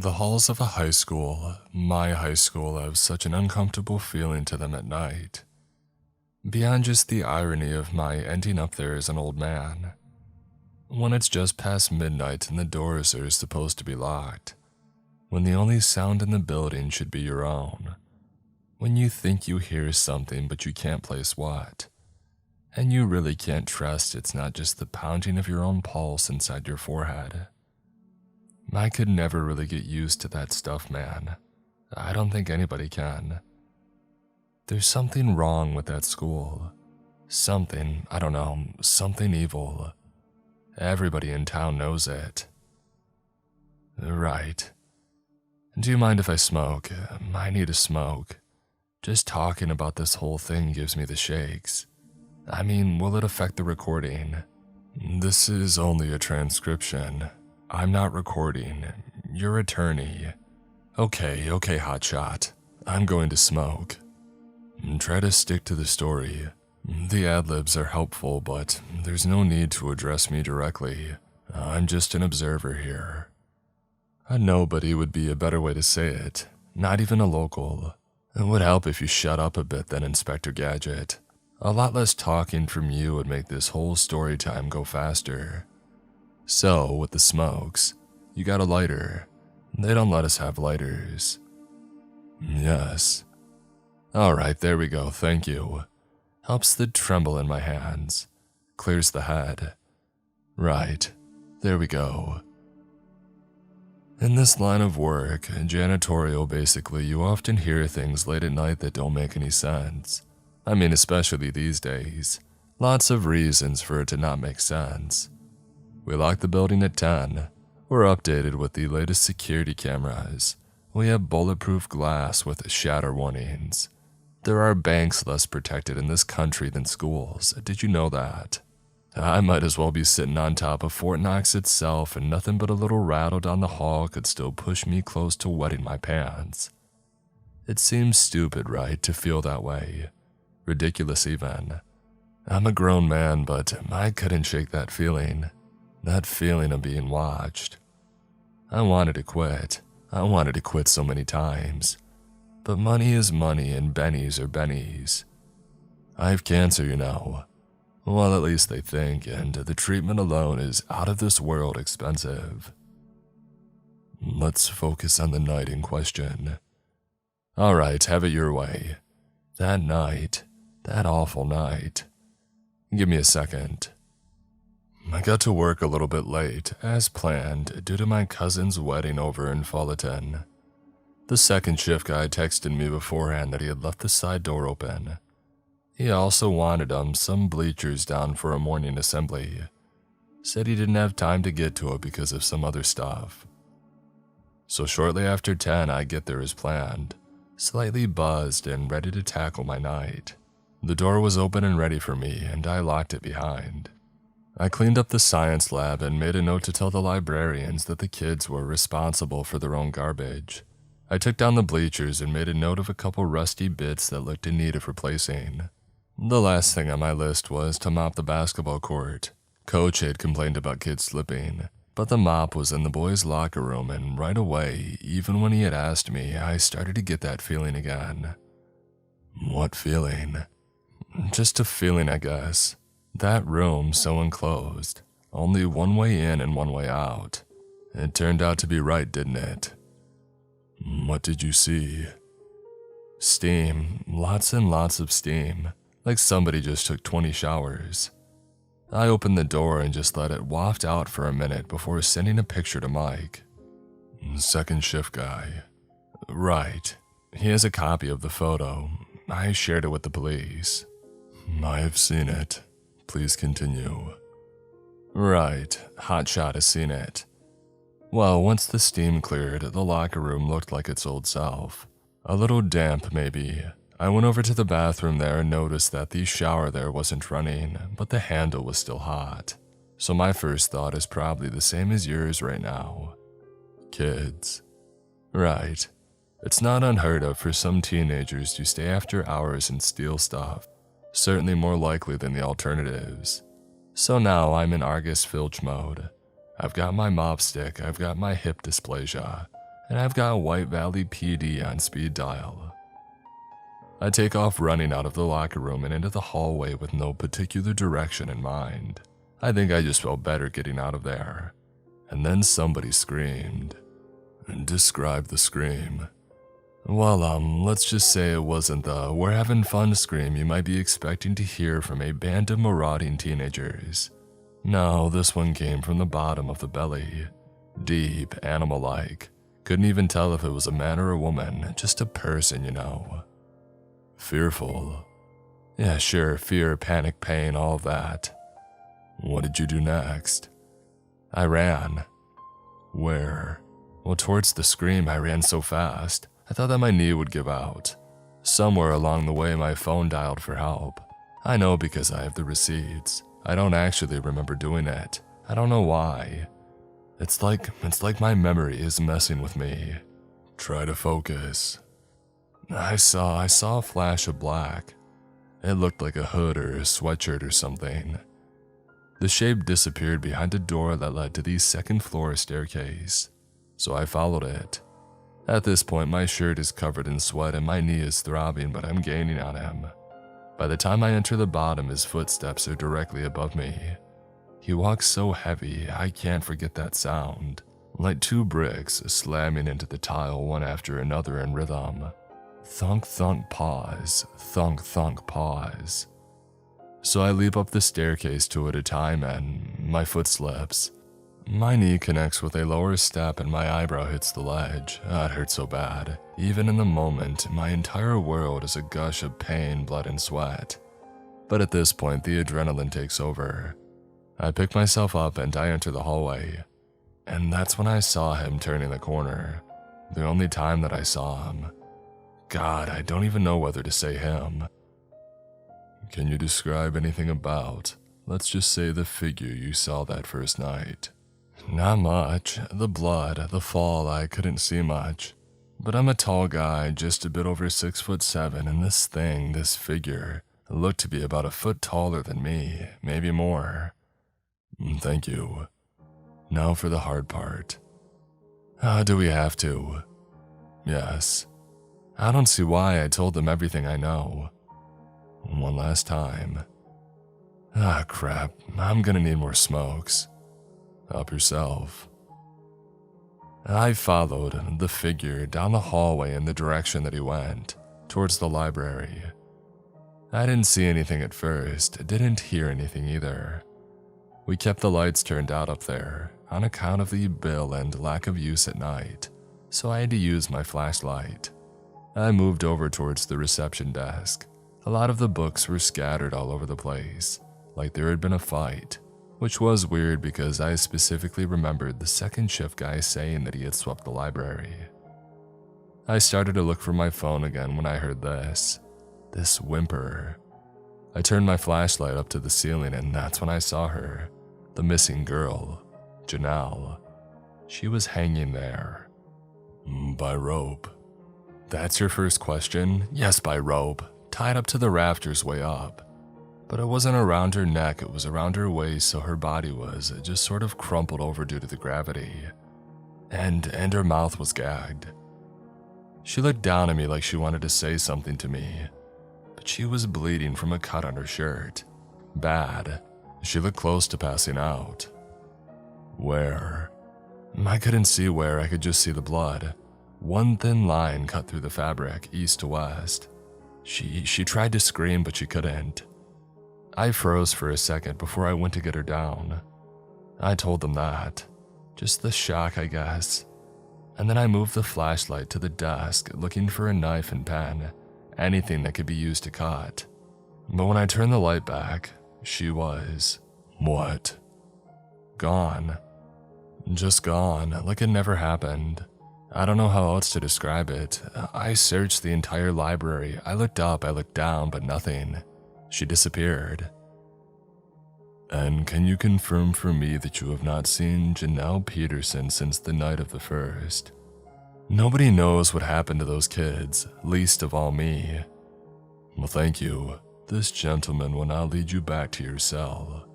The halls of a high school, my high school, have such an uncomfortable feeling to them at night. Beyond just the irony of my ending up there as an old man. When it's just past midnight and the doors are supposed to be locked. When the only sound in the building should be your own. When you think you hear something but you can't place what. And you really can't trust it's not just the pounding of your own pulse inside your forehead. I could never really get used to that stuff, man. I don't think anybody can. There's something wrong with that school. Something, I don't know, something evil. Everybody in town knows it. Right. Do you mind if I smoke? I need a smoke. Just talking about this whole thing gives me the shakes. I mean, will it affect the recording? This is only a transcription. I'm not recording. Your attorney. Okay, hotshot. I'm going to smoke. Try to stick to the story. The ad-libs are helpful, but there's no need to address me directly. I'm just an observer here. A nobody would be a better way to say it. Not even a local. It would help if you shut up a bit then, Inspector Gadget. A lot less talking from you would make this whole story time go faster. So, with the smokes, you got a lighter. They don't let us have lighters. Yes. Alright, there we go, thank you. Helps the tremble in my hands. Clears the head. Right, there we go. In this line of work, janitorial basically, you often hear things late at night that don't make any sense. I mean, especially these days. Lots of reasons for it to not make sense. We lock the building at 10. We're updated with the latest security cameras. We have bulletproof glass with shatter warnings. There are banks less protected in this country than schools. Did you know that? I might as well be sitting on top of Fort Knox itself and nothing but a little rattle down the hall could still push me close to wetting my pants. It seems stupid, right, to feel that way. Ridiculous even. I'm a grown man, but I couldn't shake that feeling. That feeling of being watched. I wanted to quit. I wanted to quit so many times. But money is money and bennies are bennies. I have cancer, you know. Well, at least they think, and the treatment alone is out of this world expensive. Let's focus on the night in question. Alright, have it your way. That night, that awful night. Give me a second. I got to work a little bit late, as planned, due to my cousin's wedding over in Fullerton. The second shift guy texted me beforehand that he had left the side door open. He also wanted some bleachers down for a morning assembly. Said he didn't have time to get to it because of some other stuff. So shortly after 10, I get there as planned, slightly buzzed and ready to tackle my night. The door was open and ready for me, and I locked it behind. I cleaned up the science lab and made a note to tell the librarians that the kids were responsible for their own garbage. I took down the bleachers and made a note of a couple rusty bits that looked in need of replacing. The last thing on my list was to mop the basketball court. Coach had complained about kids slipping, but the mop was in the boys' locker room, and right away, even when he had asked me, I started to get that feeling again. What feeling? Just a feeling, I guess. That room so enclosed, only one way in and one way out. It turned out to be right, didn't it? What did you see? Steam, lots and lots of steam, like somebody just took 20 showers. I opened the door and just let it waft out for a minute before sending a picture to Mike. Second shift guy. Right. He has a copy of the photo. I shared it with the police. I've seen it. Please continue. Right, Hotshot has seen it. Well, once the steam cleared, the locker room looked like its old self. A little damp, maybe. I went over to the bathroom there and noticed that the shower there wasn't running, but the handle was still hot. So my first thought is probably the same as yours right now. Kids. Right. It's not unheard of for some teenagers to stay after hours and steal stuff. Certainly more likely than the alternatives. So now I'm in Argus Filch mode. I've got my mop stick, I've got my hip dysplasia, and I've got White Valley PD on speed dial. I take off running out of the locker room and into the hallway with no particular direction in mind. I think I just felt better getting out of there. And then somebody screamed. Describe the scream. Well, let's just say it wasn't the "we're having fun" scream you might be expecting to hear from a band of marauding teenagers. No, this one came from the bottom of the belly. Deep, animal-like. Couldn't even tell if it was a man or a woman, just a person, you know. Fearful. Yeah, sure, fear, panic, pain, all of that. What did you do next? I ran. Where? Well, towards the scream. I ran so fast. I thought that my knee would give out. Somewhere along the way, my phone dialed for help. I know because I have the receipts. I don't actually remember doing it. I don't know why. It's like my memory is messing with me. Try to focus. I saw a flash of black. It looked like a hood or a sweatshirt or something. The shape disappeared behind a door that led to the second floor staircase, so I followed it. At this point, my shirt is covered in sweat and my knee is throbbing, but I'm gaining on him. By the time I enter the bottom, his footsteps are directly above me. He walks so heavy, I can't forget that sound, like two bricks slamming into the tile one after another in rhythm. Thunk, thunk, pause, thunk, thunk, pause. So I leap up the staircase two at a time and my foot slips. My knee connects with a lower step and my eyebrow hits the ledge. It hurts so bad. Even in the moment, my entire world is a gush of pain, blood, and sweat. But at this point, the adrenaline takes over. I pick myself up and I enter the hallway. And that's when I saw him turning the corner. The only time that I saw him. God, I don't even know whether to say him. Can you describe anything about, let's just say, the figure you saw that first night? Not much. The blood, the fall, I couldn't see much. But I'm a tall guy, just a bit over 6'7", and this figure, looked to be about a foot taller than me, maybe more. Thank you. Now for the hard part. Do we have to? Yes. I don't see why. I told them everything I know. One last time. Crap. I'm gonna need more smokes. Help yourself. I followed the figure down the hallway in the direction that he went, towards the library. I didn't see anything at first, didn't hear anything either. We kept the lights turned out up there, on account of the bill and lack of use at night, so I had to use my flashlight. I moved over towards the reception desk. A lot of the books were scattered all over the place, like there had been a fight, which was weird because I specifically remembered the second shift guy saying that he had swept the library. I started to look for my phone again when I heard this whimper. I turned my flashlight up to the ceiling and that's when I saw her, the missing girl, Janelle. She was hanging there. By rope. That's your first question? Yes, by rope, tied up to the rafters way up. But it wasn't around her neck, it was around her waist, so her body was just sort of crumpled over due to the gravity. And her mouth was gagged. She looked down at me like she wanted to say something to me, but she was bleeding from a cut on her shirt. Bad. She looked close to passing out. Where? I couldn't see where, I could just see the blood. One thin line cut through the fabric, east to west. She tried to scream, but she couldn't. I froze for a second before I went to get her down. I told them that. Just the shock, I guess. And then I moved the flashlight to the desk, looking for a knife and pen, anything that could be used to cut. But when I turned the light back, she was... what? Gone. Just gone, like it never happened. I don't know how else to describe it. I searched the entire library. I looked up, I looked down, but nothing. She disappeared. And can you confirm for me that you have not seen Janelle Peterson since the night of the first? Nobody knows what happened to those kids, least of all me. Well, thank you. This gentleman will now lead you back to your cell.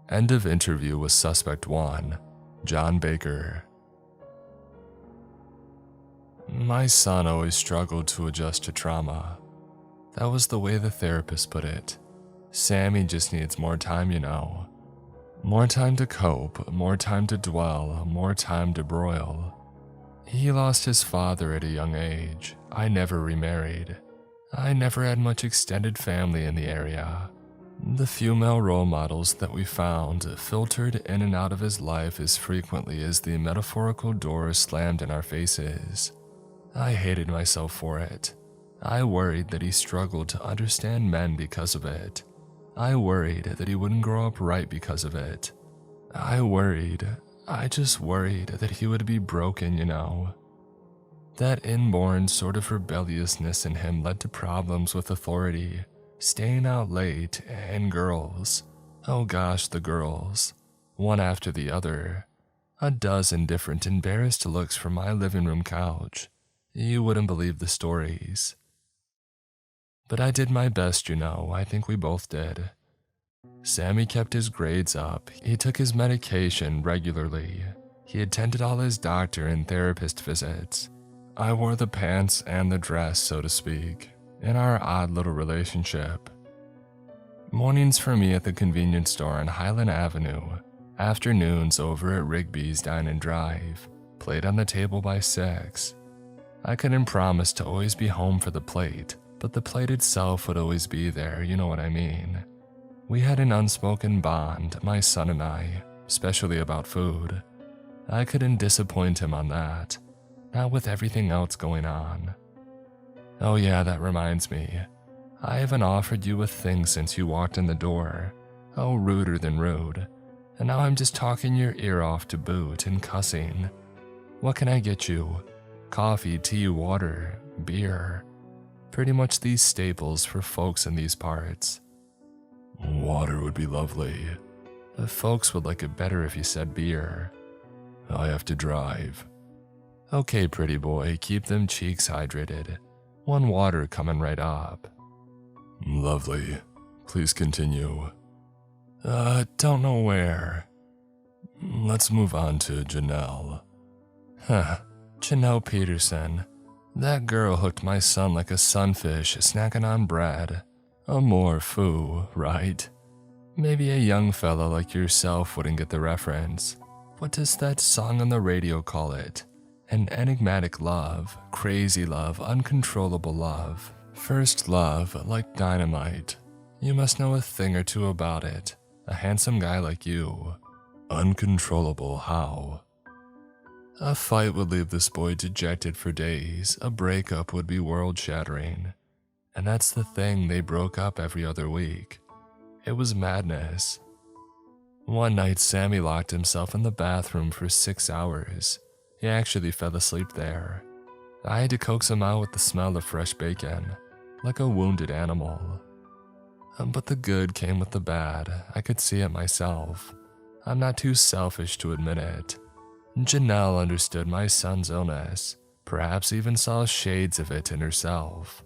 End of interview with Suspect 1, John Baker. My son always struggled to adjust to trauma. That was the way the therapist put it. Sammy just needs more time, you know. More time to cope, more time to dwell, more time to broil. He lost his father at a young age. I never remarried. I never had much extended family in the area. The few male role models that we found filtered in and out of his life as frequently as the metaphorical doors slammed in our faces. I hated myself for it. I worried that he struggled to understand men because of it. I worried that he wouldn't grow up right because of it. I just worried that he would be broken, you know. That inborn sort of rebelliousness in him led to problems with authority, staying out late, and girls. Oh gosh, the girls. One after the other. A dozen different embarrassed looks from my living room couch. You wouldn't believe the stories. But I did my best, you know. I think we both did. Sammy kept his grades up. He took his medication regularly. He attended all his doctor and therapist visits. I wore the pants and the dress, so to speak, in our odd little relationship. Mornings for me at the convenience store on Highland Avenue, afternoons over at Rigby's Dine and Drive, played on the table by 6. I couldn't promise to always be home for the plate, but the plate itself would always be there, you know what I mean. We had an unspoken bond, my son and I, especially about food. I couldn't disappoint him on that, not with everything else going on. Oh yeah, that reminds me. I haven't offered you a thing since you walked in the door. Oh, ruder than rude. And now I'm just talking your ear off to boot and cussing. What can I get you? Coffee, tea, water, beer. Pretty much these staples for folks in these parts. Water would be lovely. The folks would like it better if you said beer. I have to drive. Okay, pretty boy, keep them cheeks hydrated. One water coming right up. Lovely. Please continue. Don't know where. Let's move on to Janelle. Huh, Janelle Peterson. That girl hooked my son like a sunfish snacking on bread. Amour fou, right? Maybe a young fella like yourself wouldn't get the reference. What does that song on the radio call it? An enigmatic love, crazy love, uncontrollable love. First love, like dynamite. You must know a thing or two about it. A handsome guy like you. Uncontrollable how? A fight would leave this boy dejected for days. A breakup would be world-shattering. And that's the thing, they broke up every other week. It was madness. One night, Sammy locked himself in the bathroom for 6 hours. He actually fell asleep there. I had to coax him out with the smell of fresh bacon, like a wounded animal. But the good came with the bad. I could see it myself. I'm not too selfish to admit it. Janelle understood my son's illness, perhaps even saw shades of it in herself.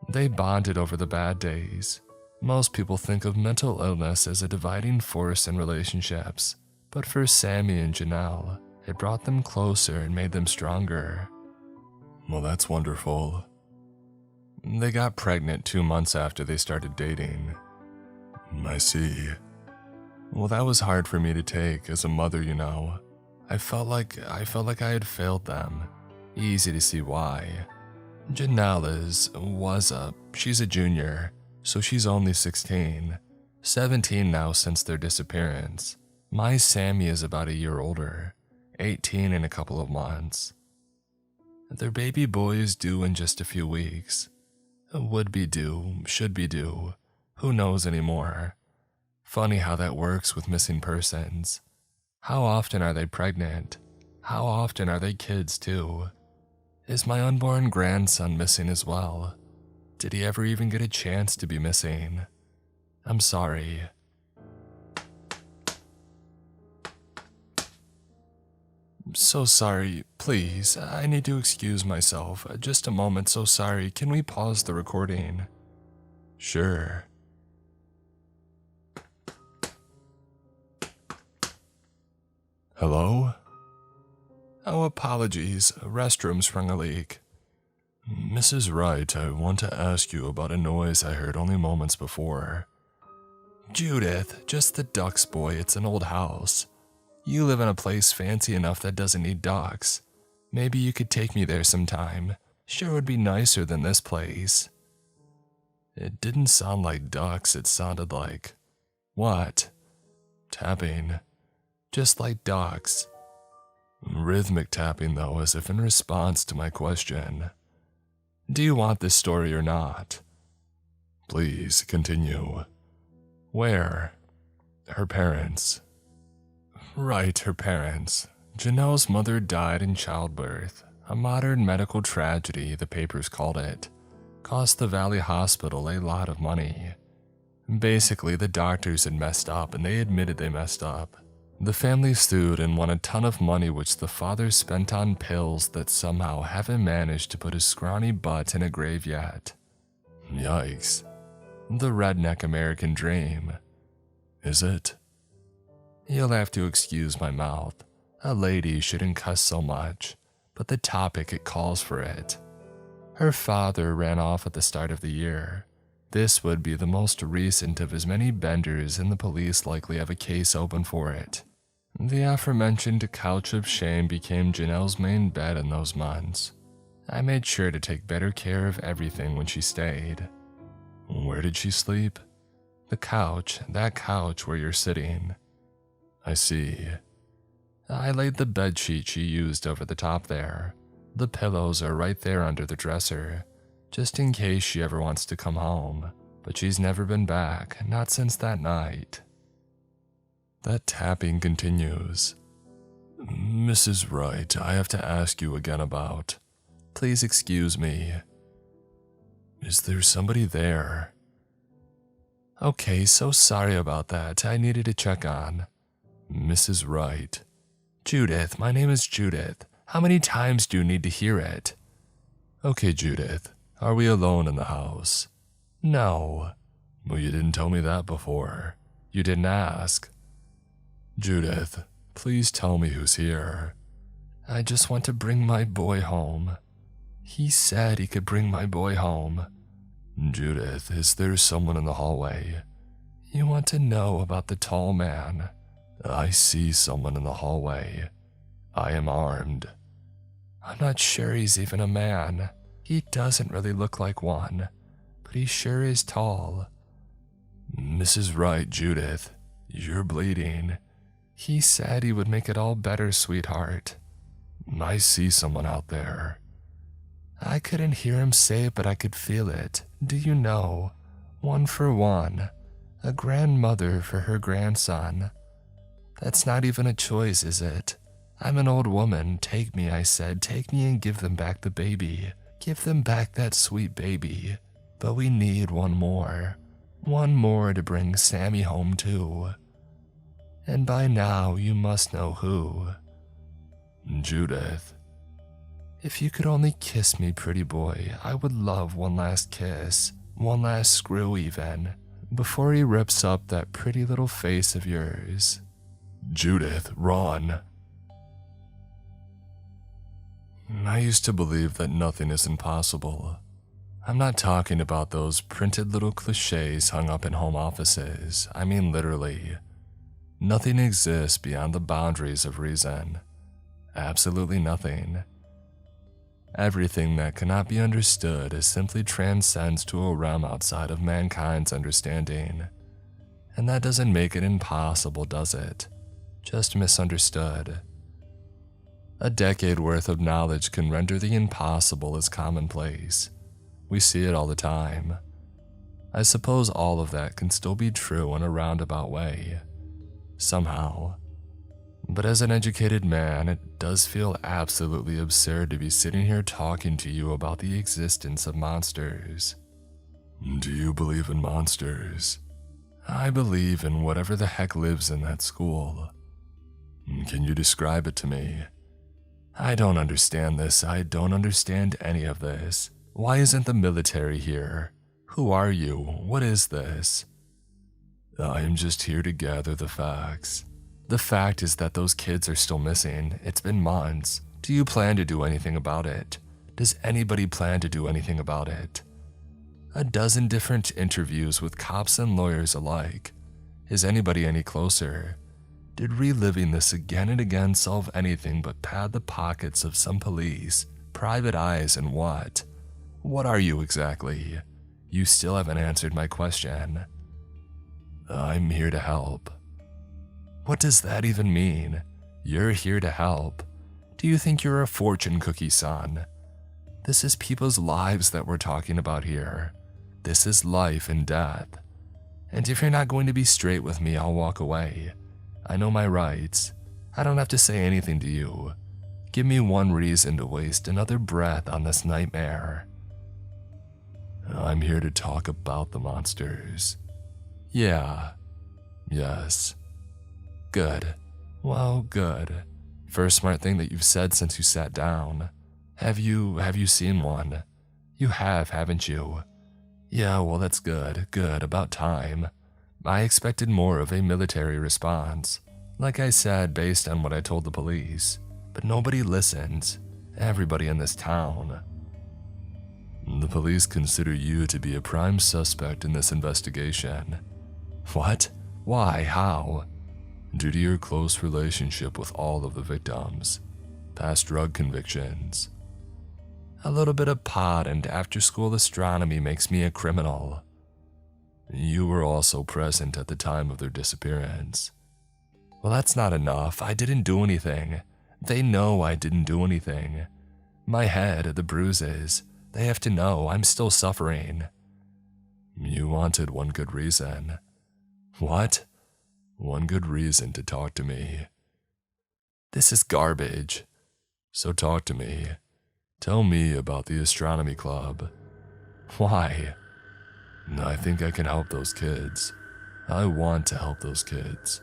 They bonded over the bad days. Most people think of mental illness as a dividing force in relationships, but for Sammy and Janelle, it brought them closer and made them stronger. Well, that's wonderful. They got pregnant 2 months after they started dating. I see. Well, that was hard for me to take as a mother, you know. I felt like I had failed them. Easy to see why. Janelle she's a junior, so she's only 16. 17 now since their disappearance. My Sammy is about a year older, 18 in a couple of months. Their baby boy is due in just a few weeks. Would be due, should be due, who knows anymore. Funny how that works with missing persons. How often are they pregnant? How often are they kids too? Is my unborn grandson missing as well? Did he ever even get a chance to be missing? I'm sorry. So sorry, please, I need to excuse myself. Just a moment, so sorry. Can we pause the recording? Sure. Hello? Oh, apologies, a restroom sprung a leak. Mrs. Wright, I want to ask you about a noise I heard only moments before. Judith, just the ducks, boy, it's an old house. You live in a place fancy enough that doesn't need ducks. Maybe you could take me there sometime. Sure would be nicer than this place. It didn't sound like ducks, it sounded like... What? Tapping. Just like ducks. Rhythmic tapping though, as if in response to my question. Do you want this story or not? Please, continue. Where? Her parents. Right, her parents. Janelle's mother died in childbirth. A modern medical tragedy, the papers called it. Cost the Valley Hospital a lot of money. Basically, the doctors had messed up and they admitted they messed up. The family sued and won a ton of money which the father spent on pills that somehow haven't managed to put his scrawny butt in a grave yet. Yikes. The redneck American dream. Is it? You'll have to excuse my mouth. A lady shouldn't cuss so much, but the topic it calls for it. Her father ran off at the start of the year. This would be the most recent of as many benders, and the police likely have a case open for it. The aforementioned couch of shame became Janelle's main bed in those months. I made sure to take better care of everything when she stayed. Where did she sleep? The couch, that couch where you're sitting. I see. I laid the bedsheet she used over the top there. The pillows are right there under the dresser, just in case she ever wants to come home, but she's never been back, not since that night. That tapping continues. Mrs. Wright, I have to ask you again about... Please excuse me. Is there somebody there? Okay, so sorry about that. I needed to check on. Mrs. Wright. Judith, my name is Judith. How many times do you need to hear it? Okay, Judith. Are we alone in the house? No. Well, you didn't tell me that before. You didn't ask. Judith, please tell me who's here. I just want to bring my boy home. He said he could bring my boy home. Judith, is there someone in the hallway? You want to know about the tall man? I see someone in the hallway. I am armed. I'm not sure he's even a man. He doesn't really look like one, but he sure is tall. Mrs. Wright, Judith, you're bleeding. He said he would make it all better, sweetheart. I see someone out there. I couldn't hear him say it, but I could feel it. Do you know? One for one. A grandmother for her grandson. That's not even a choice, is it? I'm an old woman. Take me, I said. Take me and give them back the baby. Give them back that sweet baby. But we need one more. One more to bring Sammy home too. And by now you must know who. Judith. If you could only kiss me, pretty boy, I would love one last kiss, one last screw even, before he rips up that pretty little face of yours. Judith, run. I used to believe that nothing is impossible. I'm not talking about those printed little cliches hung up in home offices. I mean literally. Nothing exists beyond the boundaries of reason. Absolutely nothing. Everything that cannot be understood is simply transcends to a realm outside of mankind's understanding. And that doesn't make it impossible, does it? Just misunderstood. A decade worth of knowledge can render the impossible as commonplace. We see it all the time. I suppose all of that can still be true in a roundabout way. Somehow. But as an educated man, it does feel absolutely absurd to be sitting here talking to you about the existence of monsters. Do you believe in monsters? I believe in whatever the heck lives in that school. Can you describe it to me? I don't understand this. I don't understand any of this. Why isn't the military here? Who are you? What is this? I am just here to gather the facts. The fact is that those kids are still missing. It's been months. Do you plan to do anything about it? Does anybody plan to do anything about it? A dozen different interviews with cops and lawyers alike. Is anybody any closer? Did reliving this again and again solve anything but pad the pockets of some police, private eyes, and what? What are you exactly? You still haven't answered my question. I'm here to help. What does that even mean? You're here to help. Do you think you're a fortune cookie, son? This is people's lives that we're talking about here. This is life and death. And if you're not going to be straight with me, I'll walk away. I know my rights. I don't have to say anything to you. Give me one reason to waste another breath on this nightmare. I'm here to talk about the monsters. Yeah. Yes. Good. Well, good. First smart thing that you've said since you sat down. Have you seen one? You have, haven't you? Yeah, well, that's good. Good, about time. I expected more of a military response. Like I said, based on what I told the police. But nobody listens. Everybody in this town. The police consider you to be a prime suspect in this investigation. What? Why? How? Due to your close relationship with all of the victims. Past drug convictions. A little bit of pot and after-school astronomy makes me a criminal. You were also present at the time of their disappearance. Well, that's not enough. I didn't do anything. They know I didn't do anything. My head, the bruises, they have to know I'm still suffering. You wanted one good reason. What? One good reason to talk to me. This is garbage. So talk to me. Tell me about the astronomy club. Why? I think I can help those kids. I want to help those kids.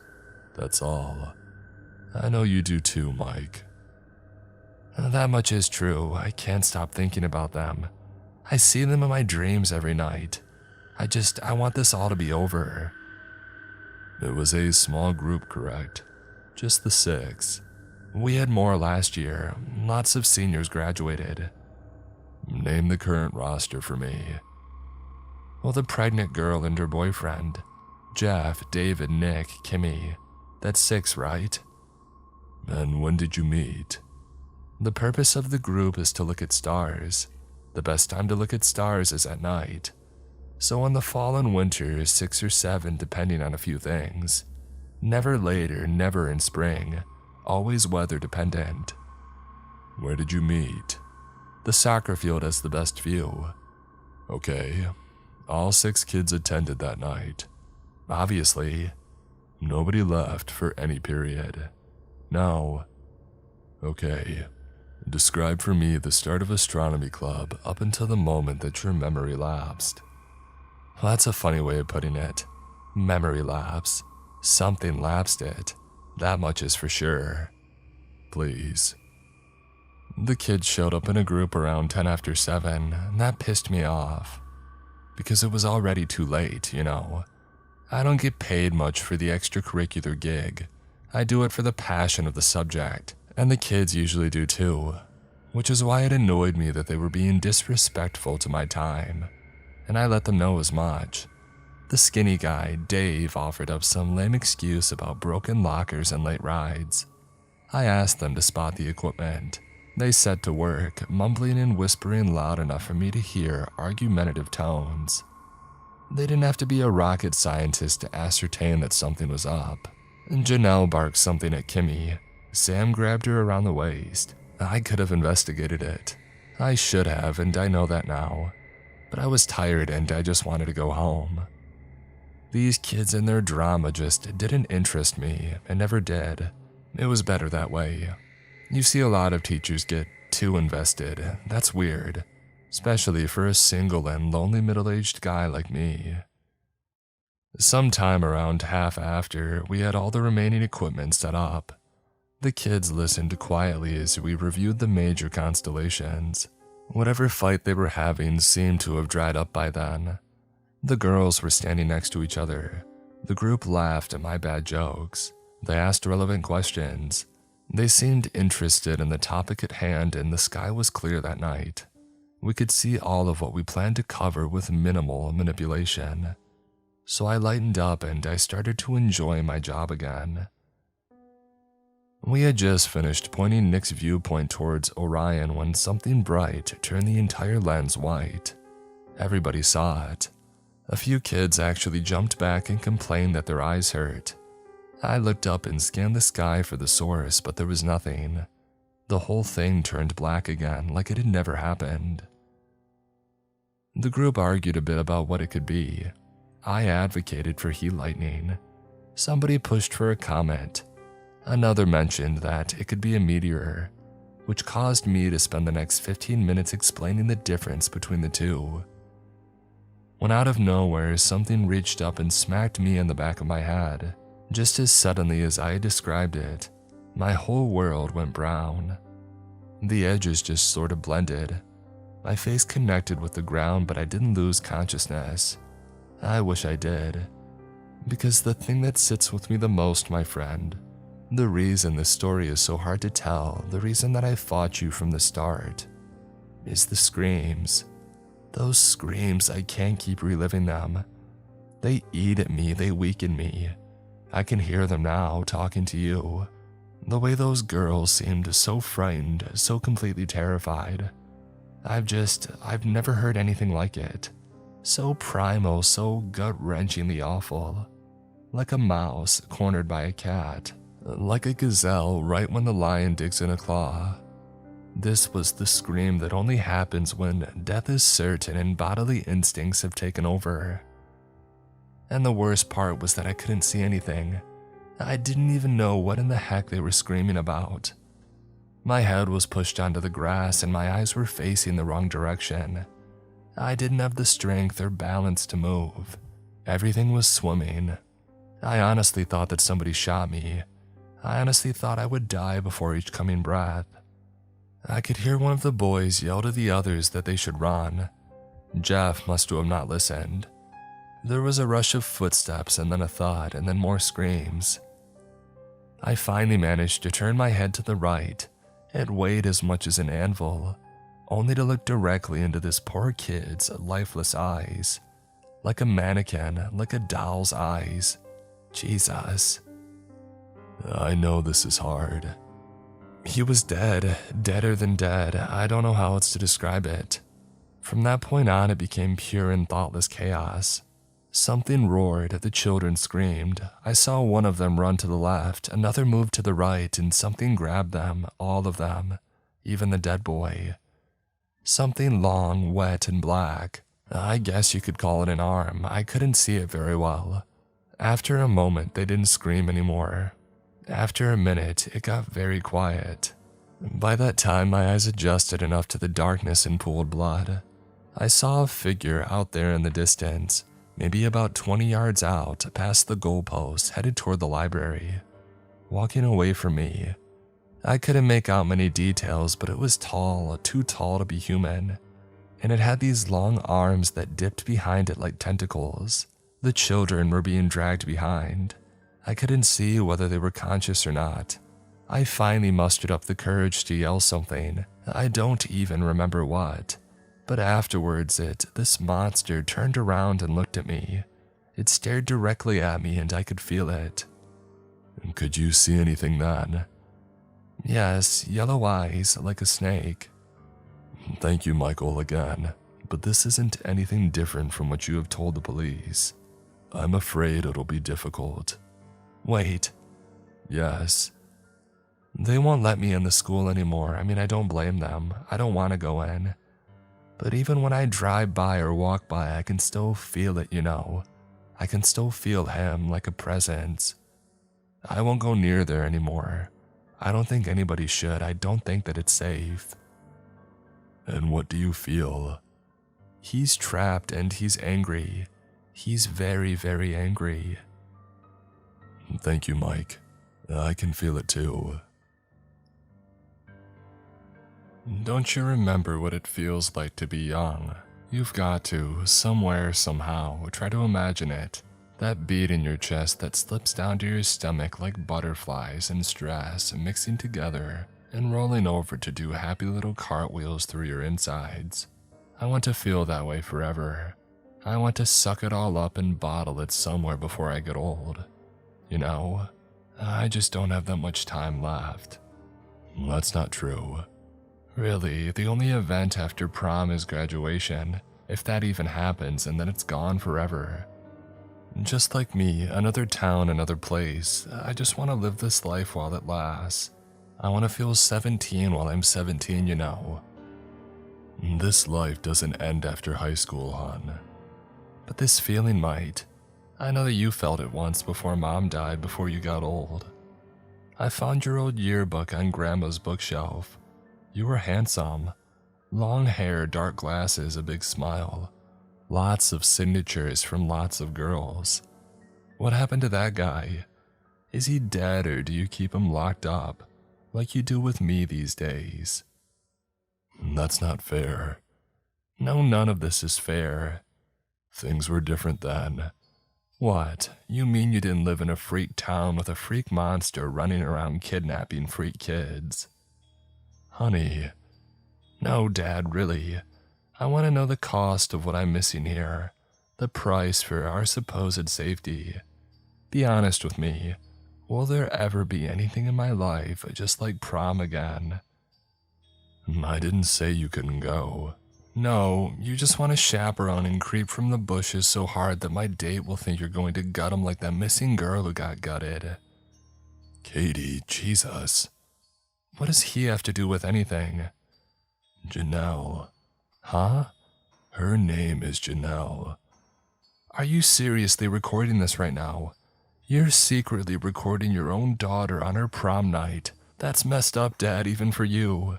That's all. I know you do too, Mike. That much is true. I can't stop thinking about them. I see them in my dreams every night. I want this all to be over. It was a small group, correct? Just the 6. We had more last year. Lots of seniors graduated. Name the current roster for me. Well, the pregnant girl and her boyfriend. Jeff, David, Nick, Kimmy. That's 6, right? And when did you meet? The purpose of the group is to look at stars. The best time to look at stars is at night. So in the fall and winter, 6 or 7 depending on a few things. Never later, never in spring. Always weather dependent. Where did you meet? The soccer field has the best view. Okay. All 6 kids attended that night. Obviously. Nobody left for any period. No. Okay. Describe for me the start of astronomy club up until the moment that your memory lapsed. Well, that's a funny way of putting it. Memory lapse. Something lapsed it. That much is for sure. Please. The kids showed up in a group around 10 after 7, and that pissed me off. Because it was already too late, you know. I don't get paid much for the extracurricular gig. I do it for the passion of the subject, and the kids usually do too. Which is why it annoyed me that they were being disrespectful to my time. And I let them know as much. The skinny guy, Dave, offered up some lame excuse about broken lockers and late rides. I asked them to spot the equipment. They set to work, mumbling and whispering loud enough for me to hear argumentative tones. They didn't have to be a rocket scientist to ascertain that something was up. Janelle barked something at Kimmy. Sam grabbed her around the waist. I could have investigated it. I should have, and I know that now. But I was tired and I just wanted to go home. These kids and their drama just didn't interest me, and never did. It was better that way. You see a lot of teachers get too invested. That's weird, especially for a single and lonely middle-aged guy like me. Sometime around half after, we had all the remaining equipment set up. The kids listened quietly as we reviewed the major constellations. Whatever fight they were having seemed to have dried up by then. The girls were standing next to each other. The group laughed at my bad jokes. They asked relevant questions. They seemed interested in the topic at hand, and the sky was clear that night. We could see all of what we planned to cover with minimal manipulation. So I lightened up and I started to enjoy my job again. We had just finished pointing Nick's viewpoint towards Orion when something bright turned the entire lens white. Everybody saw it. A few kids actually jumped back and complained that their eyes hurt. I looked up and scanned the sky for the source, but there was nothing. The whole thing turned black again, like it had never happened. The group argued a bit about what it could be. I advocated for heat lightning. Somebody pushed for a comet. Another mentioned that it could be a meteor, which caused me to spend the next 15 minutes explaining the difference between the two. When out of nowhere, something reached up and smacked me in the back of my head. Just as suddenly as I had described it, my whole world went brown. The edges just sort of blended. My face connected with the ground, but I didn't lose consciousness. I wish I did. Because the thing that sits with me the most, my friend, the reason this story is so hard to tell, the reason that I fought you from the start, is the screams. Those screams, I can't keep reliving them. They eat at me, they weaken me. I can hear them now, talking to you. The way those girls seemed so frightened, so completely terrified. I've never heard anything like it. So primal, so gut-wrenchingly awful. Like a mouse cornered by a cat. Like a gazelle right when the lion digs in a claw. This was the scream that only happens when death is certain and bodily instincts have taken over. And the worst part was that I couldn't see anything. I didn't even know what in the heck they were screaming about. My head was pushed onto the grass and my eyes were facing the wrong direction. I didn't have the strength or balance to move. Everything was swimming. I honestly thought that somebody shot me. I honestly thought I would die before each coming breath. I could hear one of the boys yell to the others that they should run. Jeff must have not listened. There was a rush of footsteps and then a thud and then more screams. I finally managed to turn my head to the right. It weighed as much as an anvil, only to look directly into this poor kid's lifeless eyes. Like a mannequin, like a doll's eyes. Jesus. I know this is hard. He was dead, deader than dead. I don't know how else to describe it. From that point on, it became pure and thoughtless chaos. Something roared, the children screamed. I saw one of them run to the left, another moved to the right, and something grabbed them, all of them, even the dead boy. Something long, wet, and black. I guess you could call it an arm. I couldn't see it very well. After a moment, they didn't scream anymore. After a minute, it got very quiet. By that time, my eyes adjusted enough to the darkness and pooled blood. I saw a figure out there in the distance, maybe about 20 yards out, past the goalpost, headed toward the library, walking away from me. I couldn't make out many details, but it was tall, too tall to be human, and it had these long arms that dipped behind it like tentacles. The children were being dragged behind. I couldn't see whether they were conscious or not. I finally mustered up the courage to yell something. I don't even remember what. But afterwards, this monster turned around and looked at me. It stared directly at me and I could feel it. Could you see anything then? Yes, yellow eyes, like a snake. Thank you, Michael, again. But this isn't anything different from what you have told the police. I'm afraid it'll be difficult. Wait. Yes. They won't let me in the school anymore. I mean, I don't blame them. I don't want to go in. But even when I drive by or walk by, I can still feel it, you know. I can still feel him like a presence. I won't go near there anymore. I don't think anybody should. I don't think that it's safe. And what do you feel? He's trapped and he's angry. He's very, very angry. Thank you, Mike. I can feel it too. Don't you remember what it feels like to be young? You've got to, somewhere, somehow, try to imagine it. That beat in your chest that slips down to your stomach like butterflies and stress mixing together and rolling over to do happy little cartwheels through your insides. I want to feel that way forever. I want to suck it all up and bottle it somewhere before I get old. You know, I just don't have that much time left. That's not true. Really, the only event after prom is graduation, if that even happens, and then it's gone forever. Just like me, another town, another place, I just want to live this life while it lasts. I want to feel 17 while I'm 17, you know. This life doesn't end after high school, hon. But this feeling might. I know that you felt it once before Mom died before you got old. I found your old yearbook on Grandma's bookshelf. You were handsome. Long hair, dark glasses, a big smile. Lots of signatures from lots of girls. What happened to that guy? Is he dead or do you keep him locked up, like you do with me these days? That's not fair. No, none of this is fair. Things were different then. What? You mean you didn't live in a freak town with a freak monster running around kidnapping freak kids? Honey. No, Dad, really. I want to know the cost of what I'm missing here. The price for our supposed safety. Be honest with me. Will there ever be anything in my life just like prom again? I didn't say you couldn't go. No, you just want to chaperone and creep from the bushes so hard that my date will think you're going to gut him like that missing girl who got gutted. Katie, Jesus. What does he have to do with anything? Janelle. Huh? Her name is Janelle. Are you seriously recording this right now? You're secretly recording your own daughter on her prom night. That's messed up, Dad, even for you.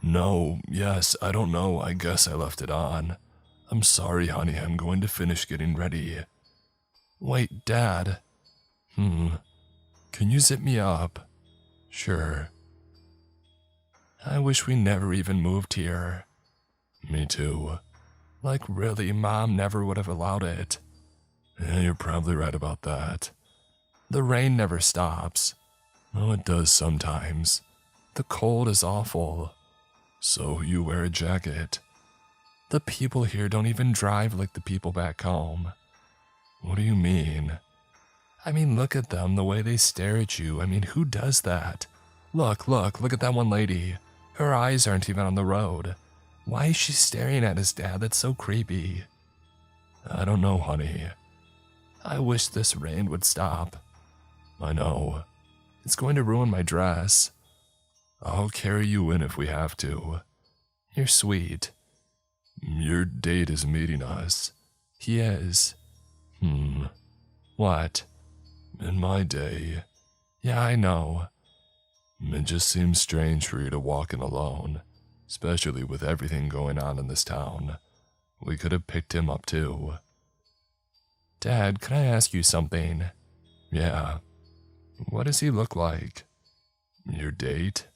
No, yes, I don't know, I guess I left it on. I'm sorry, honey, I'm going to finish getting ready. Wait, Dad. Can you zip me up? Sure. I wish we never even moved here. Me too. Like really, Mom never would have allowed it. Yeah, you're probably right about that. The rain never stops. Oh, it does sometimes. The cold is awful. So you wear a jacket. The people here don't even drive like the people back home. What do you mean? I mean, look at them, the way they stare at you. I mean, who does that? Look at that one lady. Her eyes aren't even on the road. Why is she staring at us, Dad? That's so creepy. I don't know, honey. I wish this rain would stop. I know. It's going to ruin my dress. I'll carry you in if we have to. You're sweet. Your date is meeting us. He is. What? In my day. Yeah, I know. It just seems strange for you to walk in alone, especially with everything going on in this town. We could have picked him up too. Dad, can I ask you something? Yeah. What does he look like? Your date?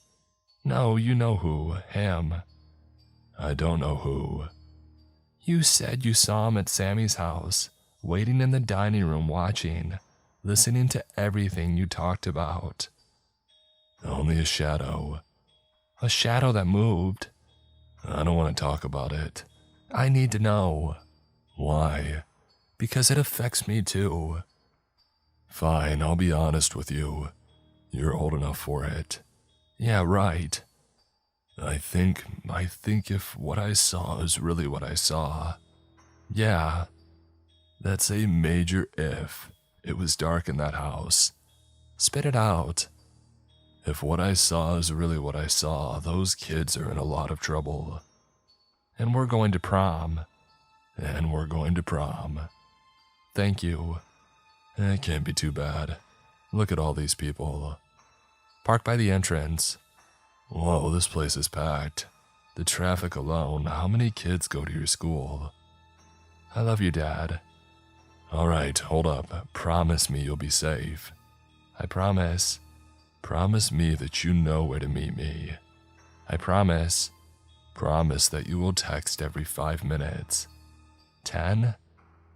No, you know who. Him. I don't know who. You said you saw him at Sammy's house, waiting in the dining room watching, listening to everything you talked about. Only a shadow. A shadow that moved. I don't want to talk about it. I need to know. Why? Because it affects me too. Fine, I'll be honest with you. You're old enough for it. Yeah, right. I think if what I saw is really what I saw. Yeah. That's a major if. It was dark in that house. Spit it out. If what I saw is really what I saw, those kids are in a lot of trouble. And we're going to prom. Thank you. It can't be too bad. Look at all these people. Park by the entrance. Whoa, this place is packed. The traffic alone, how many kids go to your school? I love you, Dad. All right, hold up. Promise me you'll be safe. I promise. Promise me that you know where to meet me. I promise. Promise that you will text every 5 minutes. 10?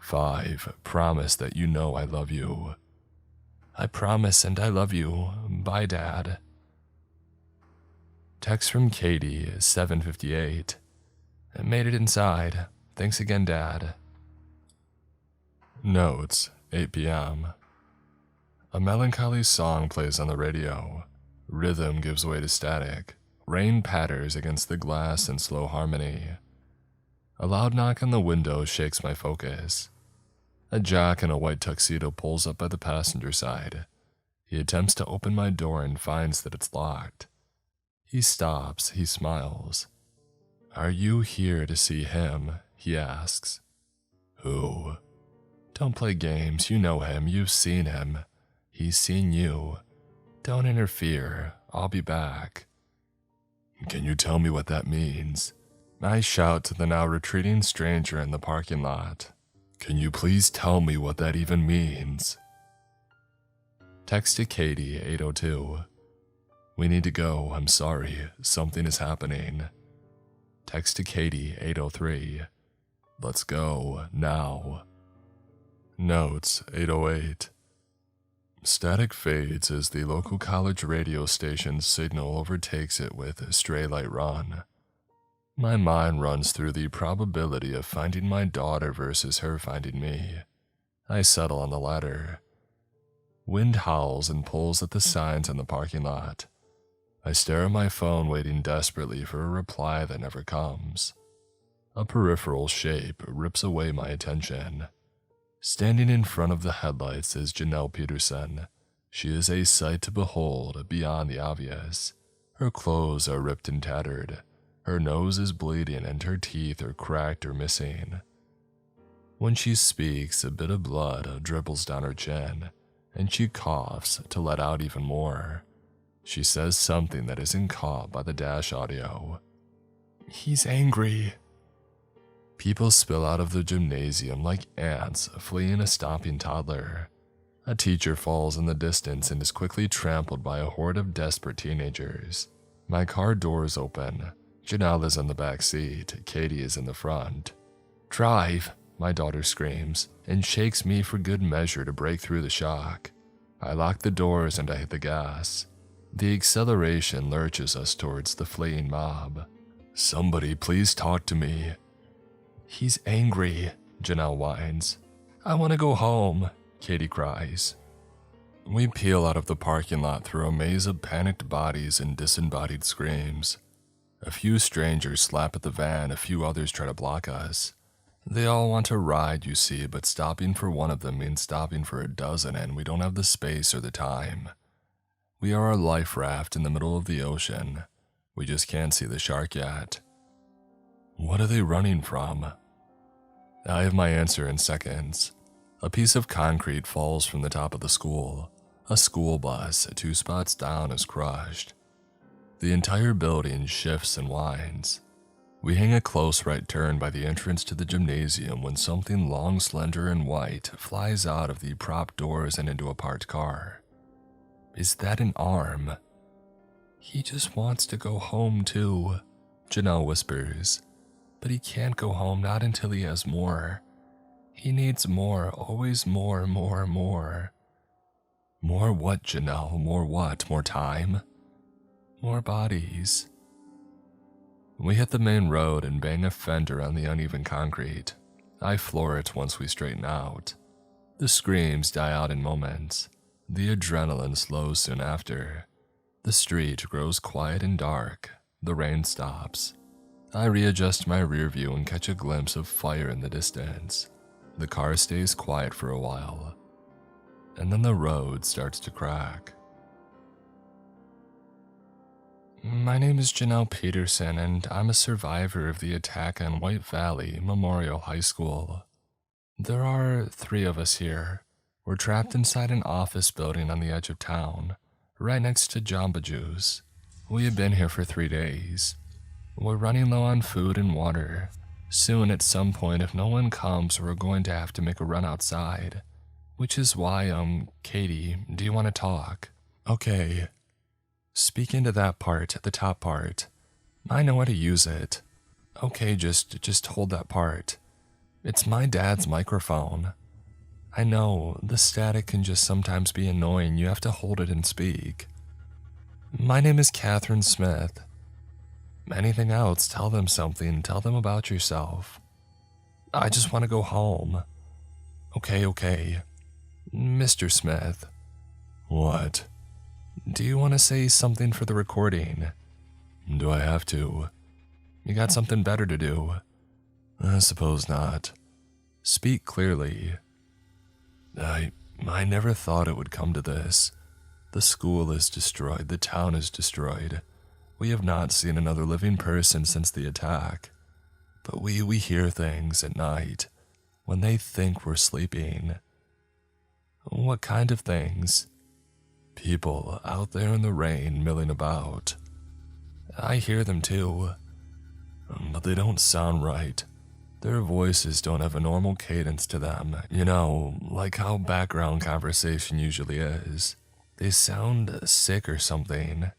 5. Promise that you know I love you. I promise and I love you. Bye, Dad. Text from Katie, 7:58. I made it inside. Thanks again, Dad. Notes, 8 p.m. A melancholy song plays on the radio. Rhythm gives way to static. Rain patters against the glass in slow harmony. A loud knock on the window shakes my focus. A jock in a white tuxedo pulls up by the passenger side. He attempts to open my door and finds that it's locked. He stops, he smiles. Are you here to see him? He asks. Who? Don't play games, you know him, you've seen him. He's seen you. Don't interfere, I'll be back. Can you tell me what that means? I shout to the now retreating stranger in the parking lot. Can you please tell me what that even means? Text to Katie, 8:02. We need to go, I'm sorry, something is happening. Text to Katie, 8:03. Let's go, now. Notes, 8:08. Static fades as the local college radio station's signal overtakes it with a stray light run. My mind runs through the probability of finding my daughter versus her finding me. I settle on the latter. Wind howls and pulls at the signs in the parking lot. I stare at my phone, waiting desperately for a reply that never comes. A peripheral shape rips away my attention. Standing in front of the headlights is Janelle Peterson. She is a sight to behold beyond the obvious. Her clothes are ripped and tattered. Her nose is bleeding and her teeth are cracked or missing. When she speaks, a bit of blood dribbles down her chin, and she coughs to let out even more. She says something that isn't caught by the dash audio. He's angry. People spill out of the gymnasium like ants fleeing a stomping toddler. A teacher falls in the distance and is quickly trampled by a horde of desperate teenagers. My car doors open. Janelle is in the back seat. Katie is in the front. Drive, my daughter screams, and shakes me for good measure to break through the shock. I lock the doors and I hit the gas. The acceleration lurches us towards the fleeing mob. Somebody please talk to me. He's angry, Janelle whines. I want to go home, Katie cries. We peel out of the parking lot through a maze of panicked bodies and disembodied screams. A few strangers slap at the van, a few others try to block us. They all want to ride, you see, but stopping for one of them means stopping for a dozen, and we don't have the space or the time. We are a life raft in the middle of the ocean. We just can't see the shark yet. What are they running from? I have my answer in seconds. A piece of concrete falls from the top of the school. A school bus, 2 spots down, is crushed. The entire building shifts and winds. We hang a close right turn by the entrance to the gymnasium when something long, slender, and white flies out of the prop doors and into a parked car. Is that an arm? He just wants to go home too, Janelle whispers. But he can't go home, not until he has more. He needs more, always more, more, more. More what, Janelle? More what? More time? More bodies. We hit the main road and bang a fender on the uneven concrete. I floor it once we straighten out. The screams die out in moments. The adrenaline slows soon after. The street grows quiet and dark. The rain stops. I readjust my rear view and catch a glimpse of fire in the distance. The car stays quiet for a while, and then the road starts to crack. My name is Janelle Peterson, and I'm a survivor of the attack on White Valley Memorial High School. There are 3 of us here. We're trapped inside an office building on the edge of town, right next to Jamba Juice. We have been here for 3 days. We're running low on food and water. Soon, at some point, if no one comes, we're going to have to make a run outside. Which is why, Katie, do you want to talk? Okay. Speak into that part, the top part. I know how to use it. Okay, just hold that part. It's my dad's microphone. I know, the static can just sometimes be annoying. You have to hold it and speak. My name is Catherine Smith. Anything else, tell them something. Tell them about yourself. I just want to go home. Okay. Mr. Smith. What? Do you want to say something for the recording? Do I have to? You got something better to do? I suppose not. Speak clearly. I never thought it would come to this. The school is destroyed. The town is destroyed. We have not seen another living person since the attack. But we hear things at night when they think we're sleeping. What kind of things? People out there in the rain milling about. I hear them too, but they don't sound right. Their voices don't have a normal cadence to them, like how background conversation usually is. They sound sick or something.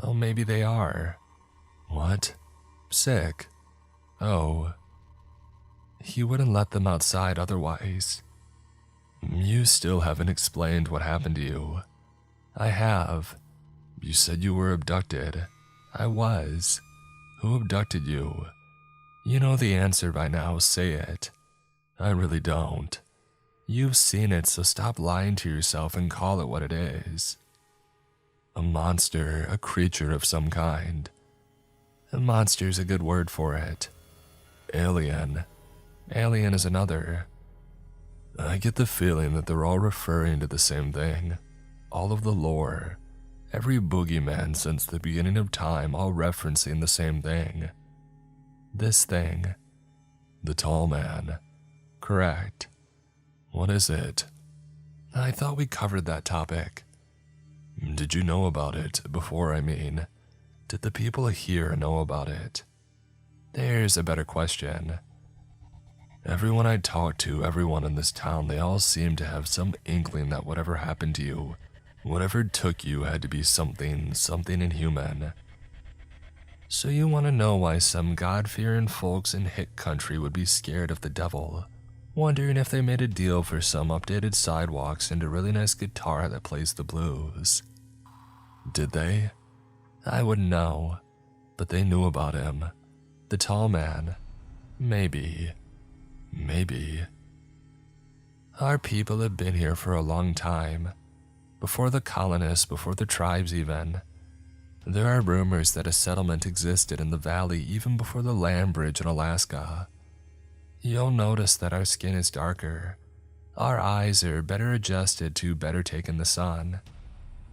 Oh, maybe they are. What? Sick? Oh. He wouldn't let them outside otherwise. You still haven't explained what happened to you. I have. You said you were abducted. I was. Who abducted you? You know the answer by now, say it. I really don't. You've seen it, so stop lying to yourself and call it what it is. A monster, a creature of some kind. A monster's a good word for it. Alien. Alien is another. I get the feeling that they're all referring to the same thing. All of the lore. Every boogeyman since the beginning of time, all referencing the same thing. This thing. The tall man. Correct. What is it? I thought we covered that topic. Did you know about it before, Did the people here know about it? There's a better question. Everyone I talked to, everyone in this town, they all seem to have some inkling that whatever happened to you, whatever took you had to be something inhuman. So you want to know why some God-fearing folks in hick country would be scared of the devil, wondering if they made a deal for some updated sidewalks and a really nice guitar that plays the blues. Did they? I wouldn't know, but they knew about him. The tall man. Maybe. Our people have been here for a long time. Before the colonists, before the tribes even. There are rumors that a settlement existed in the valley even before the land bridge in Alaska. You'll notice that our skin is darker. Our eyes are better adjusted to better take in the sun.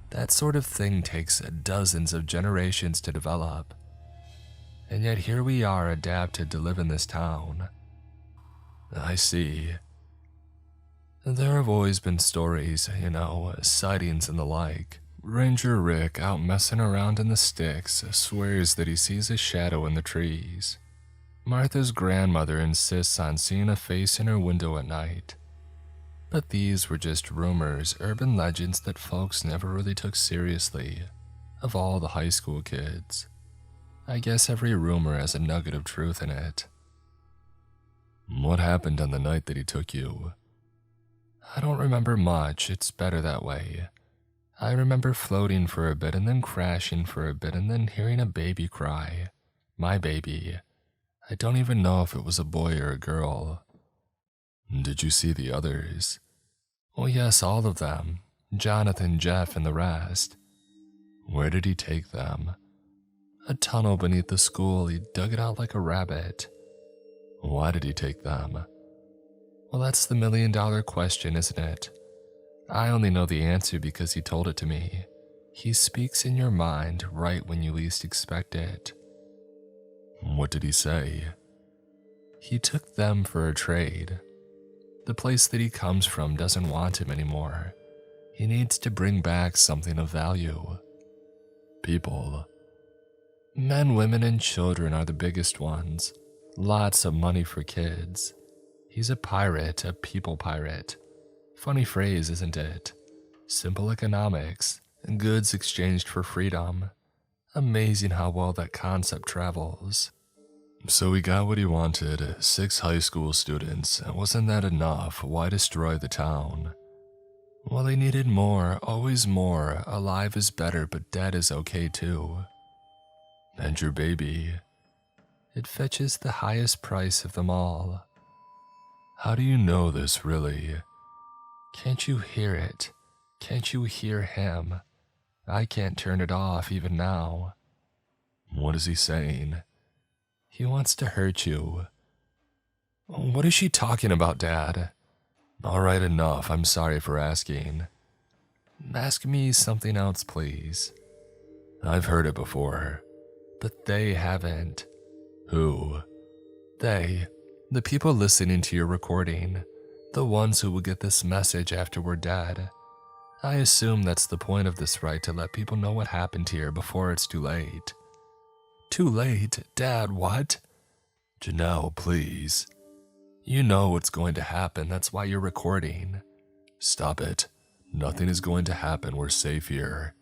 That sort of thing takes dozens of generations to develop. And yet here we are adapted to live in this town. I see. There have always been stories, sightings and the like. Ranger Rick, out messing around in the sticks, swears that he sees a shadow in the trees. Martha's grandmother insists on seeing a face in her window at night. But these were just rumors, urban legends that folks never really took seriously, of all the high school kids. I guess every rumor has a nugget of truth in it. What happened on the night that he took you? I don't remember much, it's better that way. I remember floating for a bit and then crashing for a bit and then hearing a baby cry. My baby. I don't even know if it was a boy or a girl. Did you see the others? Oh yes, all of them. Jonathan, Jeff, and the rest. Where did he take them? A tunnel beneath the school. He dug it out like a rabbit. Why did he take them? Well, that's the million-dollar question, isn't it? I only know the answer because he told it to me. He speaks in your mind right when you least expect it. What did he say? He took them for a trade. The place that he comes from doesn't want him anymore. He needs to bring back something of value. People. Men, women, and children are the biggest ones. Lots of money for kids. He's a pirate, a people pirate. Funny phrase, isn't it? Simple economics, goods exchanged for freedom. Amazing how well that concept travels. So he got what he wanted, 6 high school students, and wasn't that enough? Why destroy the town? Well, he needed more, always more. Alive is better, but dead is okay too. And your baby, it fetches the highest price of them all. How do you know this, really? Can't you hear it? Can't you hear him? I can't turn it off even now. What is he saying? He wants to hurt you. What is she talking about, Dad? All right, enough. I'm sorry for asking. Ask me something else, please. I've heard it before, but they haven't. Who? They. The people listening to your recording. The ones who will get this message after we're dead. I assume that's the point of this, right? To let people know what happened here before it's too late. Too late? Dad, what? Janelle, please. You know what's going to happen. That's why you're recording. Stop it. Nothing is going to happen. We're safe here.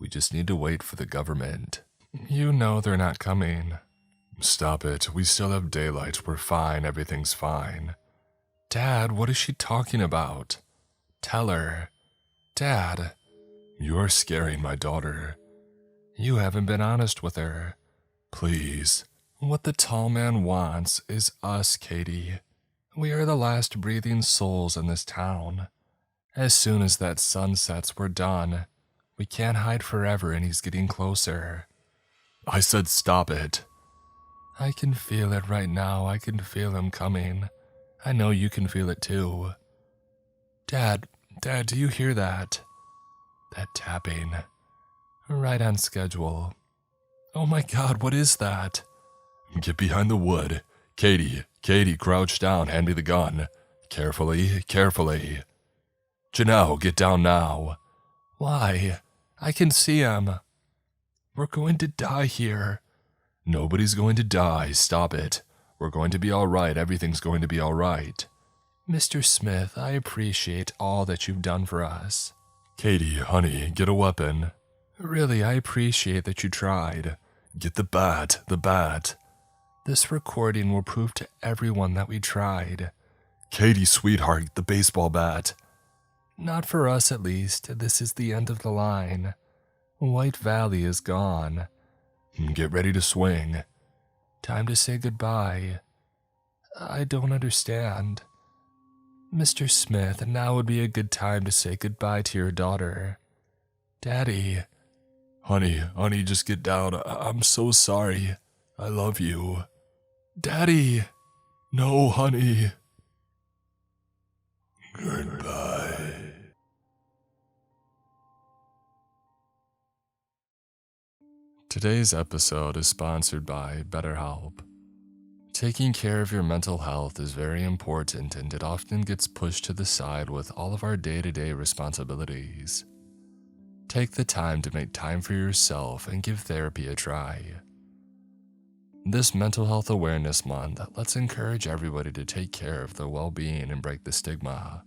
We just need to wait for the government. You know they're not coming. Stop it. We still have daylight. We're fine. Everything's fine. Dad, what is she talking about? Tell her. Dad. You're scaring my daughter. You haven't been honest with her. Please. What the tall man wants is us, Katie. We are the last breathing souls in this town. As soon as that sun sets, we're done. We can't hide forever, and he's getting closer. I said stop it. I can feel it right now. I can feel him coming. I know you can feel it too. Dad, do you hear that? That tapping. Right on schedule. Oh my God, what is that? Get behind the wood. Katie, crouch down, hand me the gun. Carefully. Janelle, get down now. Why? I can see him. We're going to die here. Nobody's going to die. Stop it. We're going to be all right. Everything's going to be all right. Mr. Smith, I appreciate all that you've done for us. Katie, honey, get a weapon. Really, I appreciate that you tried. Get the bat. This recording will prove to everyone that we tried. Katie, sweetheart, the baseball bat. Not for us, at least. This is the end of the line. White Valley is gone. Get ready to swing. Time to say goodbye. I don't understand. Mr. Smith, now would be a good time to say goodbye to your daughter. Daddy. Honey, just get down. I'm so sorry. I love you. Daddy. No, honey. Goodbye. Today's episode is sponsored by BetterHelp. Taking care of your mental health is very important, and it often gets pushed to the side with all of our day-to-day responsibilities. Take the time to make time for yourself and give therapy a try. This Mental Health Awareness Month, let's encourage everybody to take care of their well-being and break the stigma.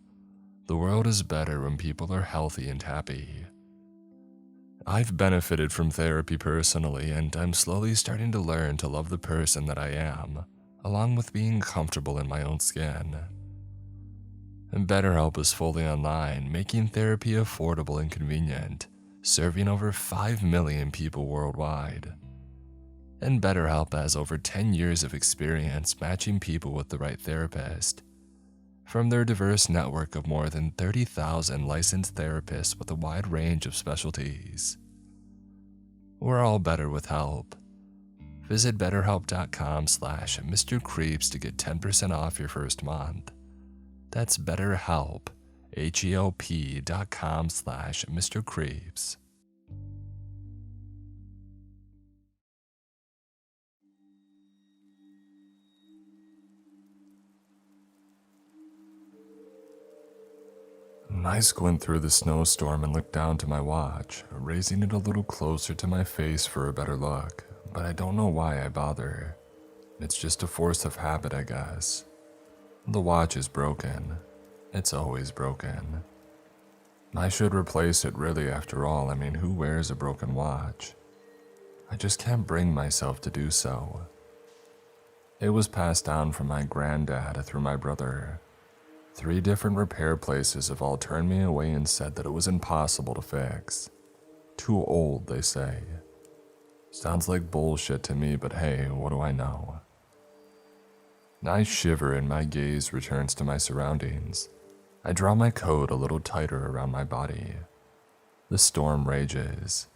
The world is better when people are healthy and happy. I've benefited from therapy personally, and I'm slowly starting to learn to love the person that I am, along with being comfortable in my own skin. And BetterHelp is fully online, making therapy affordable and convenient, serving over 5 million people worldwide. And BetterHelp has over 10 years of experience matching people with the right therapist. From their diverse network of more than 30,000 licensed therapists with a wide range of specialties. We're all better with help. Visit betterhelp.com/MrCreeps to get 10% off your first month. That's BetterHelp, HELP.com/MrCreeps. I squint through the snowstorm and look down to my watch, raising it a little closer to my face for a better look, but I don't know why I bother. It's just a force of habit, I guess. The watch is broken. It's always broken. I should replace it really, after all. I mean, who wears a broken watch? I just can't bring myself to do so. It was passed down from my granddad through my brother. 3 different repair places have all turned me away and said that it was impossible to fix. Too old, they say. Sounds like bullshit to me, but hey, what do I know? I shiver and my gaze returns to my surroundings. I draw my coat a little tighter around my body. The storm rages.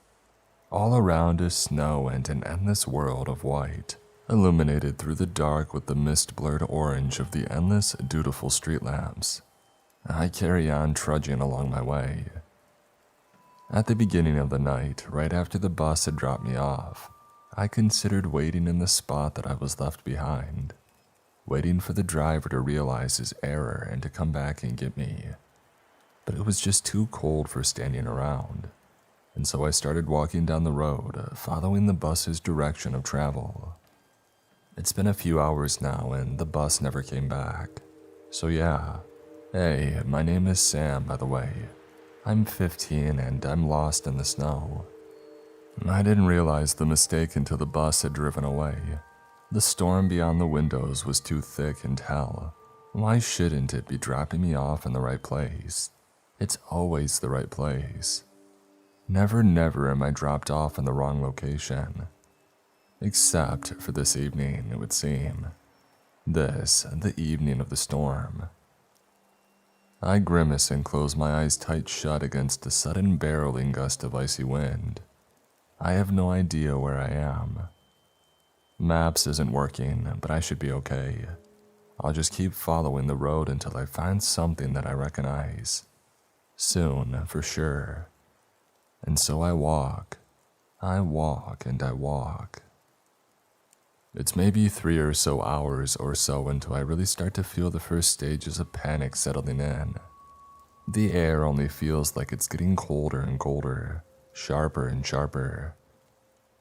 All around is snow and an endless world of white, illuminated through the dark with the mist-blurred orange of the endless, dutiful street lamps. I carry on trudging along my way. At the beginning of the night, right after the bus had dropped me off, I considered waiting in the spot that I was left behind, waiting for the driver to realize his error and to come back and get me. But it was just too cold for standing around, and so I started walking down the road, following the bus's direction of travel. It's been a few hours now and the bus never came back. So yeah. Hey, my name is Sam, by the way. I'm 15 and I'm lost in the snow. I didn't realize the mistake until the bus had driven away. The storm beyond the windows was too thick and hell. Why shouldn't it be dropping me off in the right place? It's always the right place. Never am I dropped off in the wrong location. Except for this evening, it would seem. This, the evening of the storm. I grimace and close my eyes tight shut against the sudden barreling gust of icy wind. I have no idea where I am. Maps isn't working, but I should be okay. I'll just keep following the road until I find something that I recognize. Soon, for sure. And so I walk. I walk and I walk. It's maybe 3 or so hours or so until I really start to feel the first stages of panic settling in. The air only feels like it's getting colder and colder, sharper and sharper.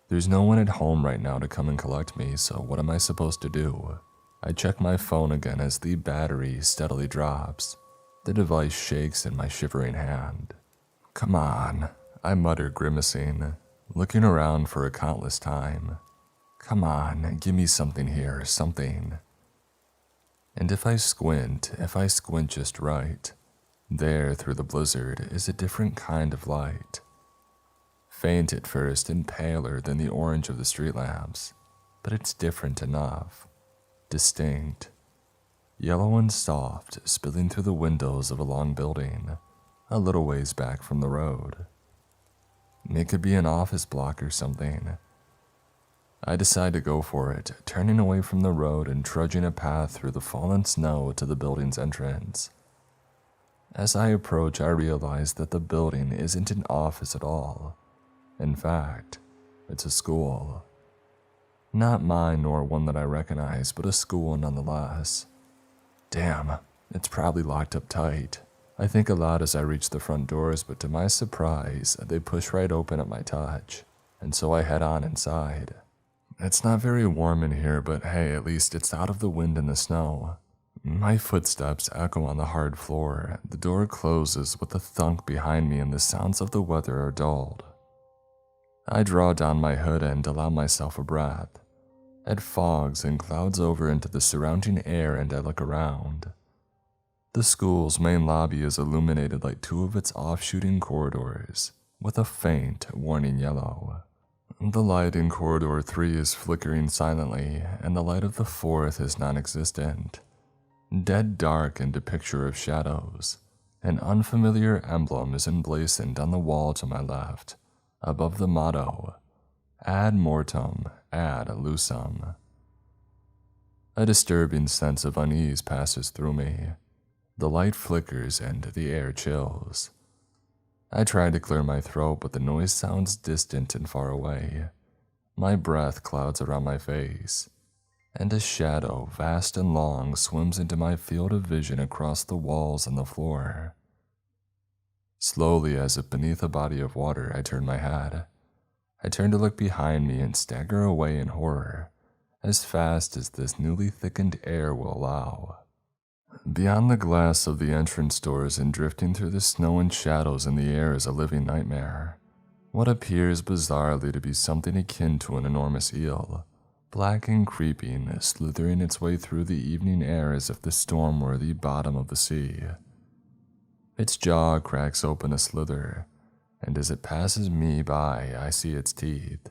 There's no one at home right now to come and collect me, so what am I supposed to do? I check my phone again as the battery steadily drops. The device shakes in my shivering hand. Come on, I mutter, grimacing, looking around for a countless time. Come on, give me something here, something. And if I squint just right, there through the blizzard is a different kind of light. Faint at first and paler than the orange of the street lamps, but it's different enough. Distinct. Yellow and soft, spilling through the windows of a long building, a little ways back from the road. It could be an office block or something. I decide to go for it, turning away from the road and trudging a path through the fallen snow to the building's entrance. As I approach, I realize that the building isn't an office at all. In fact, it's a school. Not mine nor one that I recognize, but a school nonetheless. Damn, it's probably locked up tight. I think aloud as I reach the front doors, but to my surprise, they push right open at my touch, and so I head on inside. It's not very warm in here, but hey, at least it's out of the wind and the snow. My footsteps echo on the hard floor. The door closes with a thunk behind me and the sounds of the weather are dulled. I draw down my hood and allow myself a breath. It fogs and clouds over into the surrounding air and I look around. The school's main lobby is illuminated like 2 of its offshooting corridors, with a faint, warning yellow. The light in corridor 3 is flickering silently, and the light of the 4th is non-existent. Dead dark and a picture of shadows. An unfamiliar emblem is emblazoned on the wall to my left, above the motto, Ad mortem, ad lucem. A disturbing sense of unease passes through me. The light flickers and the air chills. I try to clear my throat, but the noise sounds distant and far away. My breath clouds around my face, and a shadow, vast and long, swims into my field of vision across the walls and the floor. Slowly, as if beneath a body of water, I turn my head. I turn to look behind me and stagger away in horror, as fast as this newly thickened air will allow. Beyond the glass of the entrance doors and drifting through the snow and shadows in the air is a living nightmare. What appears bizarrely to be something akin to an enormous eel, black and creeping, slithering its way through the evening air as if the storm were the bottom of the sea. Its jaw cracks open a slither, and as it passes me by, I see its teeth,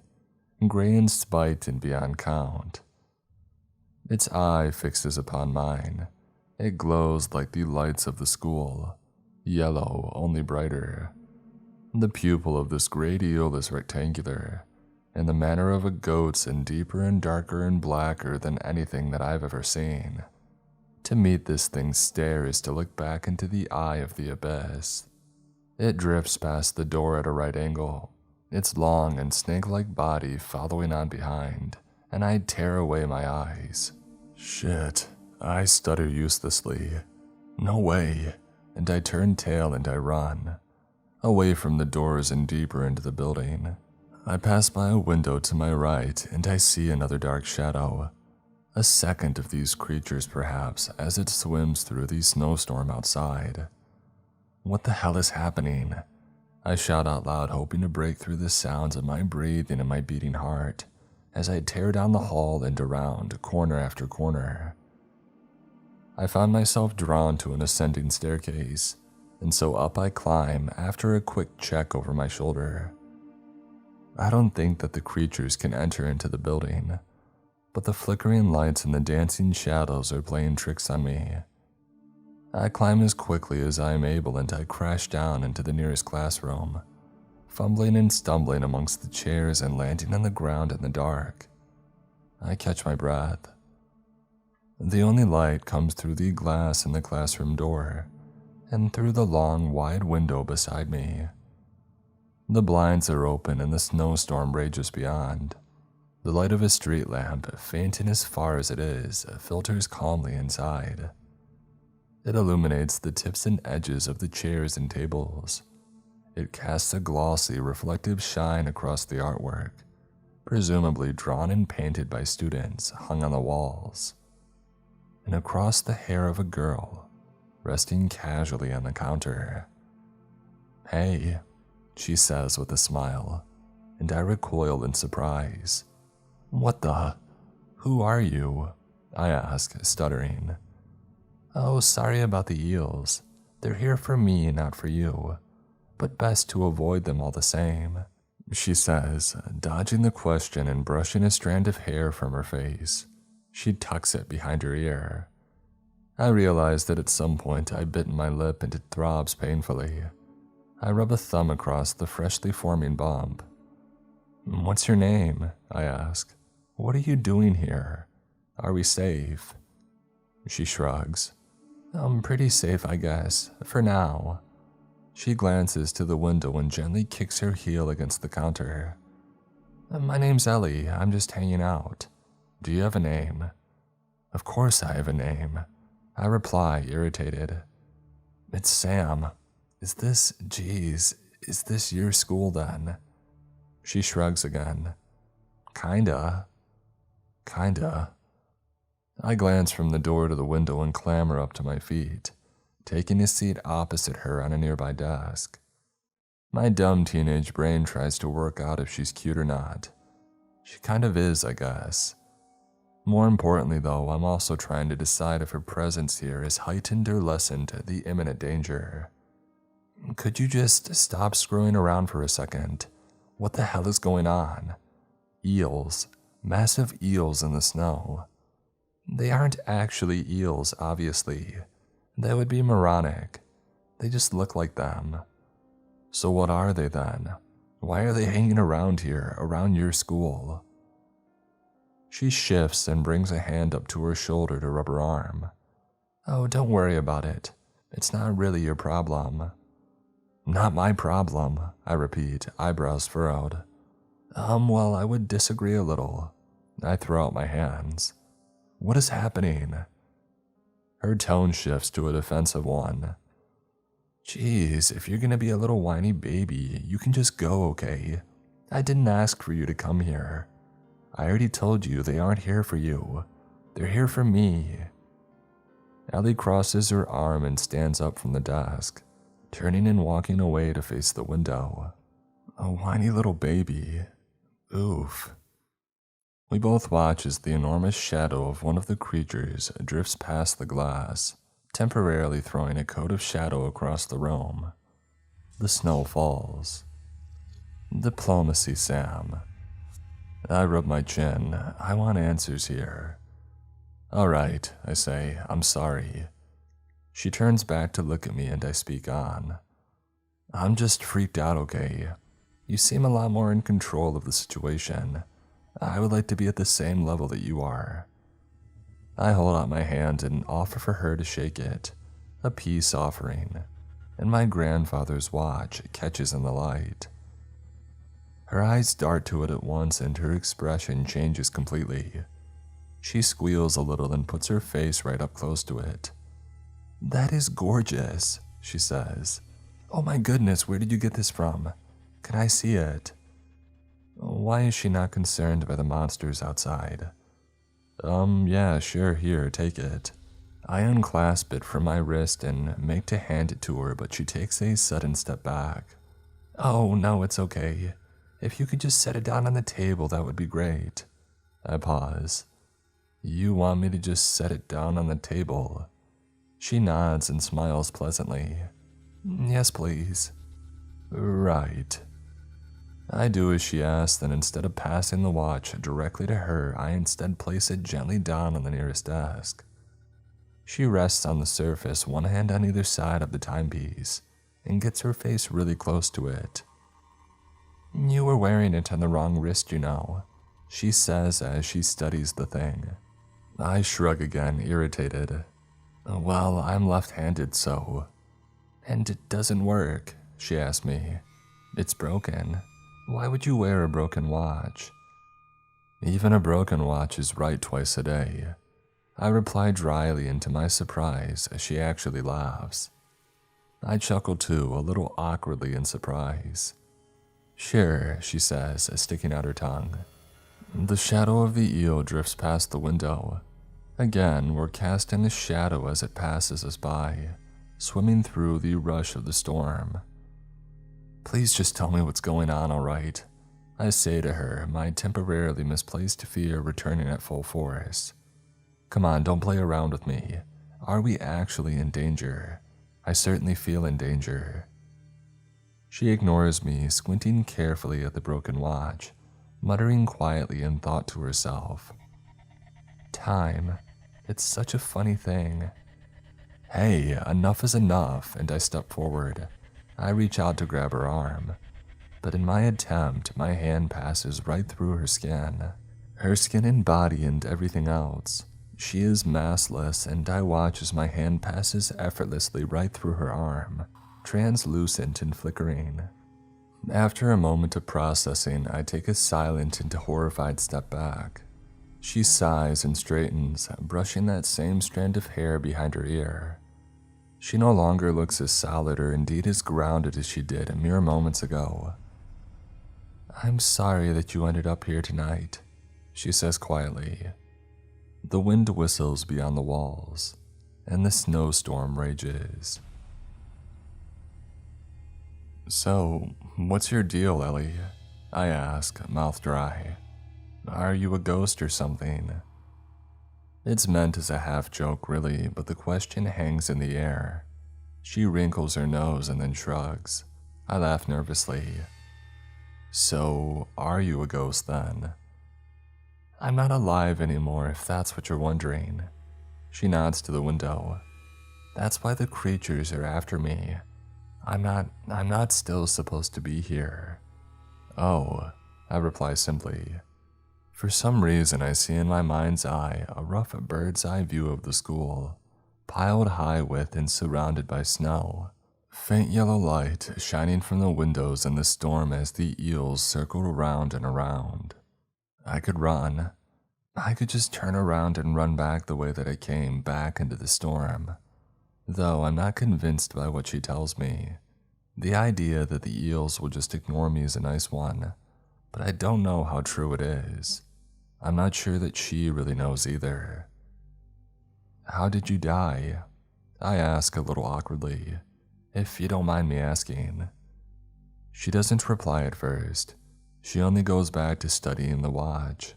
gray in spite and beyond count. Its eye fixes upon mine. It glows like the lights of the school, yellow, only brighter. The pupil of this great eel is rectangular, in the manner of a goat's, and deeper and darker and blacker than anything that I've ever seen. To meet this thing's stare is to look back into the eye of the abyss. It drifts past the door at a right angle, its long and snake-like body following on behind, and I tear away my eyes. Shit, I stutter uselessly. No way, and I turn tail and I run, away from the doors and deeper into the building. I pass by a window to my right and I see another dark shadow. A second of these creatures perhaps as it swims through the snowstorm outside. What the hell is happening? I shout out loud, hoping to break through the sounds of my breathing and my beating heart as I tear down the hall and around, corner after corner. I found myself drawn to an ascending staircase, and so up I climb after a quick check over my shoulder. I don't think that the creatures can enter into the building, but the flickering lights and the dancing shadows are playing tricks on me. I climb as quickly as I am able and I crash down into the nearest classroom, fumbling and stumbling amongst the chairs and landing on the ground in the dark. I catch my breath. The only light comes through the glass in the classroom door and through the long, wide window beside me. The blinds are open and the snowstorm rages beyond. The light of a street lamp, faint and as far as it is, filters calmly inside. It illuminates the tips and edges of the chairs and tables. It casts a glossy, reflective shine across the artwork, presumably drawn and painted by students hung on the walls, and across the hair of a girl resting casually on the counter. "Hey," she says with a smile, and I recoil in surprise. "What the? Who are you?" I ask, stuttering. "Oh, sorry about the eels. They're here for me, not for you, but best to avoid them all the same," she says, dodging the question and brushing a strand of hair from her face. She tucks it behind her ear. I realize that at some point I bit my lip and it throbs painfully. I rub a thumb across the freshly forming bump. "What's your name?" I ask. "What are you doing here? Are we safe?" She shrugs. "I'm pretty safe, I guess, for now." She glances to the window and gently kicks her heel against the counter. "My name's Ellie. I'm just hanging out. Do you have a name?" "Of course I have a name," I reply, irritated. "It's Sam. Is this your school then?" She shrugs again. Kinda. I glance from the door to the window and clamber up to my feet, taking a seat opposite her on a nearby desk. My dumb teenage brain tries to work out if she's cute or not. She kind of is, I guess. More importantly, though, I'm also trying to decide if her presence here has heightened or lessened the imminent danger. "Could you just stop screwing around for a second? What the hell is going on? Eels. Massive eels in the snow. They aren't actually eels, obviously. That would be moronic. They just look like them. So what are they then? Why are they hanging around here, around your school?" She shifts and brings a hand up to her shoulder to rub her arm. "Oh, don't worry about it. It's not really your problem." "Not my problem," I repeat, eyebrows furrowed. Well, I would disagree a little." I throw out my hands. "What is happening?" Her tone shifts to a defensive one. "Geez, if you're gonna be a little whiny baby, you can just go, okay? I didn't ask for you to come here. I already told you they aren't here for you. They're here for me." Ellie crosses her arm and stands up from the desk, turning and walking away to face the window. A whiny little baby. Oof. We both watch as the enormous shadow of one of the creatures drifts past the glass, temporarily throwing a coat of shadow across the room. The snow falls. Diplomacy, Sam. I rub my chin. I want answers here. All right, I say, I'm sorry. She turns back to look at me and I speak on. I'm just freaked out, okay? You seem a lot more in control of the situation. I would like to be at the same level that you are. I hold out my hand and offer for her to shake it, a peace offering, and my grandfather's watch catches in the light. Her eyes dart to it at once and her expression changes completely. She squeals a little and puts her face right up close to it. That is gorgeous, she says. Oh my goodness, where did you get this from? Can I see it? Why is she not concerned by the monsters outside? Yeah, sure, here, take it. I unclasp it from my wrist and make to hand it to her, but she takes a sudden step back. Oh, no, it's okay. If you could just set it down on the table, that would be great. I pause. You want me to just set it down on the table? She nods and smiles pleasantly. Yes, please. Right. I do as she asks, and instead of passing the watch directly to her, I instead place it gently down on the nearest desk. She rests on the surface, one hand on either side of the timepiece, and gets her face really close to it. You were wearing it on the wrong wrist, you know, she says as she studies the thing. I shrug again, irritated. Well, I'm left-handed, so... And it doesn't work, she asks me. It's broken. Why would you wear a broken watch? Even a broken watch is right twice a day. I reply dryly, and to my surprise, she actually laughs. I chuckle too, a little awkwardly in surprise. Sure, she says, sticking out her tongue. The shadow of the eel drifts past the window. Again, we're casting a shadow as it passes us by, swimming through the rush of the storm. Please just tell me what's going on, all right? I say to her, my temporarily misplaced fear returning at full force. Come on, don't play around with me. Are we actually in danger? I certainly feel in danger. She ignores me, squinting carefully at the broken watch, muttering quietly in thought to herself. Time. It's such a funny thing. Hey, enough is enough, and I step forward. I reach out to grab her arm, but in my attempt, my hand passes right through her skin. Her skin and body and everything else. She is massless, and I watch as my hand passes effortlessly right through her arm, translucent and flickering. After a moment of processing, I take a silent and horrified step back. She sighs and straightens, brushing that same strand of hair behind her ear. She no longer looks as solid or indeed as grounded as she did a mere moments ago. I'm sorry that you ended up here tonight, she says quietly. The wind whistles beyond the walls, and the snowstorm rages. So, what's your deal, Ellie? I ask, mouth dry. Are you a ghost or something? It's meant as a half-joke, really, but the question hangs in the air. She wrinkles her nose and then shrugs. I laugh nervously. So, are you a ghost then? I'm not alive anymore, if that's what you're wondering. She nods to the window. That's why the creatures are after me. I'm not still supposed to be here. Oh, I reply simply. For some reason, I see in my mind's eye a rough bird's eye view of the school, piled high with and surrounded by snow. Faint yellow light shining from the windows in the storm as the eels circled around and around. I could run. I could just turn around and run back the way that I came, back into the storm. Though I'm not convinced by what she tells me. The idea that the eels will just ignore me is a nice one, but I don't know how true it is. I'm not sure that she really knows either. How did you die? I ask a little awkwardly, if you don't mind me asking. She doesn't reply at first. She only goes back to studying the watch.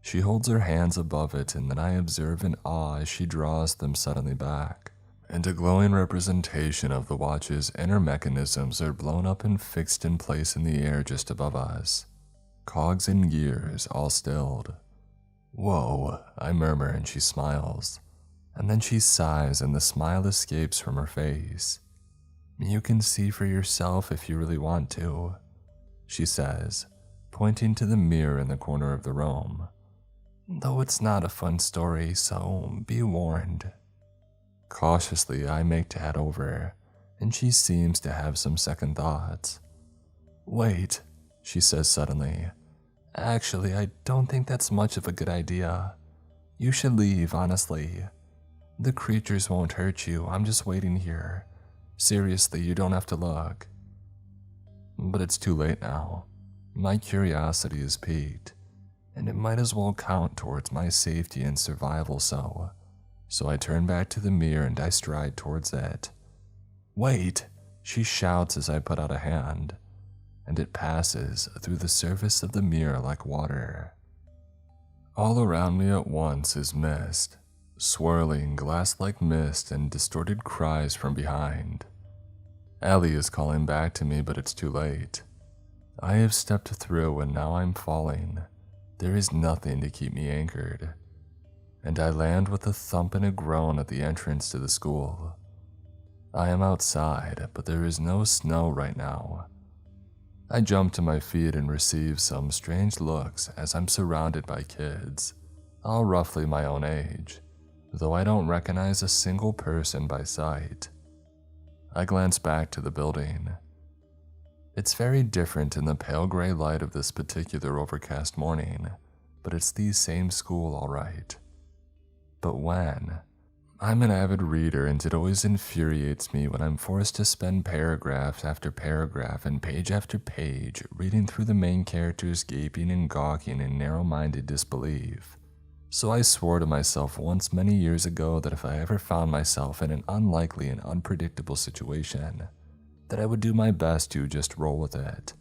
She holds her hands above it, and then I observe in awe as she draws them suddenly back, and a glowing representation of the watch's inner mechanisms are blown up and fixed in place in the air just above us. Cogs and gears all stilled. "Whoa," I murmur, and she smiles. And then she sighs and the smile escapes from her face. "You can see for yourself if you really want to," she says, pointing to the mirror in the corner of the room. "Though it's not a fun story, so be warned." Cautiously, I make to head over, and she seems to have some second thoughts. "Wait," she says suddenly. "Actually, I don't think that's much of a good idea. You should leave, honestly. The creatures won't hurt you. I'm just waiting here. Seriously, you don't have to look." But it's too late now. My curiosity is piqued, and it might as well count towards my safety and survival, so I turn back to the mirror and I stride towards it. "Wait!" she shouts as I put out a hand, and it passes through the surface of the mirror like water. All around me at once is mist, swirling glass-like mist and distorted cries from behind. Ellie is calling back to me, but it's too late. I have stepped through and now I'm falling. There is nothing to keep me anchored. And I land with a thump and a groan at the entrance to the school. I am outside, but there is no snow right now. I jump to my feet and receive some strange looks as I'm surrounded by kids, all roughly my own age, though I don't recognize a single person by sight. I glance back to the building. It's very different in the pale gray light of this particular overcast morning, but it's the same school all right. But when? I'm an avid reader and it always infuriates me when I'm forced to spend paragraph after paragraph and page after page reading through the main characters gaping and gawking in narrow-minded disbelief. So I swore to myself once many years ago that if I ever found myself in an unlikely and unpredictable situation, that I would do my best to just roll with it,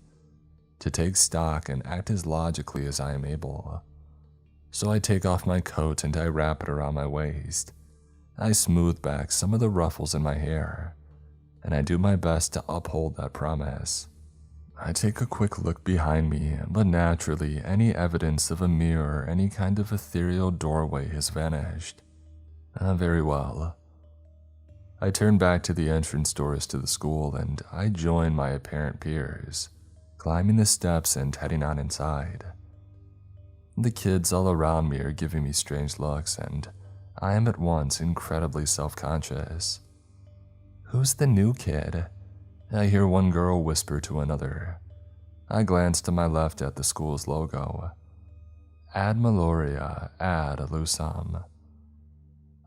to take stock and act as logically as I am able. So I take off my coat and I wrap it around my waist. I smooth back some of the ruffles in my hair, and I do my best to uphold that promise. I take a quick look behind me, but naturally any evidence of a mirror or any kind of ethereal doorway has vanished. Very well. I turn back to the entrance doors to the school and I join my apparent peers, climbing the steps and heading on inside. The kids all around me are giving me strange looks and I am at once incredibly self-conscious. "Who's the new kid?" I hear one girl whisper to another. I glance to my left at the school's logo. Ad Maloria, ad Lusam.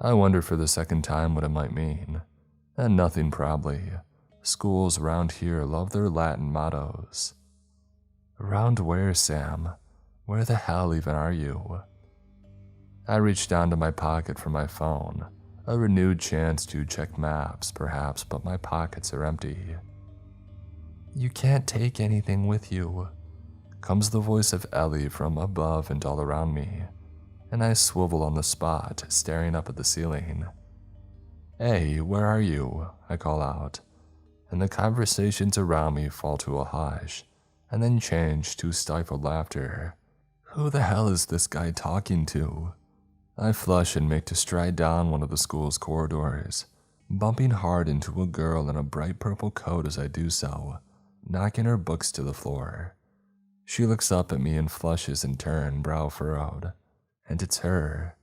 I wonder for the second time what it might mean. And nothing probably. Schools around here love their Latin mottos. Around where, Sam? Where the hell even are you? I reach down to my pocket for my phone. A renewed chance to check maps, perhaps, but my pockets are empty. "You can't take anything with you," comes the voice of Ellie from above and all around me, and I swivel on the spot, staring up at the ceiling. "Hey, where are you?" I call out, and the conversations around me fall to a hush, and then change to stifled laughter. Who the hell is this guy talking to? I flush and make to stride down one of the school's corridors, bumping hard into a girl in a bright purple coat as I do so, knocking her books to the floor. She looks up at me and flushes in turn, brow furrowed. And it's her.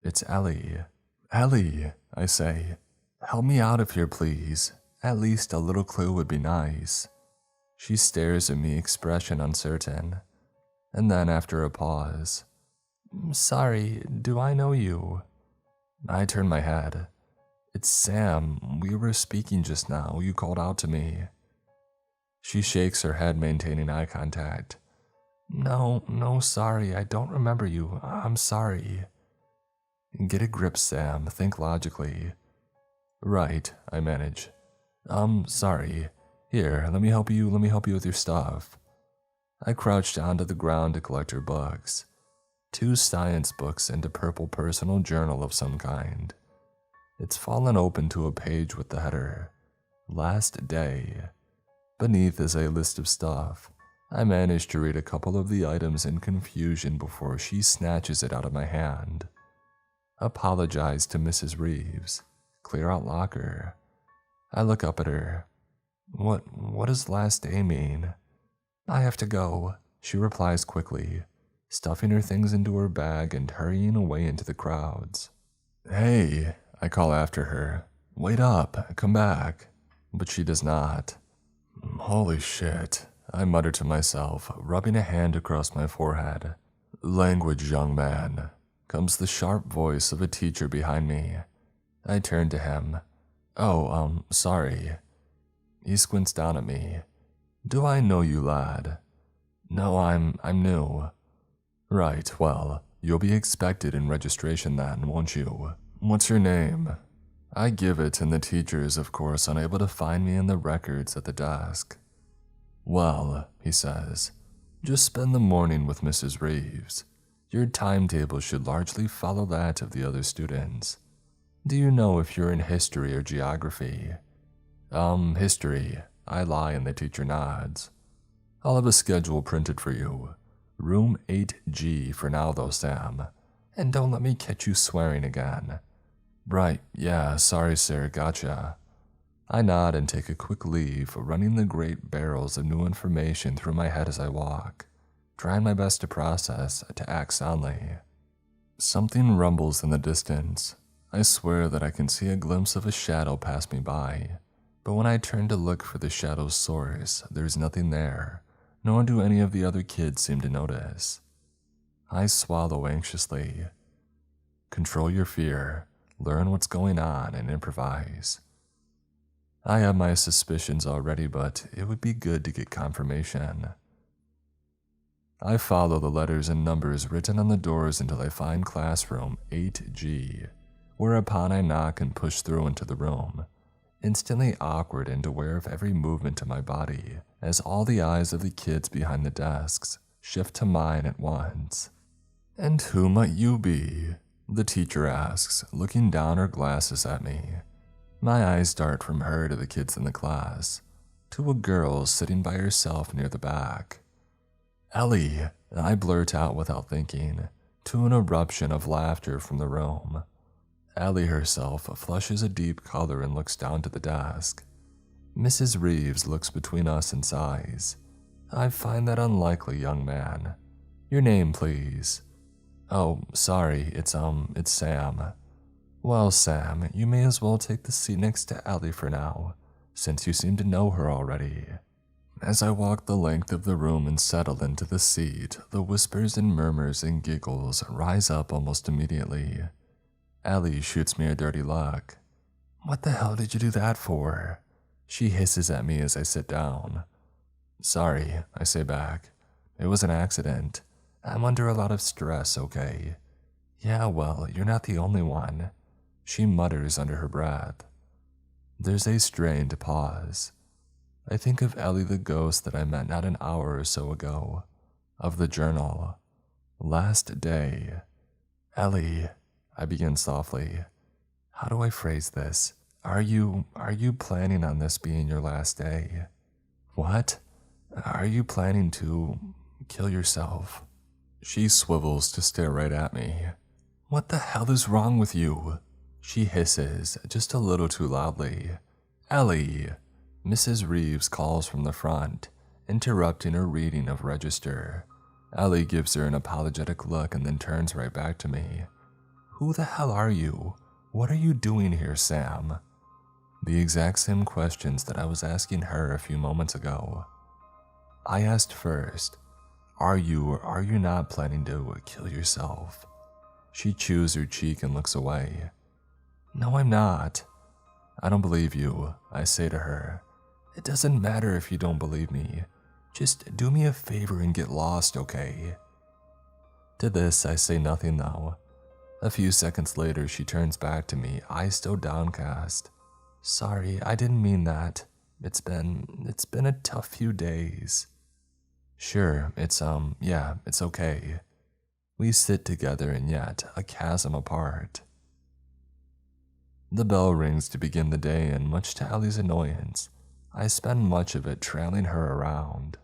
It's Ellie. "Ellie," I say, "help me out of here, please. At least a little clue would be nice." She stares at me, expression uncertain. And then after a pause, "Sorry, do I know you?" I turn my head. "It's Sam. We were speaking just now. You called out to me." She shakes her head, maintaining eye contact. No, sorry, I don't remember you. I'm sorry." "Get a grip, Sam. Think logically." "Right," I manage. Sorry. Here, let me help you with your stuff." I crouch down to the ground to collect her books. 2 science books and a purple personal journal of some kind. It's fallen open to a page with the header, Last Day. Beneath is a list of stuff. I manage to read a couple of the items in confusion before she snatches it out of my hand. Apologize to Mrs. Reeves. Clear out locker. I look up at her. What does last day mean? I have to go, she replies quickly, stuffing her things into her bag and hurrying away into the crowds. Hey, I call after her. Wait up, come back. But she does not. Holy shit, I mutter to myself, rubbing a hand across my forehead. Language, young man, comes the sharp voice of a teacher behind me. I turn to him. Oh, sorry. He squints down at me. Do I know you, lad? No, I'm new. Right, well, you'll be expected in registration then, won't you? What's your name? I give it, and the teacher is, of course, unable to find me in the records at the desk. Well, he says, just spend the morning with Mrs. Reeves. Your timetable should largely follow that of the other students. Do you know if you're in history or geography? History. I lie and the teacher nods. I'll have a schedule printed for you. Room 8G for now though, Sam. And don't let me catch you swearing again. Right, yeah, sorry sir, gotcha. I nod and take a quick leave, running the great barrels of new information through my head as I walk, trying my best to process, to act soundly. Something rumbles in the distance. I swear that I can see a glimpse of a shadow pass me by, but when I turn to look for the shadow's source, there's nothing there, nor do any of the other kids seem to notice. I swallow anxiously. Control your fear, learn what's going on, and improvise. I have my suspicions already, but it would be good to get confirmation. I follow the letters and numbers written on the doors until I find classroom 8G, whereupon I knock and push through into the room, instantly awkward and aware of every movement of my body, as all the eyes of the kids behind the desks shift to mine at once. And who might you be? The teacher asks, looking down her glasses at me. My eyes dart from her to the kids in the class, to a girl sitting by herself near the back. Ellie, I blurt out without thinking, to an eruption of laughter from the room. Ellie herself flushes a deep color and looks down to the desk. Mrs. Reeves looks between us and sighs. I find that unlikely, young man. Your name, please. Oh, sorry, it's Sam. Well, Sam, you may as well take the seat next to Ellie for now, since you seem to know her already. As I walk the length of the room and settle into the seat, the whispers and murmurs and giggles rise up almost immediately. Ellie shoots me a dirty look. What the hell did you do that for? She hisses at me as I sit down. Sorry, I say back. It was an accident. I'm under a lot of stress, okay? Yeah, well, you're not the only one. She mutters under her breath. There's a strained pause. I think of Ellie the ghost that I met not an hour or so ago. Of the journal. Last day. Ellie, I begin softly. How do I phrase this? Are you planning on this being your last day? What? Are you planning to kill yourself? She swivels to stare right at me. What the hell is wrong with you? She hisses, just a little too loudly. Ellie! Mrs. Reeves calls from the front, interrupting her reading of register. Ellie gives her an apologetic look and then turns right back to me. Who the hell are you? What are you doing here, Sam? The exact same questions that I was asking her a few moments ago. I asked first, are you or are you not planning to kill yourself? She chews her cheek and looks away. No, I'm not. I don't believe you, I say to her. It doesn't matter if you don't believe me. Just do me a favor and get lost, okay? To this, I say nothing though. A few seconds later, she turns back to me, eyes still downcast. Sorry, I didn't mean that. It's been a tough few days. Sure, it's okay. We sit together and yet a chasm apart. The bell rings to begin the day, and much to Ellie's annoyance, I spend much of it trailing her around.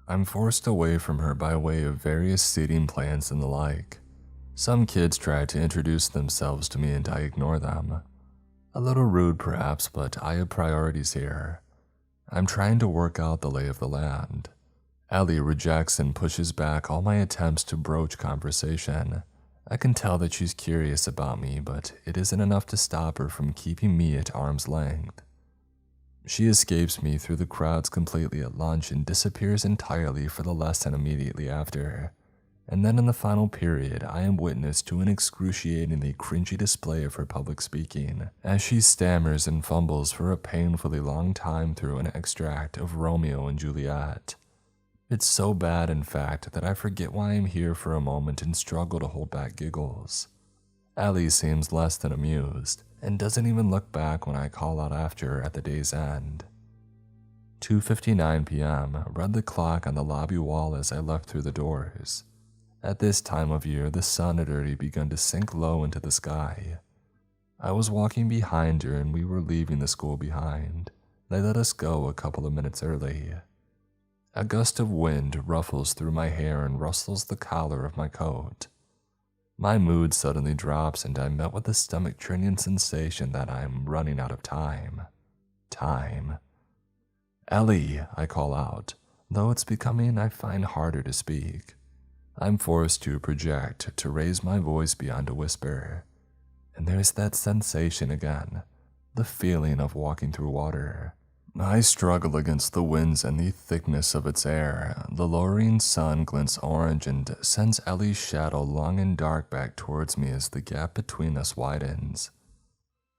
I'm forced away from her by way of various seating plans and the like. Some kids try to introduce themselves to me and I ignore them. A little rude perhaps, but I have priorities here. I'm trying to work out the lay of the land. Ellie rejects and pushes back all my attempts to broach conversation. I can tell that she's curious about me, but it isn't enough to stop her from keeping me at arm's length. She escapes me through the crowds completely at lunch and disappears entirely for the lesson immediately after. And then in the final period, I am witness to an excruciatingly cringy display of her public speaking, as she stammers and fumbles for a painfully long time through an extract of Romeo and Juliet. It's so bad, in fact, that I forget why I'm here for a moment and struggle to hold back giggles. Ellie seems less than amused, and doesn't even look back when I call out after her at the day's end. 2:59 p.m. read the clock on the lobby wall as I left through the doors. At this time of year, the sun had already begun to sink low into the sky. I was walking behind her and we were leaving the school behind. They let us go a couple of minutes early. A gust of wind ruffles through my hair and rustles the collar of my coat. My mood suddenly drops and I'm met with a stomach-churning sensation that I'm running out of time. Time. Ellie, I call out, though it's becoming, I find, harder to speak. I'm forced to project, to raise my voice beyond a whisper. And there's that sensation again, the feeling of walking through water. I struggle against the winds and the thickness of its air. The lowering sun glints orange and sends Ellie's shadow long and dark back towards me as the gap between us widens.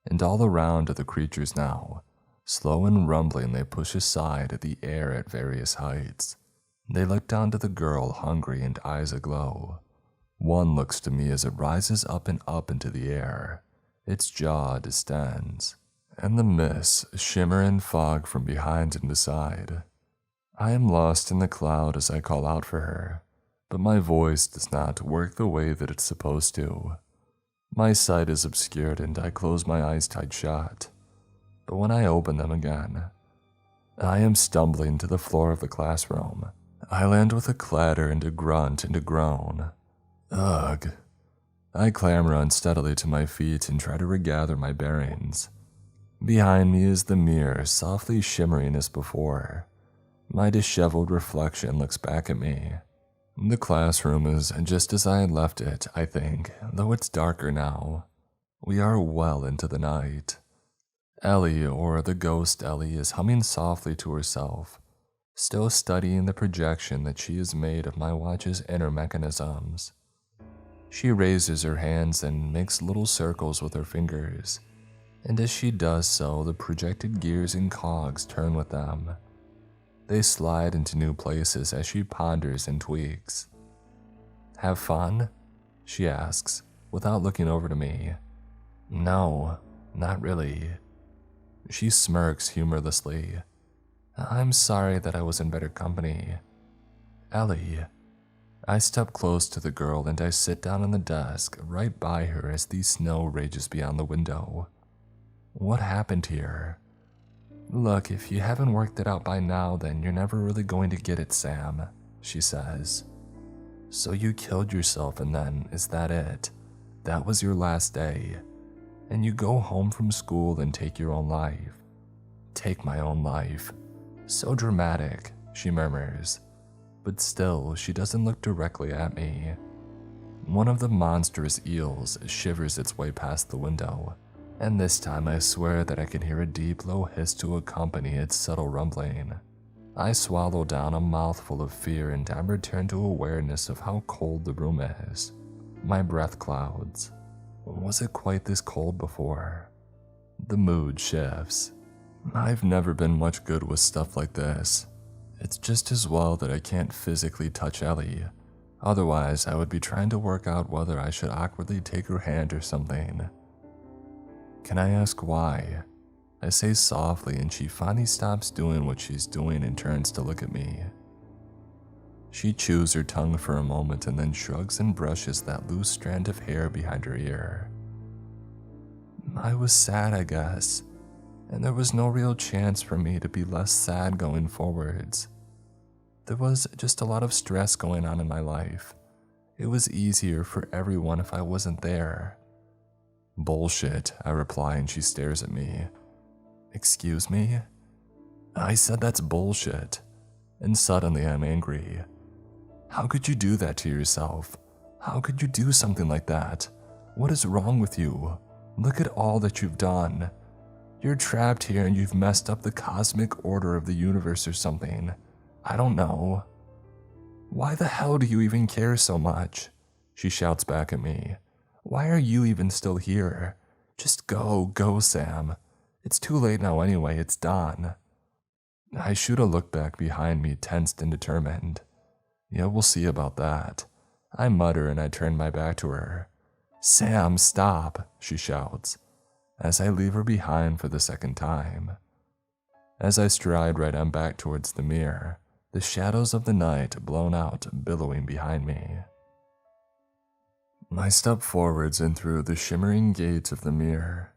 And all around are the creatures now. Slow and rumbling, they push aside the air at various heights. They look down to the girl, hungry and eyes aglow. One looks to me as it rises up and up into the air. Its jaw distends, and the mists shimmer and fog from behind and beside. I am lost in the cloud as I call out for her, but my voice does not work the way that it's supposed to. My sight is obscured and I close my eyes tight shut. But when I open them again, I am stumbling to the floor of the classroom. I land with a clatter and a grunt and a groan. Ugh. I clamber unsteadily to my feet and try to regather my bearings. Behind me is the mirror, softly shimmering as before. My disheveled reflection looks back at me. The classroom is just as I had left it, I think, though it's darker now. We are well into the night. Ellie, or the ghost Ellie, is humming softly to herself, still studying the projection that she has made of my watch's inner mechanisms. She raises her hands and makes little circles with her fingers, and as she does so, the projected gears and cogs turn with them. They slide into new places as she ponders and tweaks. Have fun? She asks, without looking over to me. No, not really. She smirks humorlessly. I'm sorry that I was in better company. Ellie. I step close to the girl and I sit down on the desk right by her as the snow rages beyond the window. What happened here? Look, if you haven't worked it out by now, then you're never really going to get it, Sam, she says. So you killed yourself and then, is that it? That was your last day. And you go home from school and take your own life. Take my own life. So dramatic, she murmurs. But still, she doesn't look directly at me. One of the monstrous eels shivers its way past the window, and this time I swear that I can hear a deep, low hiss to accompany its subtle rumbling. I swallow down a mouthful of fear and I return to awareness of how cold the room is. My breath clouds. Was it quite this cold before? The mood shifts. I've never been much good with stuff like this. It's just as well that I can't physically touch Ellie. Otherwise, I would be trying to work out whether I should awkwardly take her hand or something. Can I ask why? I say softly and she finally stops doing what she's doing and turns to look at me. She chews her tongue for a moment and then shrugs and brushes that loose strand of hair behind her ear. I was sad, I guess, and there was no real chance for me to be less sad going forwards. There was just a lot of stress going on in my life. It was easier for everyone if I wasn't there. Bullshit, I reply, and she stares at me. Excuse me? I said that's bullshit, and suddenly I'm angry. How could you do that to yourself? How could you do something like that? What is wrong with you? Look at all that you've done. You're trapped here and you've messed up the cosmic order of the universe or something. I don't know. Why the hell do you even care so much? She shouts back at me. Why are you even still here? Just go, Sam. It's too late now anyway, it's done. I shoot a look back behind me, tensed and determined. Yeah, we'll see about that. I mutter and I turn my back to her. Sam, stop, she shouts, as I leave her behind for the second time. As I stride right on back towards the mirror, the shadows of the night blown out, billowing behind me. I step forwards and through the shimmering gates of the mirror.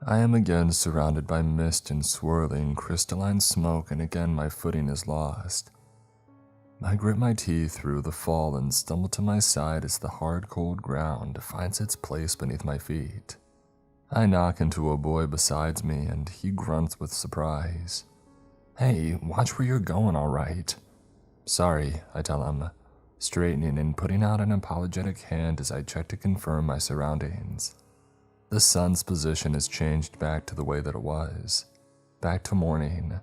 I am again surrounded by mist and swirling crystalline smoke, and again my footing is lost. I grit my teeth through the fall and stumble to my side as the hard, cold ground finds its place beneath my feet. I knock into a boy beside me and he grunts with surprise. Hey, watch where you're going, all right? Sorry, I tell him, straightening and putting out an apologetic hand as I check to confirm my surroundings. The sun's position has changed back to the way that it was, back to morning.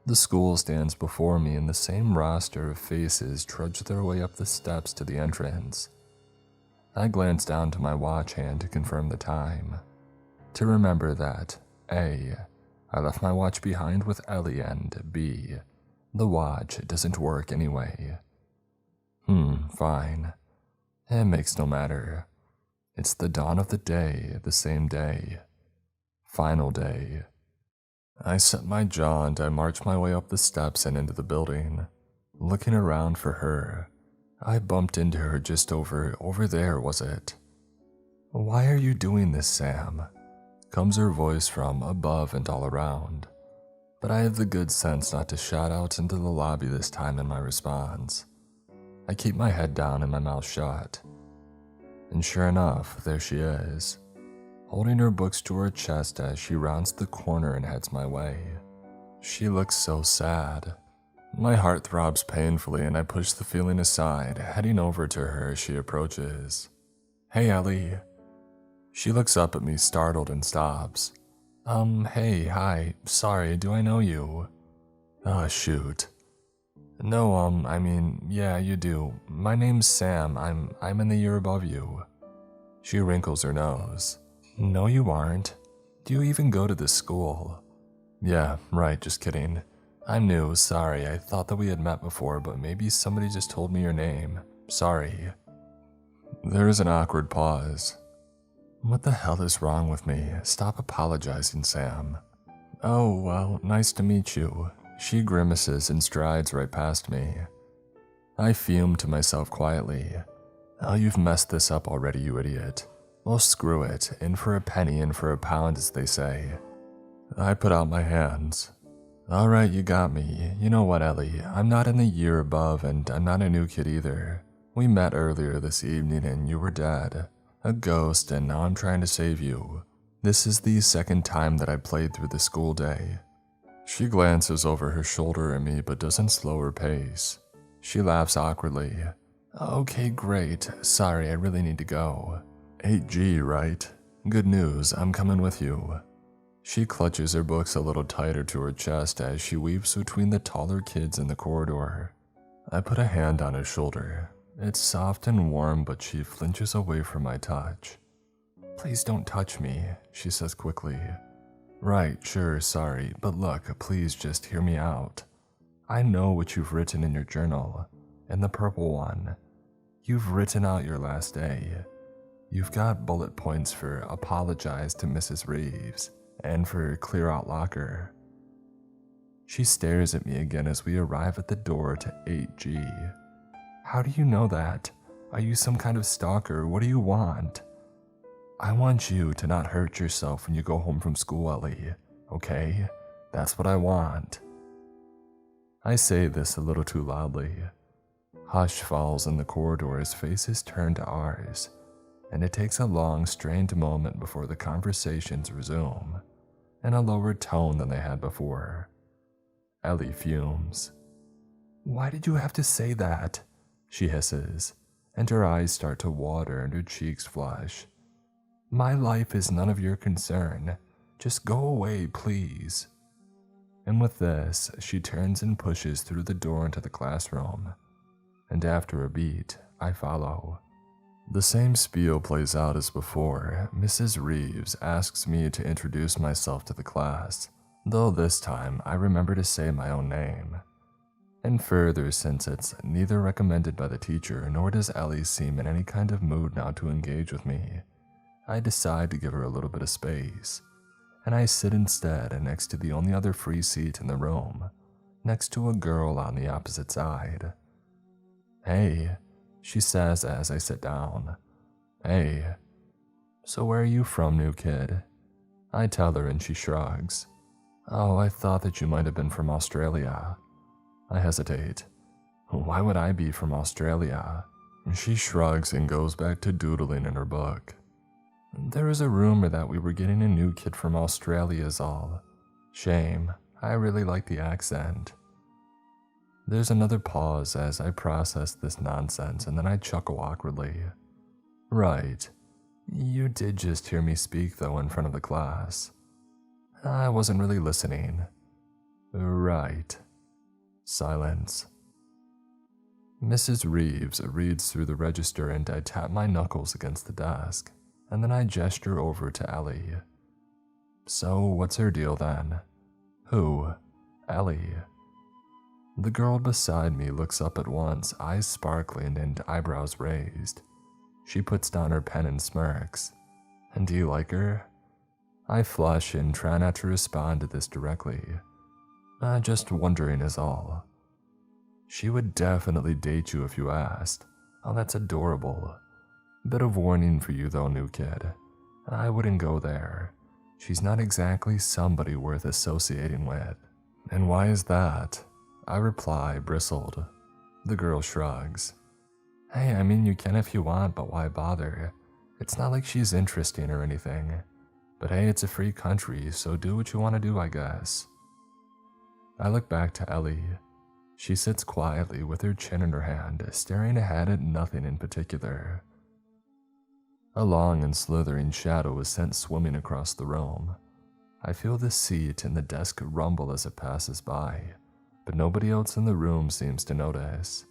The school stands before me and the same roster of faces trudge their way up the steps to the entrance. I glance down to my watch hand to confirm the time, to remember that A, I left my watch behind with Ellie, and B, the watch doesn't work anyway. Fine. It makes no matter. It's the dawn of the day, the same day. Final day. I set my jaw and I march my way up the steps and into the building. Looking around for her, I bumped into her just over there, was it? Why are you doing this, Sam? Comes her voice from above and all around. But I have the good sense not to shout out into the lobby this time in my response. I keep my head down and my mouth shut. And sure enough, there she is, holding her books to her chest as she rounds the corner and heads my way. She looks so sad. My heart throbs painfully and I push the feeling aside, heading over to her as she approaches. Hey, Ellie. She looks up at me, startled, and stops. Hey, hi, sorry, do I know you? Oh, shoot. No, I mean, yeah, you do. My name's Sam, I'm in the year above you. She wrinkles her nose. No, you aren't. Do you even go to this school? Yeah, right, just kidding. I'm new, sorry, I thought that we had met before, but maybe somebody just told me your name. Sorry. There is an awkward pause. What the hell is wrong with me? Stop apologizing, Sam. Oh, well, nice to meet you. She grimaces and strides right past me. I fume to myself quietly. Oh, you've messed this up already, you idiot. Well, screw it. In for a penny, in for a pound, as they say. I put out my hands. Alright, you got me. You know what, Ellie? I'm not in the year above, and I'm not a new kid either. We met earlier this evening and you were dead. A ghost, and now I'm trying to save you. This is the second time that I played through the school day. She glances over her shoulder at me but doesn't slow her pace. She laughs awkwardly. Okay, great. Sorry, I really need to go. 8G, right? Good news, I'm coming with you. She clutches her books a little tighter to her chest as she weaves between the taller kids in the corridor. I put a hand on her shoulder. It's soft and warm, but she flinches away from my touch. Please don't touch me, she says quickly. Right, sure, sorry, but look, please just hear me out. I know what you've written in your journal, in the purple one. You've written out your last day. You've got bullet points for apologize to Mrs. Reeves, and for clear out locker. She stares at me again as we arrive at the door to 8G. How do you know that? Are you some kind of stalker? What do you want? I want you to not hurt yourself when you go home from school, Ellie, okay? That's what I want. I say this a little too loudly. Hush falls in the corridor as faces turn to ours, and it takes a long, strained moment before the conversations resume, in a lower tone than they had before. Ellie fumes. Why did you have to say that? She hisses, and her eyes start to water and her cheeks flush. My life is none of your concern. Just go away, please. And with this, she turns and pushes through the door into the classroom. And after a beat, I follow. The same spiel plays out as before. Mrs. Reeves asks me to introduce myself to the class, though this time I remember to say my own name. And further, since it's neither recommended by the teacher nor does Ellie seem in any kind of mood now to engage with me, I decide to give her a little bit of space, and I sit instead next to the only other free seat in the room, next to a girl on the opposite side. Hey, she says as I sit down. Hey, so where are you from, new kid? I tell her and she shrugs. Oh, I thought that you might have been from Australia. I hesitate. Why would I be from Australia? She shrugs and goes back to doodling in her book. There is a rumor that we were getting a new kid from Australia is all. Shame, I really like the accent. There's another pause as I process this nonsense and then I chuckle awkwardly. Right, you did just hear me speak though in front of the class. I wasn't really listening. Right. Silence. Mrs. Reeves reads through the register and I tap my knuckles against the desk, and then I gesture over to Ellie. So what's her deal then? Who? Ellie. The girl beside me looks up at once, eyes sparkling and eyebrows raised. She puts down her pen and smirks. And do you like her? I flush and try not to respond to this directly. Just wondering is all. She would definitely date you if you asked. Oh, that's adorable. Bit of warning for you though, new kid. I wouldn't go there. She's not exactly somebody worth associating with. And why is that? I reply, bristled. The girl shrugs. Hey, I mean you can if you want, but why bother? It's not like she's interesting or anything. But hey, it's a free country, so do what you want to do, I guess. I look back to Ellie. She sits quietly with her chin in her hand, staring ahead at nothing in particular. A long and slithering shadow is sent swimming across the room. I feel the seat and the desk rumble as it passes by, but nobody else in the room seems to notice.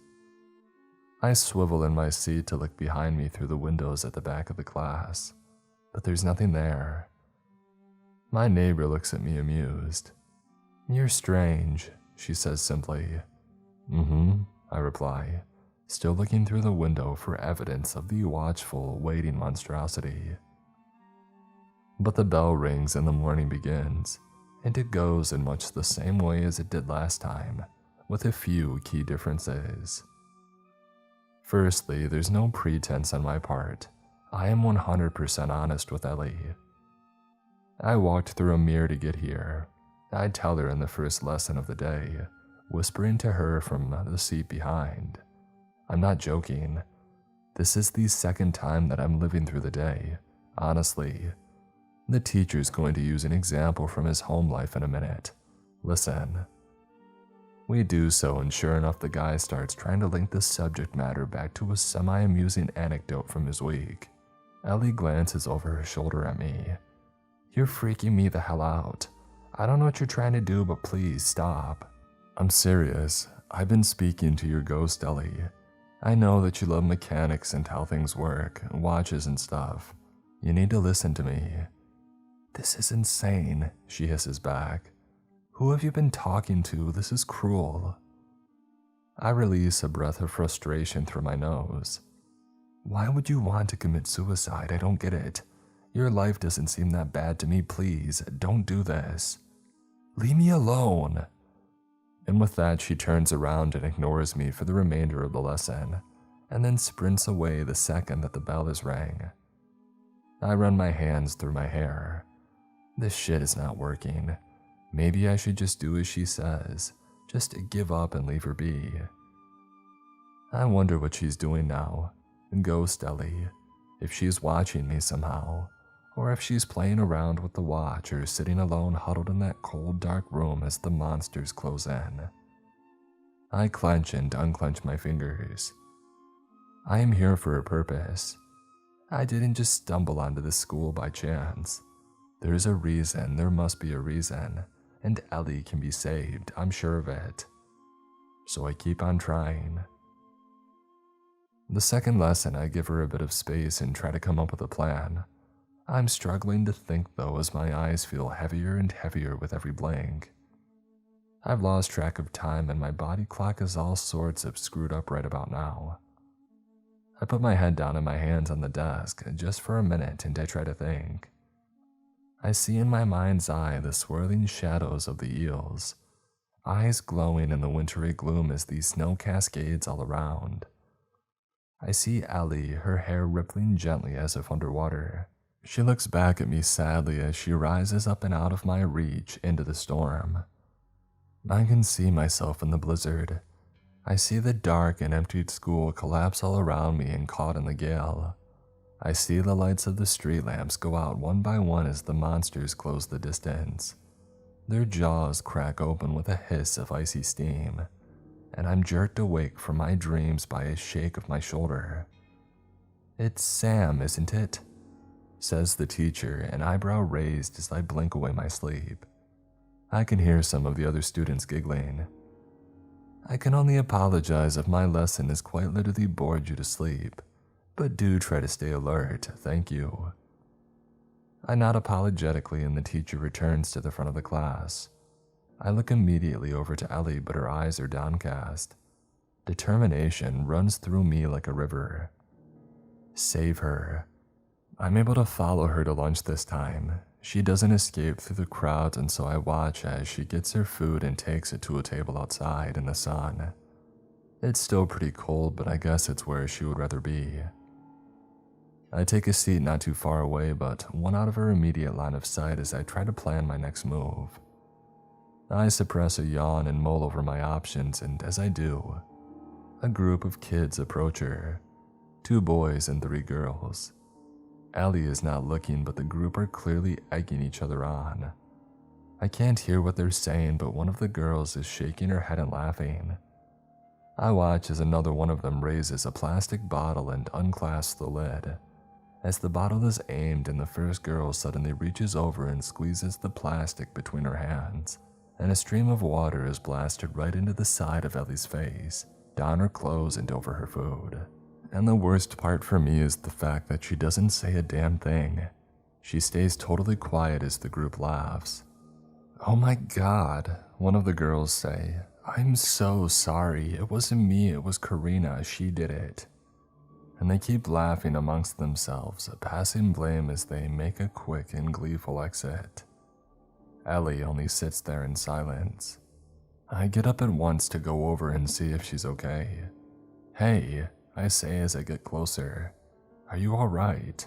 I swivel in my seat to look behind me through the windows at the back of the class, but there's nothing there. My neighbor looks at me amused. You're strange, she says simply. I reply, still looking through the window for evidence of the watchful, waiting monstrosity. But the bell rings and the morning begins, and it goes in much the same way as it did last time, with a few key differences. Firstly, there's no pretense on my part. I am 100% honest with Ellie. I walked through a mirror to get here. I tell her in the first lesson of the day, whispering to her from the seat behind. I'm not joking. This is the second time that I'm living through the day, honestly. The teacher's going to use an example from his home life in a minute. Listen. We do so, and sure enough the guy starts trying to link the subject matter back to a semi-amusing anecdote from his week. Ellie glances over her shoulder at me. You're freaking me the hell out. I don't know what you're trying to do, but please stop. I'm serious. I've been speaking to your ghost, Ellie. I know that you love mechanics and how things work, watches and stuff. You need to listen to me. This is insane, she hisses back. Who have you been talking to? This is cruel. I release a breath of frustration through my nose. Why would you want to commit suicide? I don't get it. Your life doesn't seem that bad to me, please. Don't do this. Leave me alone. And with that, she turns around and ignores me for the remainder of the lesson, and then sprints away the second that the bell is rang. I run my hands through my hair. This shit is not working. Maybe I should just do as she says, just give up and leave her be. I wonder what she's doing now. Ghost Ellie. If she's watching me somehow, or if she's playing around with the watch or sitting alone huddled in that cold dark room as the monsters close in. I clench and unclench my fingers. I am here for a purpose. I didn't just stumble onto this school by chance. There's a reason, there must be a reason, and Ellie can be saved, I'm sure of it. So I keep on trying. The second lesson, I give her a bit of space and try to come up with a plan. I'm struggling to think though as my eyes feel heavier and heavier with every blink. I've lost track of time and my body clock is all sorts of screwed up right about now. I put my head down and my hands on the desk just for a minute and I try to think. I see in my mind's eye the swirling shadows of the eels, eyes glowing in the wintry gloom as these snow cascades all around. I see Ellie, her hair rippling gently as if underwater. She looks back at me sadly as she rises up and out of my reach into the storm. I can see myself in the blizzard. I see the dark and emptied school collapse all around me and caught in the gale. I see the lights of the street lamps go out one by one as the monsters close the distance. Their jaws crack open with a hiss of icy steam, and I'm jerked awake from my dreams by a shake of my shoulder. "It's Sam, isn't it?" says the teacher, an eyebrow raised as I blink away my sleep. I can hear some of the other students giggling. I can only apologize if my lesson has quite literally bored you to sleep, but do try to stay alert, thank you. I nod apologetically and the teacher returns to the front of the class. I look immediately over to Ellie, but her eyes are downcast. Determination runs through me like a river. Save her. I'm able to follow her to lunch this time. She doesn't escape through the crowds, and so I watch as she gets her food and takes it to a table outside in the sun. It's still pretty cold, but I guess it's where she would rather be. I take a seat not too far away, but one out of her immediate line of sight as I try to plan my next move. I suppress a yawn and mull over my options, and as I do, a group of kids approach her. 2 boys and 3 girls. Ellie is not looking, but the group are clearly egging each other on. I can't hear what they're saying, but one of the girls is shaking her head and laughing. I watch as another one of them raises a plastic bottle and unclasps the lid. As the bottle is aimed and the first girl suddenly reaches over and squeezes the plastic between her hands, and a stream of water is blasted right into the side of Ellie's face, down her clothes and over her food. And the worst part for me is the fact that she doesn't say a damn thing. She stays totally quiet as the group laughs. "Oh my God," one of the girls say. "I'm so sorry. It wasn't me, it was Karina. She did it." And they keep laughing amongst themselves, passing blame as they make a quick and gleeful exit. Ellie only sits there in silence. I get up at once to go over and see if she's okay. "Hey," I say as I get closer, "are you alright?"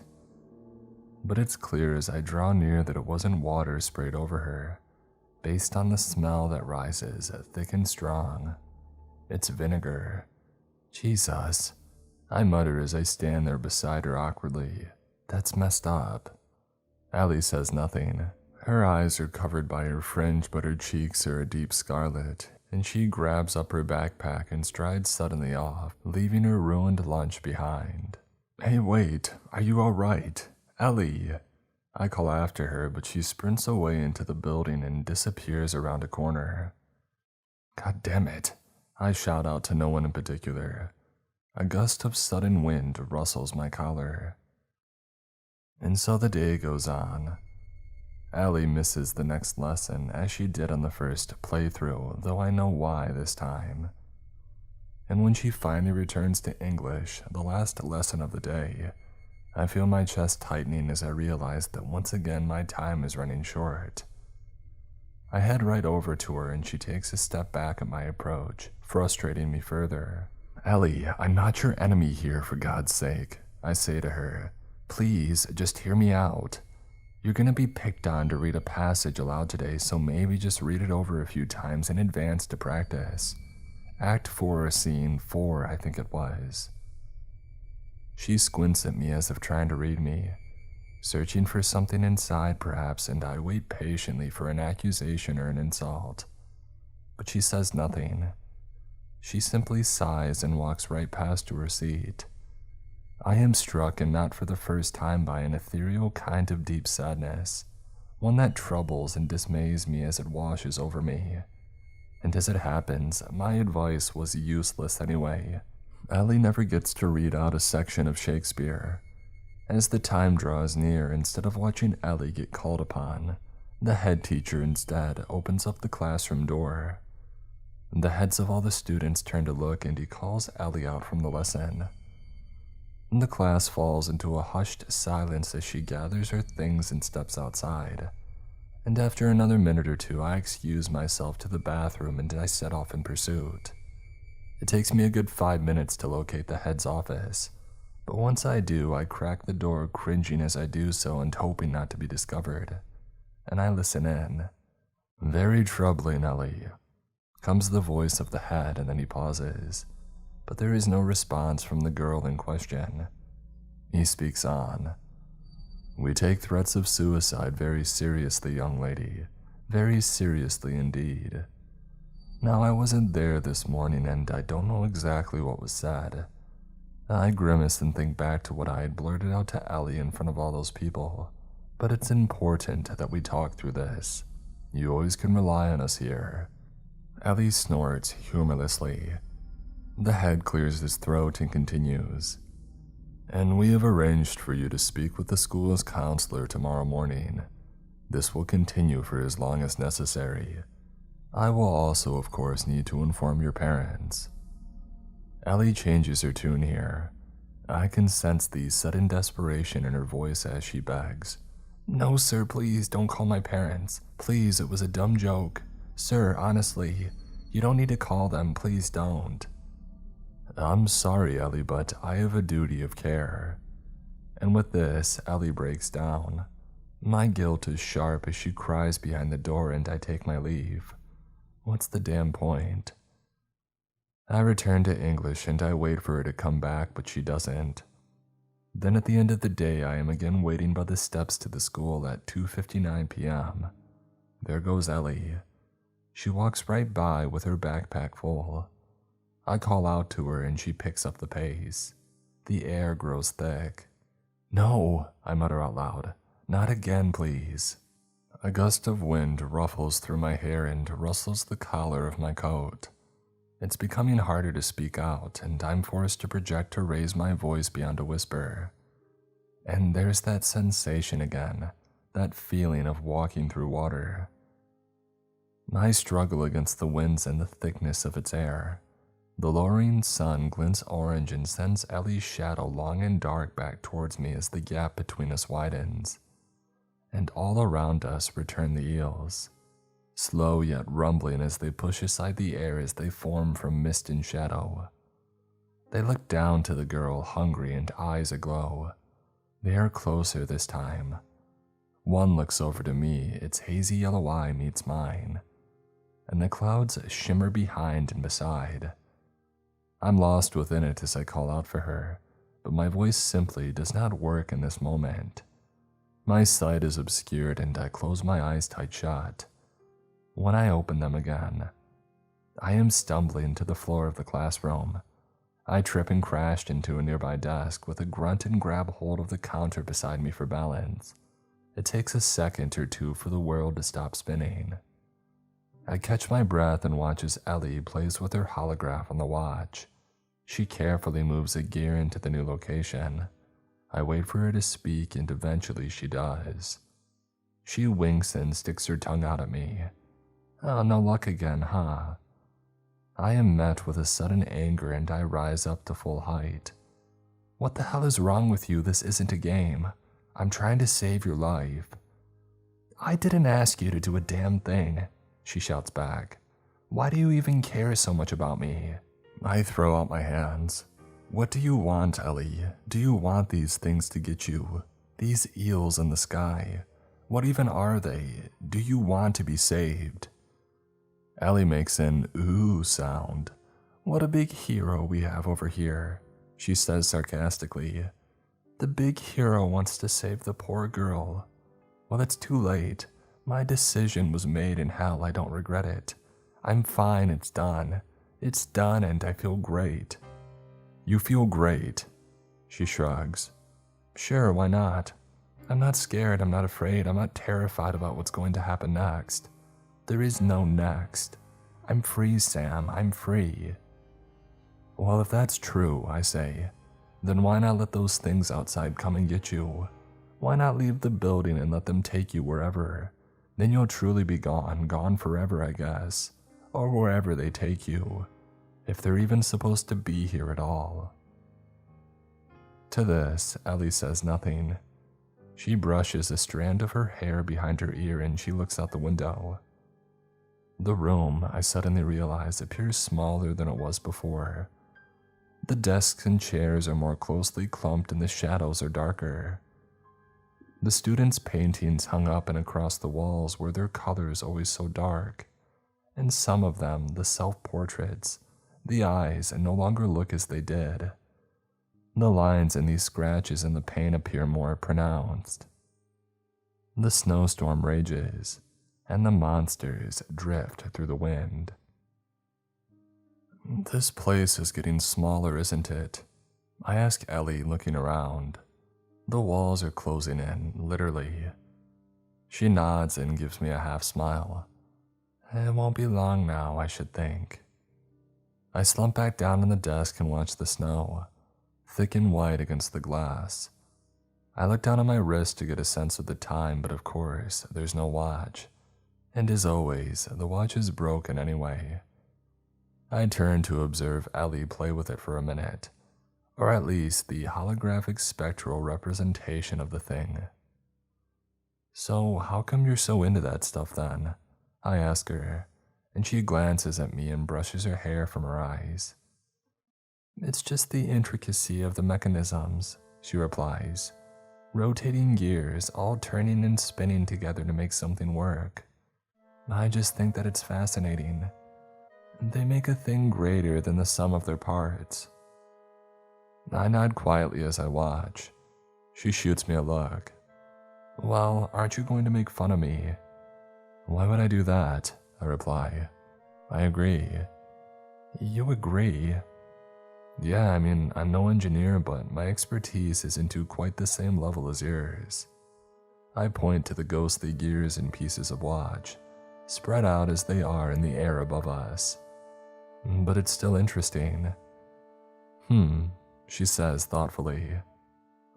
But it's clear as I draw near that it wasn't water sprayed over her, based on the smell that rises, thick and strong. It's vinegar. Jesus, I mutter as I stand there beside her awkwardly. That's messed up. Ellie says nothing. Her eyes are covered by her fringe, but her cheeks are a deep scarlet, and she grabs up her backpack and strides suddenly off, leaving her ruined lunch behind. "Hey, wait, are you alright? Ellie!" I call after her, but she sprints away into the building and disappears around a corner. "God damn it," I shout out to no one in particular. A gust of sudden wind rustles my collar. And so the day goes on. Ellie misses the next lesson as she did on the first playthrough, though I know why this time. And when she finally returns to English, the last lesson of the day, I feel my chest tightening as I realize that once again my time is running short. I head right over to her and she takes a step back at my approach, frustrating me further. Ellie, I'm not your enemy here, for God's sake, I say to her. Please, just hear me out. You're gonna be picked on to read a passage aloud today, so maybe just read it over a few times in advance to practice. Act 4, Scene 4, I think it was. She squints at me as if trying to read me, searching for something inside perhaps, and I wait patiently for an accusation or an insult. But she says nothing. She simply sighs and walks right past to her seat. I am struck, and not for the first time, by an ethereal kind of deep sadness, one that troubles and dismays me as it washes over me. And as it happens, my advice was useless anyway. Ellie never gets to read out a section of Shakespeare. As the time draws near, instead of watching Ellie get called upon, the head teacher instead opens up the classroom door. The heads of all the students turn to look, and he calls Ellie out from the lesson. The class falls into a hushed silence as she gathers her things and steps outside. And after another minute or two, I excuse myself to the bathroom and I set off in pursuit. It takes me a good 5 minutes to locate the head's office, but once I do, I crack the door, cringing as I do so and hoping not to be discovered. And I listen in. Very troubling, Ellie, comes the voice of the head, and then he pauses. But there is no response from the girl in question. He speaks on. We take threats of suicide very seriously, young lady. Very seriously indeed. Now, I wasn't there this morning, and I don't know exactly what was said. I grimace and think back to what I had blurted out to Ellie in front of all those people. But it's important that we talk through this. You always can rely on us here. Ellie snorts humorlessly. The head clears his throat and continues. And we have arranged for you to speak with the school's counselor tomorrow morning. This will continue for as long as necessary. I will also, of course, need to inform your parents. Ellie changes her tune here. I can sense the sudden desperation in her voice as she begs. No, sir, please don't call my parents. Please, it was a dumb joke. Sir, honestly, you don't need to call them, please don't. I'm sorry, Ellie, but I have a duty of care. And with this, Ellie breaks down. My guilt is sharp as she cries behind the door, and I take my leave. What's the damn point? I return to English and I wait for her to come back, but she doesn't. Then at the end of the day, I am again waiting by the steps to the school at 2:59 p.m. There goes Ellie. She walks right by with her backpack full. I call out to her and she picks up the pace. The air grows thick. No, I mutter out loud. Not again, please. A gust of wind ruffles through my hair and rustles the collar of my coat. It's becoming harder to speak out, and I'm forced to project to raise my voice beyond a whisper. And there's that sensation again, that feeling of walking through water. I struggle against the winds and the thickness of its air. The lowering sun glints orange and sends Ellie's shadow long and dark back towards me as the gap between us widens. And all around us return the eels, slow yet rumbling as they push aside the air as they form from mist and shadow. They look down to the girl, hungry and eyes aglow. They are closer this time. One looks over to me, its hazy yellow eye meets mine, and the clouds shimmer behind and beside. I'm lost within it as I call out for her, but my voice simply does not work in this moment. My sight is obscured and I close my eyes tight shut. When I open them again, I am stumbling to the floor of the classroom. I trip and crash into a nearby desk with a grunt and grab hold of the counter beside me for balance. It takes a second or two for the world to stop spinning. I catch my breath and watch as Ellie plays with her holograph on the watch. She carefully moves a gear into the new location. I wait for her to speak and eventually she does. She winks and sticks her tongue out at me. Oh, no luck again, huh? I am met with a sudden anger and I rise up to full height. What the hell is wrong with you? This isn't a game. I'm trying to save your life. I didn't ask you to do a damn thing, she shouts back. Why do you even care so much about me? I throw out my hands. What do you want, Ellie? Do you want these things to get you? These eels in the sky? What even are they? Do you want to be saved? Ellie makes an ooh sound. What a big hero we have over here, she says sarcastically. The big hero wants to save the poor girl. Well, it's too late. My decision was made in hell. I don't regret it. I'm fine, it's done. It's done and I feel great. You feel great? She shrugs. Sure, why not? I'm not scared, I'm not afraid, I'm not terrified about what's going to happen next. There is no next. I'm free, Sam, I'm free. Well, if that's true, I say, then why not let those things outside come and get you? Why not leave the building and let them take you wherever? Then you'll truly be gone, gone forever, I guess. Or wherever they take you. If they're even supposed to be here at all. To this, Ellie says nothing. She brushes a strand of her hair behind her ear and she looks out the window. The room, I suddenly realize, appears smaller than it was before. The desks and chairs are more closely clumped and the shadows are darker. The students' paintings hung up and across the walls were their colors always so dark. And some of them, the self-portraits, the eyes, no longer look as they did. The lines and these scratches in the paint appear more pronounced. The snowstorm rages, and the monsters drift through the wind. This place is getting smaller, isn't it? I ask Ellie, looking around. The walls are closing in, literally. She nods and gives me a half smile. It won't be long now, I should think. I slump back down on the desk and watch the snow, thick and white against the glass. I look down at my wrist to get a sense of the time, but of course, there's no watch. And as always, the watch is broken anyway. I turn to observe Ellie play with it for a minute, or at least the holographic spectral representation of the thing. So how come you're so into that stuff then? I ask her, and she glances at me and brushes her hair from her eyes. It's just the intricacy of the mechanisms, she replies. Rotating gears, all turning and spinning together to make something work. I just think that it's fascinating. They make a thing greater than the sum of their parts. I nod quietly as I watch. She shoots me a look. Well, aren't you going to make fun of me? Why would I do that? I reply. I agree. You agree? Yeah, I mean, I'm no engineer, but my expertise isn't to quite the same level as yours. I point to the ghostly gears and pieces of watch, spread out as they are in the air above us. But it's still interesting. She says thoughtfully.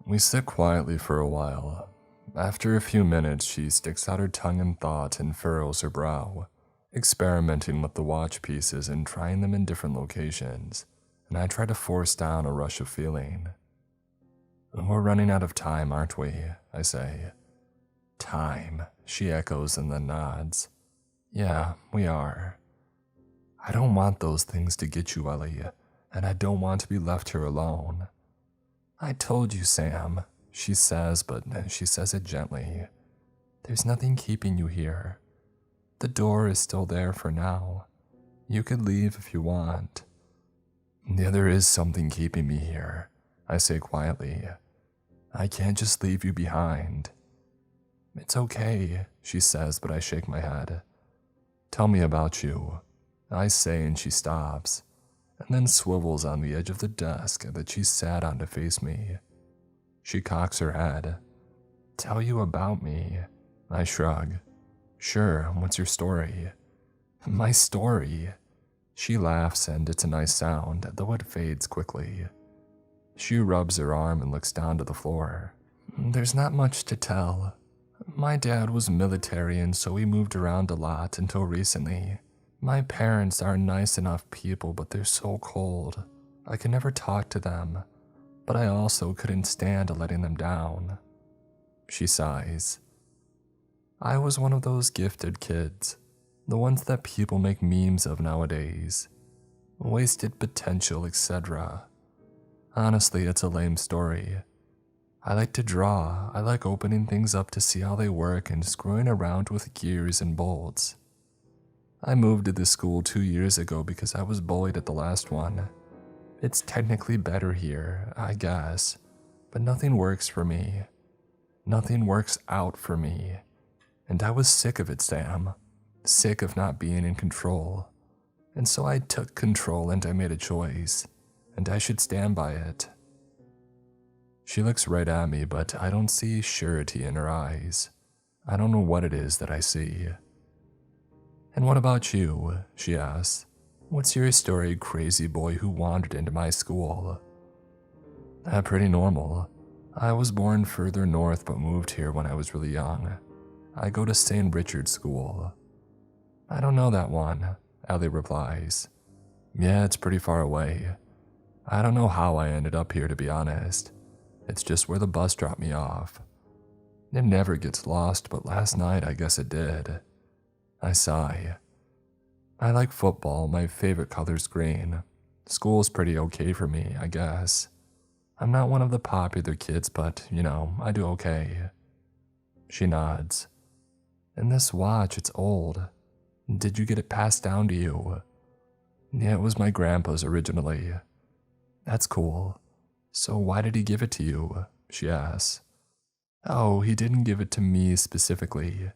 We sit quietly for a while. After a few minutes, she sticks out her tongue in thought and furrows her brow, experimenting with the watch pieces and trying them in different locations, and I try to force down a rush of feeling. We're running out of time, aren't we? I say. Time, she echoes and then nods. Yeah, we are. I don't want those things to get you, Ellie, and I don't want to be left here alone. I told you, Sam, she says, but she says it gently. There's nothing keeping you here. The door is still there for now. You could leave if you want. Yeah, there is something keeping me here, I say quietly. I can't just leave you behind. It's okay, she says, but I shake my head. Tell me about you, I say, and she stops, and then swivels on the edge of the desk that she sat on to face me. She cocks her head. Tell you about me, I shrug. Sure, what's your story? My story? She laughs, and it's a nice sound, though it fades quickly. She rubs her arm and looks down to the floor. There's not much to tell. My dad was military, and so we moved around a lot until recently. My parents are nice enough people, but they're so cold. I can never talk to them, but I also couldn't stand letting them down. She sighs. I was one of those gifted kids, the ones that people make memes of nowadays. wasted potential, etc. Honestly, it's a lame story. I like to draw. I like opening things up to see how they work and screwing around with gears and bolts. I moved to this school 2 years ago because I was bullied at the last one. It's technically better here, I guess, but nothing works for me. Nothing works out for me. And I was sick of it, Sam. Sick of not being in control. And so I took control and I made a choice, and I should stand by it. She looks right at me, but I don't see surety in her eyes. I don't know what it is that I see. And what about you? She asks. What's your story, crazy boy who wandered into my school? Pretty normal. I was born further north but moved here when I was really young. I go to St. Richard's School. I don't know that one, Ellie replies. Yeah, it's pretty far away. I don't know how I ended up here, to be honest. It's just where the bus dropped me off. It never gets lost, but last night I guess it did. I sigh. I like football, my favorite color's green. School's pretty okay for me, I guess. I'm not one of the popular kids, but, I do okay. She nods. And this watch, it's old. Did you get it passed down to you? Yeah, it was my grandpa's originally. That's cool. So why did he give it to you? She asks. Oh, he didn't give it to me specifically.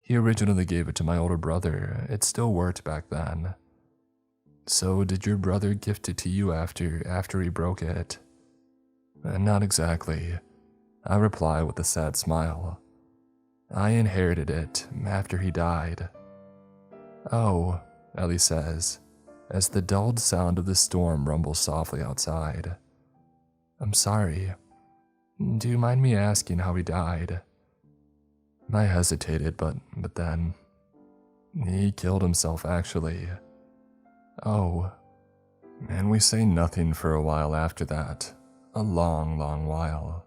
He originally gave it to my older brother. It still worked back then. So did your brother gift it to you after he broke it? Not exactly. I reply with a sad smile. I inherited it after he died. Oh, Ellie says, as the dulled sound of the storm rumbles softly outside. I'm sorry. Do you mind me asking how he died? I hesitated, but then... He killed himself, actually. Oh. And we say nothing for a while after that. A long, long while.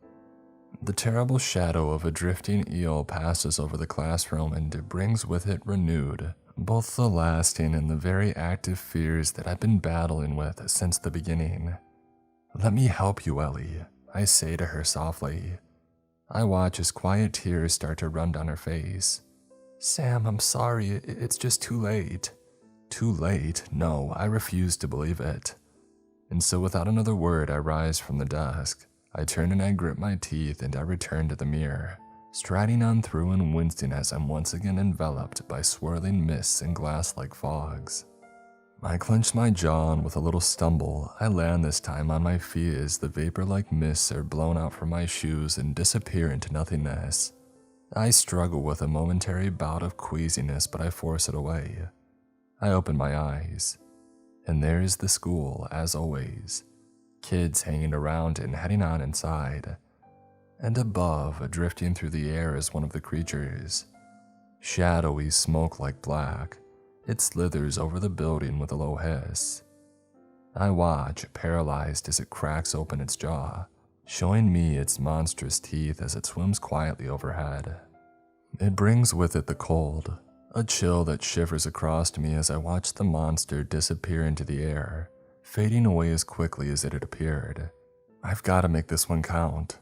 The terrible shadow of a drifting eel passes over the classroom and it brings with it renewed, both the lasting and the very active fears that I've been battling with since the beginning. Let me help you, Ellie, I say to her softly. I watch as quiet tears start to run down her face. Sam, I'm sorry, it's just too late. Too late? No, I refuse to believe it. And so without another word, I rise from the desk. I turn and I grip my teeth and I return to the mirror, striding on through and wincing as I'm once again enveloped by swirling mists and glass-like fogs. I clench my jaw and with a little stumble, I land this time on my feet as the vapor-like mists are blown out from my shoes and disappear into nothingness. I struggle with a momentary bout of queasiness, but I force it away. I open my eyes, and there is the school, as always. Kids hanging around and heading on inside. And above, drifting through the air is one of the creatures. Shadowy smoke like black. It slithers over the building with a low hiss. I watch, paralyzed as it cracks open its jaw, showing me its monstrous teeth as it swims quietly overhead. It brings with it the cold, a chill that shivers across me as I watch the monster disappear into the air, fading away as quickly as it had appeared. I've got to make this one count.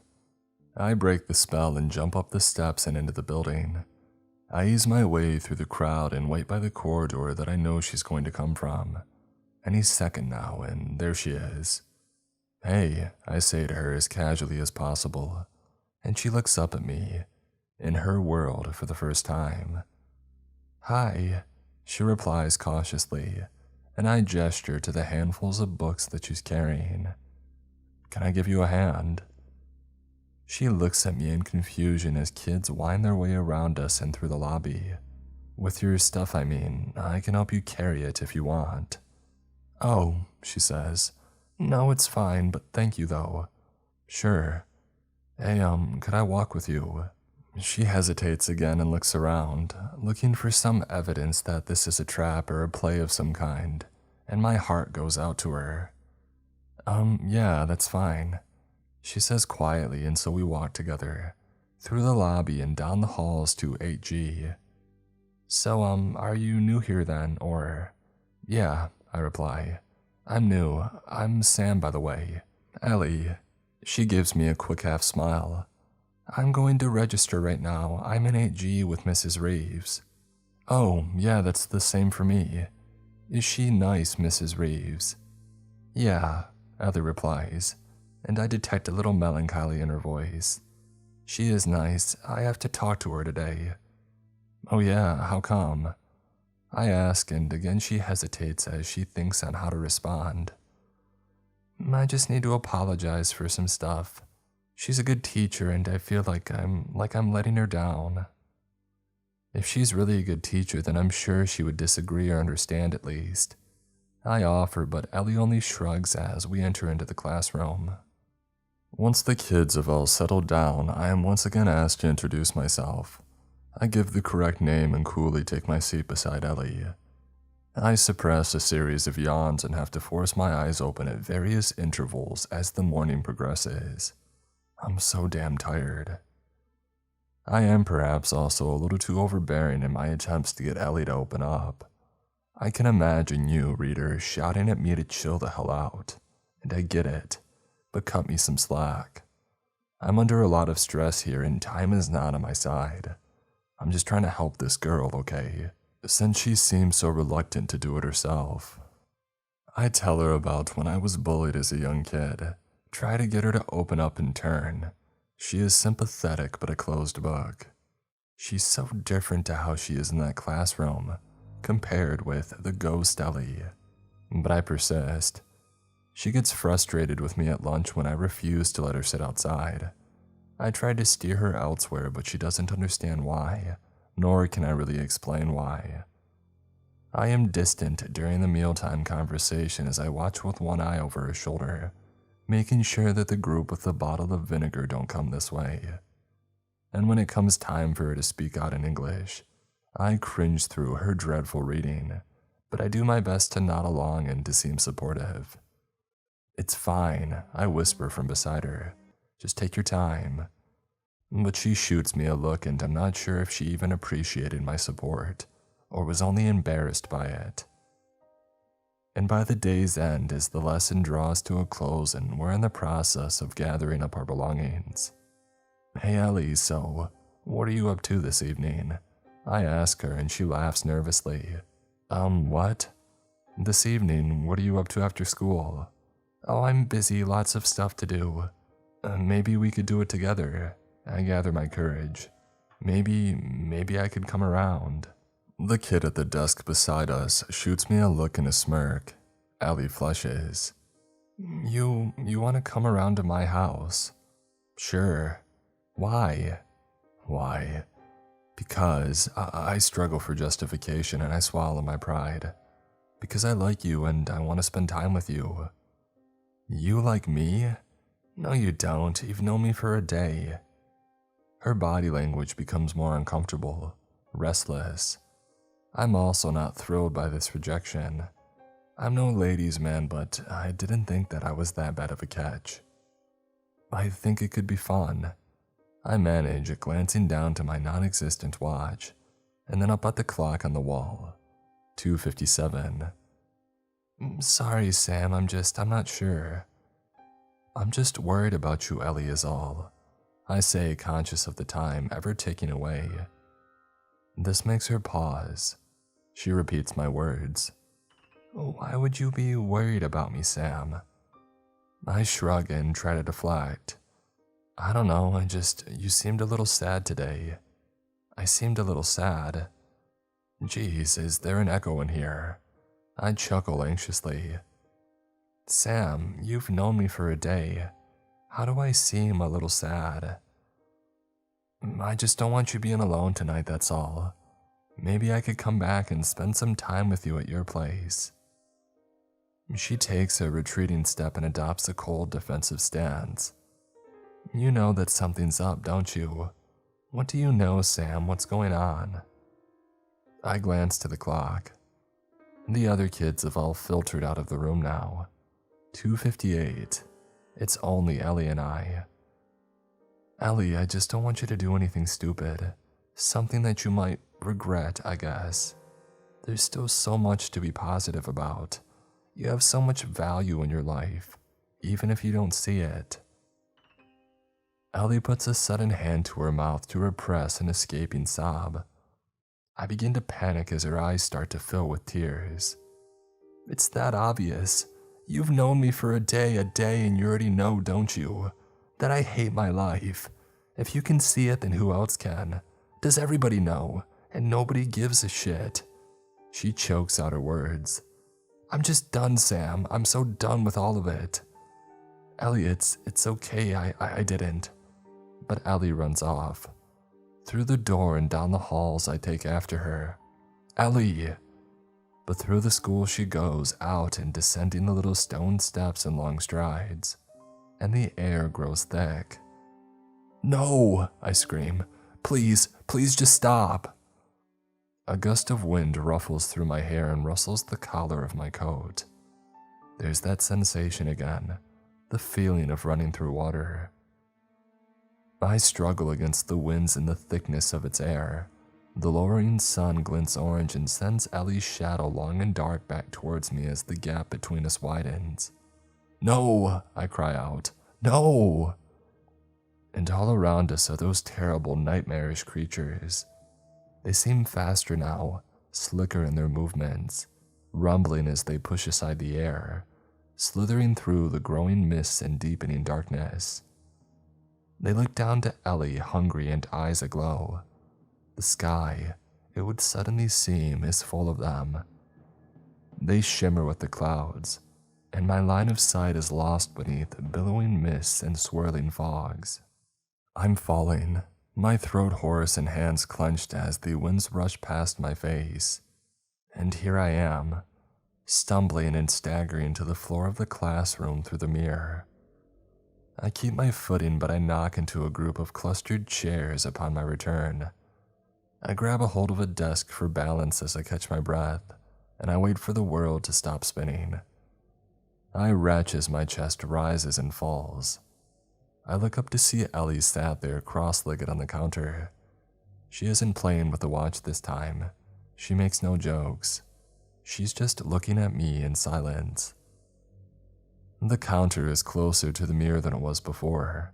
I break the spell and jump up the steps and into the building. I ease my way through the crowd and wait by the corridor that I know she's going to come from. Any second now, and there she is. Hey, I say to her as casually as possible, and she looks up at me, in her world for the first time. Hi, she replies cautiously, and I gesture to the handfuls of books that she's carrying. Can I give you a hand? She looks at me in confusion as kids wind their way around us and through the lobby. With your stuff, I mean. I can help you carry it if you want. Oh, she says. No, it's fine, but thank you though. Sure. Hey, could I walk with you? She hesitates again and looks around, looking for some evidence that this is a trap or a play of some kind, and my heart goes out to her. Yeah, that's fine. She says quietly, and so we walk together, through the lobby and down the halls to 8G. So, are you new here then, or? Yeah, I reply. I'm new. I'm Sam, by the way. Ellie. She gives me a quick half smile. I'm going to register right now. I'm in 8G with Mrs. Reeves. Oh, yeah, that's the same for me. Is she nice, Mrs. Reeves? Yeah, Ellie replies, and I detect a little melancholy in her voice. She is nice. I have to talk to her today. Oh yeah, how come? I ask, and again she hesitates as she thinks on how to respond. I just need to apologize for some stuff. She's a good teacher, and I feel like I'm letting her down. If she's really a good teacher, then I'm sure she would disagree or understand at least. I offer, but Ellie only shrugs as we enter into the classroom. Once the kids have all settled down, I am once again asked to introduce myself. I give the correct name and coolly take my seat beside Ellie. I suppress a series of yawns and have to force my eyes open at various intervals as the morning progresses. I'm so damn tired. I am perhaps also a little too overbearing in my attempts to get Ellie to open up. I can imagine you, reader, shouting at me to chill the hell out, and I get it, but cut me some slack. I'm under a lot of stress here and time is not on my side. I'm just trying to help this girl, okay? Since she seems so reluctant to do it herself. I tell her about when I was bullied as a young kid, try to get her to open up in turn. She is sympathetic but a closed book. She's so different to how she is in that classroom, compared with the ghost Ellie. But I persist. She gets frustrated with me at lunch when I refuse to let her sit outside. I try to steer her elsewhere, but she doesn't understand why, nor can I really explain why. I am distant during the mealtime conversation as I watch with one eye over her shoulder, making sure that the group with the bottle of vinegar don't come this way. And when it comes time for her to speak out in English, I cringe through her dreadful reading, but I do my best to nod along and to seem supportive. It's fine, I whisper from beside her. Just take your time. But she shoots me a look and I'm not sure if she even appreciated my support, or was only embarrassed by it. And by the day's end, as the lesson draws to a close and we're in the process of gathering up our belongings. Hey Ellie, so, what are you up to this evening? I ask her and she laughs nervously. What? This evening, what are you up to after school? Oh, I'm busy, lots of stuff to do. Maybe we could do it together. I gather my courage. Maybe I could come around. The kid at the desk beside us shoots me a look and a smirk. Ellie flushes. You want to come around to my house? Sure. Why? Why? Because I struggle for justification and I swallow my pride. Because I like you and I want to spend time with you. You like me? No, you don't. You've known me for a day. Her body language becomes more uncomfortable, restless. I'm also not thrilled by this rejection. I'm no ladies' man, but I didn't think that I was that bad of a catch. I think it could be fun. I manage, glancing down to my non-existent watch, and then up at the clock on the wall. 2:57. Sorry, Sam, I'm not sure. I'm just worried about you, Ellie, is all. I say, conscious of the time ever ticking away. This makes her pause. She repeats my words. Why would you be worried about me, Sam? I shrug and try to deflect. I don't know, you seemed a little sad today. I seemed a little sad. Geez, is there an echo in here? I chuckle anxiously. Sam, you've known me for a day. How do I seem a little sad? I just don't want you being alone tonight, that's all. Maybe I could come back and spend some time with you at your place. She takes a retreating step and adopts a cold, defensive stance. You know that something's up, don't you? What do you know, Sam? What's going on? I glance to the clock. The other kids have all filtered out of the room now. 2:58. It's only Ellie and I. Ellie, I just don't want you to do anything stupid. Something that you might regret, I guess. There's still so much to be positive about. You have so much value in your life, even if you don't see it. Ellie puts a sudden hand to her mouth to repress an escaping sob. I begin to panic as her eyes start to fill with tears. It's that obvious. You've known me for a day, and you already know, don't you, that I hate my life. If you can see it, then who else can? Does everybody know? And nobody gives a shit. She chokes out her words. I'm just done, Sam. I'm so done with all of it. Ellie, it's okay. I didn't. But Ellie runs off. Through the door and down the halls, I take after her. Ellie! But through the school she goes, out and descending the little stone steps in long strides, and the air grows thick. No! I scream. Please just stop! A gust of wind ruffles through my hair and rustles the collar of my coat. There's that sensation again, the feeling of running through water. I struggle against the winds and the thickness of its air. The lowering sun glints orange and sends Ellie's shadow long and dark back towards me as the gap between us widens. No! I cry out. No! And all around us are those terrible, nightmarish creatures. They seem faster now, slicker in their movements, rumbling as they push aside the air, slithering through the growing mists and deepening darkness. They look down to Ellie, hungry and eyes aglow. The sky, it would suddenly seem, is full of them. They shimmer with the clouds, and my line of sight is lost beneath billowing mists and swirling fogs. I'm falling, my throat hoarse and hands clenched as the winds rush past my face. And here I am, stumbling and staggering to the floor of the classroom through the mirror. I keep my footing, but I knock into a group of clustered chairs upon my return. I grab a hold of a desk for balance as I catch my breath, and I wait for the world to stop spinning. I retch as my chest rises and falls. I look up to see Ellie sat there cross-legged on the counter. She isn't playing with the watch this time. She makes no jokes. She's just looking at me in silence. The counter is closer to the mirror than it was before.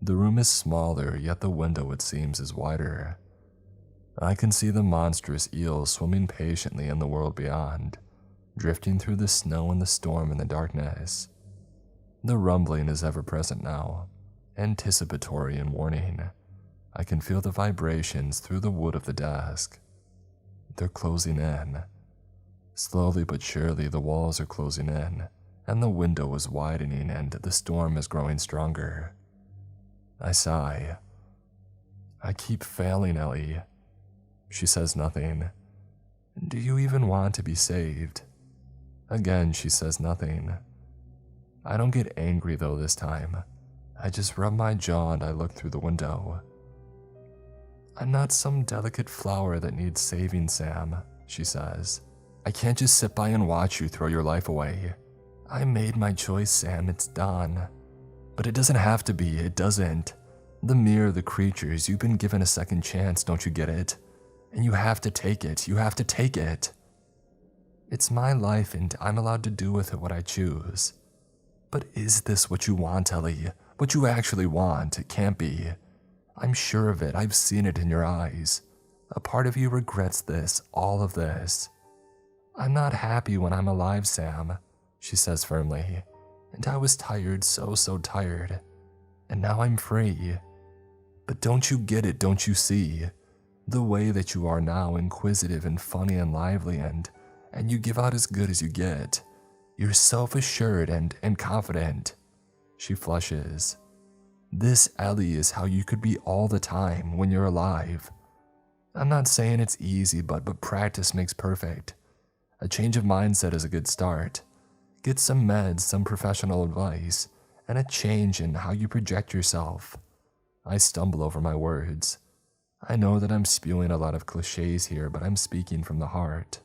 The room is smaller, yet the window, it seems, is wider. I can see the monstrous eels swimming patiently in the world beyond, drifting through the snow and the storm and the darkness. The rumbling is ever present now, anticipatory and warning. I can feel the vibrations through the wood of the desk. They're closing in. Slowly but surely the walls are closing in, and the window is widening and the storm is growing stronger. I sigh. I keep failing, Ellie. She says nothing. Do you even want to be saved? Again, she says nothing. I don't get angry though this time. I just rub my jaw and I look through the window. I'm not some delicate flower that needs saving, Sam, she says. I can't just sit by and watch you throw your life away. I made my choice, Sam, it's done. But it doesn't have to be, it doesn't. The mirror, the creatures, you've been given a second chance, don't you get it? And you have to take it, you have to take it. It's my life and I'm allowed to do with it what I choose. But is this what you want, Ellie? What you actually want? It can't be. I'm sure of it, I've seen it in your eyes. A part of you regrets this, all of this. I'm not happy when I'm alive, Sam, she says firmly. And I was tired, so tired. And now I'm free. But don't you get it, don't you see? The way that you are now, inquisitive and funny and lively, and you give out as good as you get. You're self-assured and confident. She flushes. This, Ellie, is how you could be all the time when you're alive. I'm not saying it's easy, but practice makes perfect. A change of mindset is a good start. Get some meds, some professional advice, and a change in how you project yourself. I stumble over my words. I know that I'm spewing a lot of cliches here, but I'm speaking from the heart.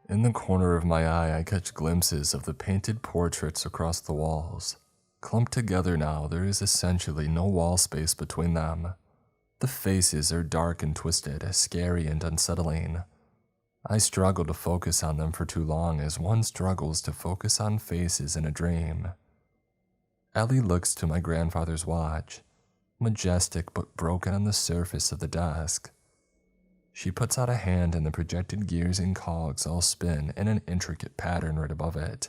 In the corner of my eye, I catch glimpses of the painted portraits across the walls. Clumped together now, there is essentially no wall space between them. The faces are dark and twisted, scary and unsettling. I struggle to focus on them for too long as one struggles to focus on faces in a dream. Ellie looks to my grandfather's watch, majestic but broken on the surface of the desk. She puts out a hand and the projected gears and cogs all spin in an intricate pattern right above it.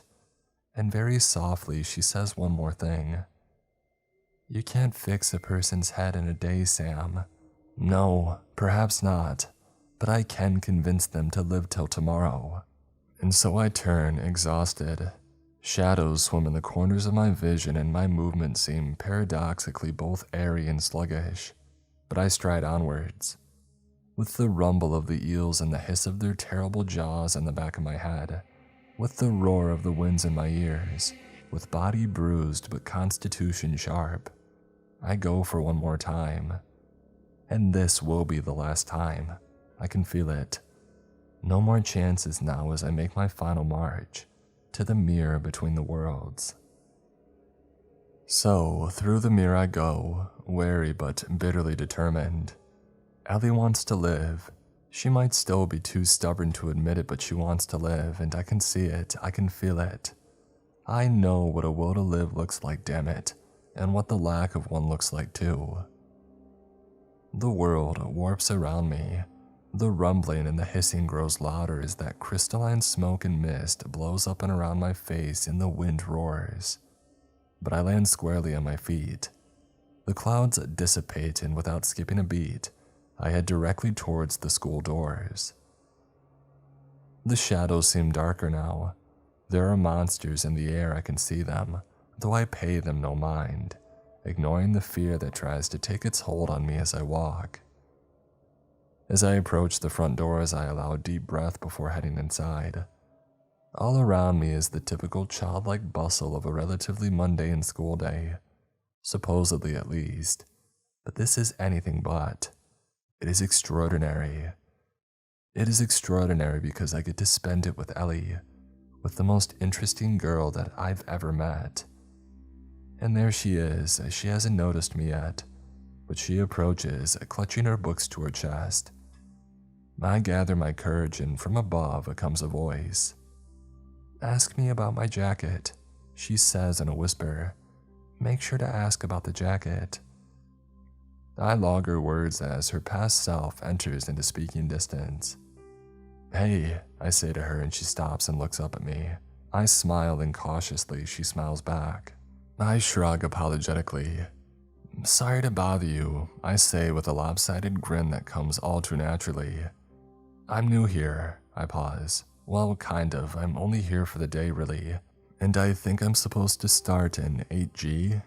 And very softly she says one more thing. You can't fix a person's head in a day, Sam. No, perhaps not, but I can convince them to live till tomorrow. And so I turn, exhausted. Shadows swim in the corners of my vision and my movements seem paradoxically both airy and sluggish, but I stride onwards. With the rumble of the eels and the hiss of their terrible jaws in the back of my head, with the roar of the winds in my ears, with body bruised but constitution sharp, I go for one more time. And this will be the last time. I can feel it. No more chances now as I make my final march to the mirror between the worlds. So, through the mirror I go, wary but bitterly determined. Ellie wants to live. She might still be too stubborn to admit it, but she wants to live, and I can see it, I can feel it. I know what a will to live looks like, damn it, and what the lack of one looks like too. The world warps around me. The rumbling and the hissing grows louder as that crystalline smoke and mist blows up and around my face and the wind roars. But I land squarely on my feet. The clouds dissipate and without skipping a beat, I head directly towards the school doors. The shadows seem darker now. There are monsters in the air, I can see them, though I pay them no mind, ignoring the fear that tries to take its hold on me as I walk. As I approach the front doors, I allow a deep breath before heading inside. All around me is the typical childlike bustle of a relatively mundane school day, supposedly at least, but this is anything but. It is extraordinary. It is extraordinary because I get to spend it with Ellie, with the most interesting girl that I've ever met. And there she is. She hasn't noticed me yet, but she approaches, clutching her books to her chest. I gather my courage and from above comes a voice. Ask me about my jacket, she says in a whisper. Make sure to ask about the jacket. I log her words as her past self enters into speaking distance. Hey, I say to her and she stops and looks up at me. I smile and cautiously she smiles back. I shrug apologetically. Sorry to bother you, I say with a lopsided grin that comes all too naturally. I'm new here, I pause. Well, kind of, I'm only here for the day really, and I think I'm supposed to start in 8G.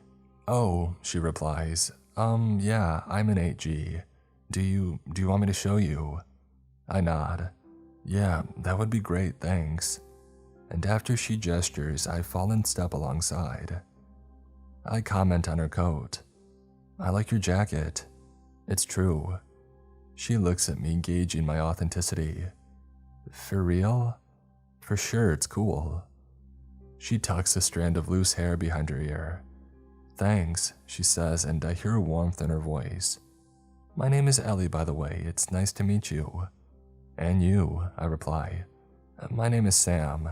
Oh, she replies. Yeah, I'm in 8G. Do you want me to show you? I nod. Yeah, that would be great, thanks. And after she gestures, I fall in step alongside. I comment on her coat. I like your jacket. It's true. She looks at me, gauging my authenticity. For real? For sure, it's cool. She tucks a strand of loose hair behind her ear. Thanks, she says, and I hear warmth in her voice. My name is Ellie, by the way. It's nice to meet you. And you, I reply. My name is Sam.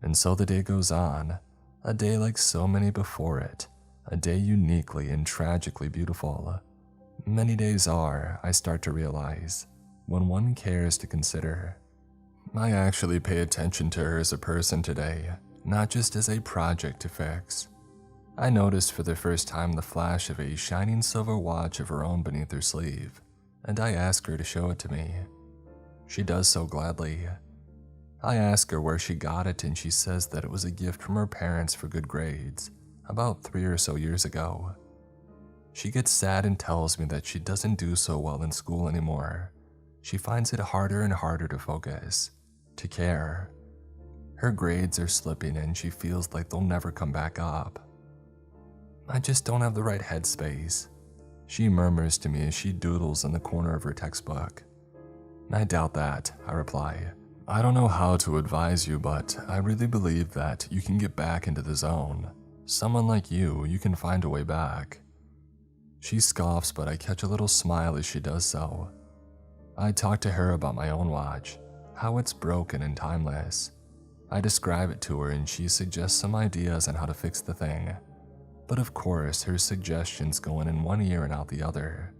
And so the day goes on, a day like so many before it, a day uniquely and tragically beautiful. Many days are, I start to realize, when one cares to consider. I actually pay attention to her as a person today, not just as a project to fix. I noticed for the first time the flash of a shining silver watch of her own beneath her sleeve, and I ask her to show it to me. She does so gladly. I ask her where she got it and she says that it was a gift from her parents for good grades, about 3 or so years ago. She gets sad and tells me that she doesn't do so well in school anymore. She finds it harder and harder to focus, to care. Her grades are slipping and she feels like they'll never come back up. I just don't have the right headspace, she murmurs to me as she doodles in the corner of her textbook. I doubt that, I reply. I don't know how to advise you, but I really believe that you can get back into the zone. Someone like you can find a way back. She scoffs, but I catch a little smile as she does so. I talk to her about my own watch, how it's broken and timeless. I describe it to her and she suggests some ideas on how to fix the thing. But of course, her suggestions go in one ear and out the other.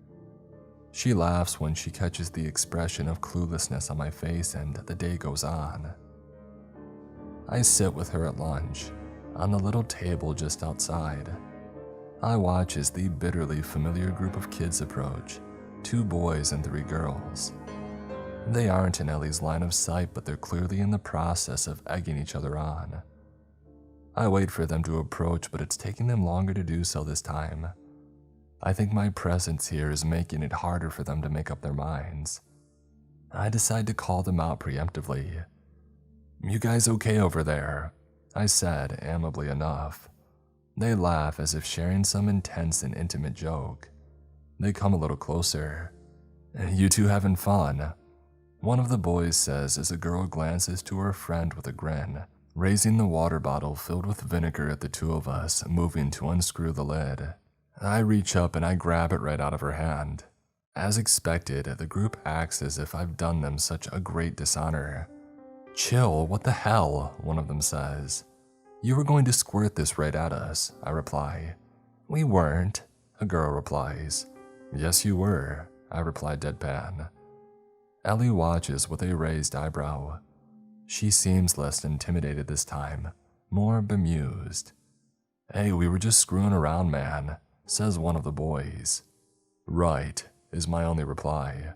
She laughs when she catches the expression of cluelessness on my face and the day goes on. I sit with her at lunch, on the little table just outside. I watch as the bitterly familiar group of kids approach, 2 boys and 3 girls. They aren't in Ellie's line of sight, but they're clearly in the process of egging each other on. I wait for them to approach, but it's taking them longer to do so this time. I think my presence here is making it harder for them to make up their minds. I decide to call them out preemptively. "You guys okay over there?" I said, amicably enough. They laugh as if sharing some intense and intimate joke. They come a little closer. "You two having fun?" One of the boys says as a girl glances to her friend with a grin, raising the water bottle filled with vinegar at the 2 of us, moving to unscrew the lid. I reach up and I grab it right out of her hand. As expected, the group acts as if I've done them such a great dishonor. "Chill, what the hell?" one of them says. "You were going to squirt this right at us," I reply. "We weren't," a girl replies. "Yes, you were," I reply deadpan. Ellie watches with a raised eyebrow. She seems less intimidated this time, more bemused. "Hey, we were just screwing around, man," says one of the boys. "Right," is my only reply.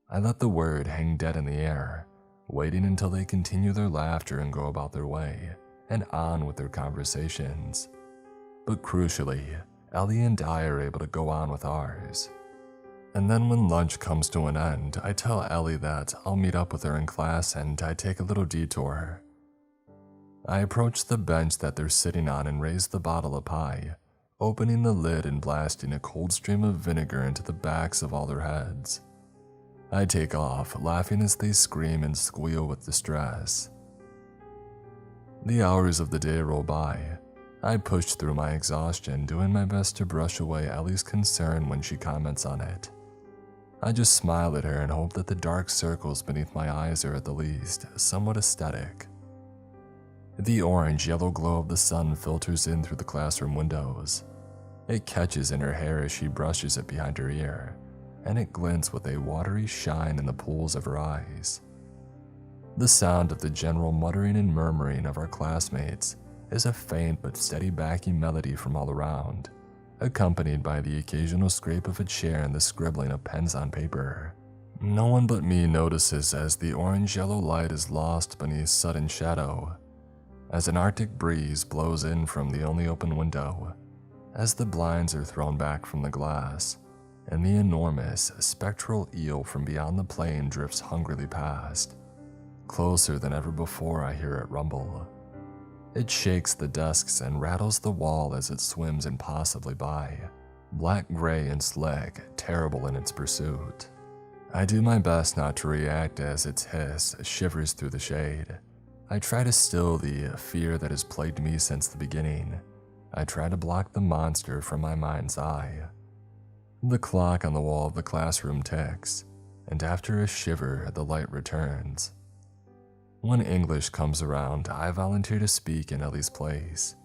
I let the word hang dead in the air, waiting until they continue their laughter and go about their way, and on with their conversations. But crucially, Ellie and I are able to go on with ours. And then when lunch comes to an end, I tell Ellie that I'll meet up with her in class and I take a little detour. I approach the bench that they're sitting on and raise the bottle up high, opening the lid and blasting a cold stream of vinegar into the backs of all their heads. I take off, laughing as they scream and squeal with distress. The hours of the day roll by. I push through my exhaustion, doing my best to brush away Ellie's concern when she comments on it. I just smile at her and hope that the dark circles beneath my eyes are at the least somewhat aesthetic. The orange-yellow glow of the sun filters in through the classroom windows. It catches in her hair as she brushes it behind her ear, and it glints with a watery shine in the pools of her eyes. The sound of the general muttering and murmuring of our classmates is a faint but steady backing melody from all around, accompanied by the occasional scrape of a chair and the scribbling of pens on paper. No one but me notices as the orange-yellow light is lost beneath sudden shadow, as an arctic breeze blows in from the only open window, as the blinds are thrown back from the glass, and the enormous, spectral eel from beyond the plane drifts hungrily past. Closer than ever before, I hear it rumble. It shakes the desks and rattles the wall as it swims impossibly by, black-gray and slick, terrible in its pursuit. I do my best not to react as its hiss shivers through the shade. I try to still the fear that has plagued me since the beginning. I try to block the monster from my mind's eye. The clock on the wall of the classroom ticks, and after a shiver, the light returns. When English comes around, I volunteer to speak in Ellie's place.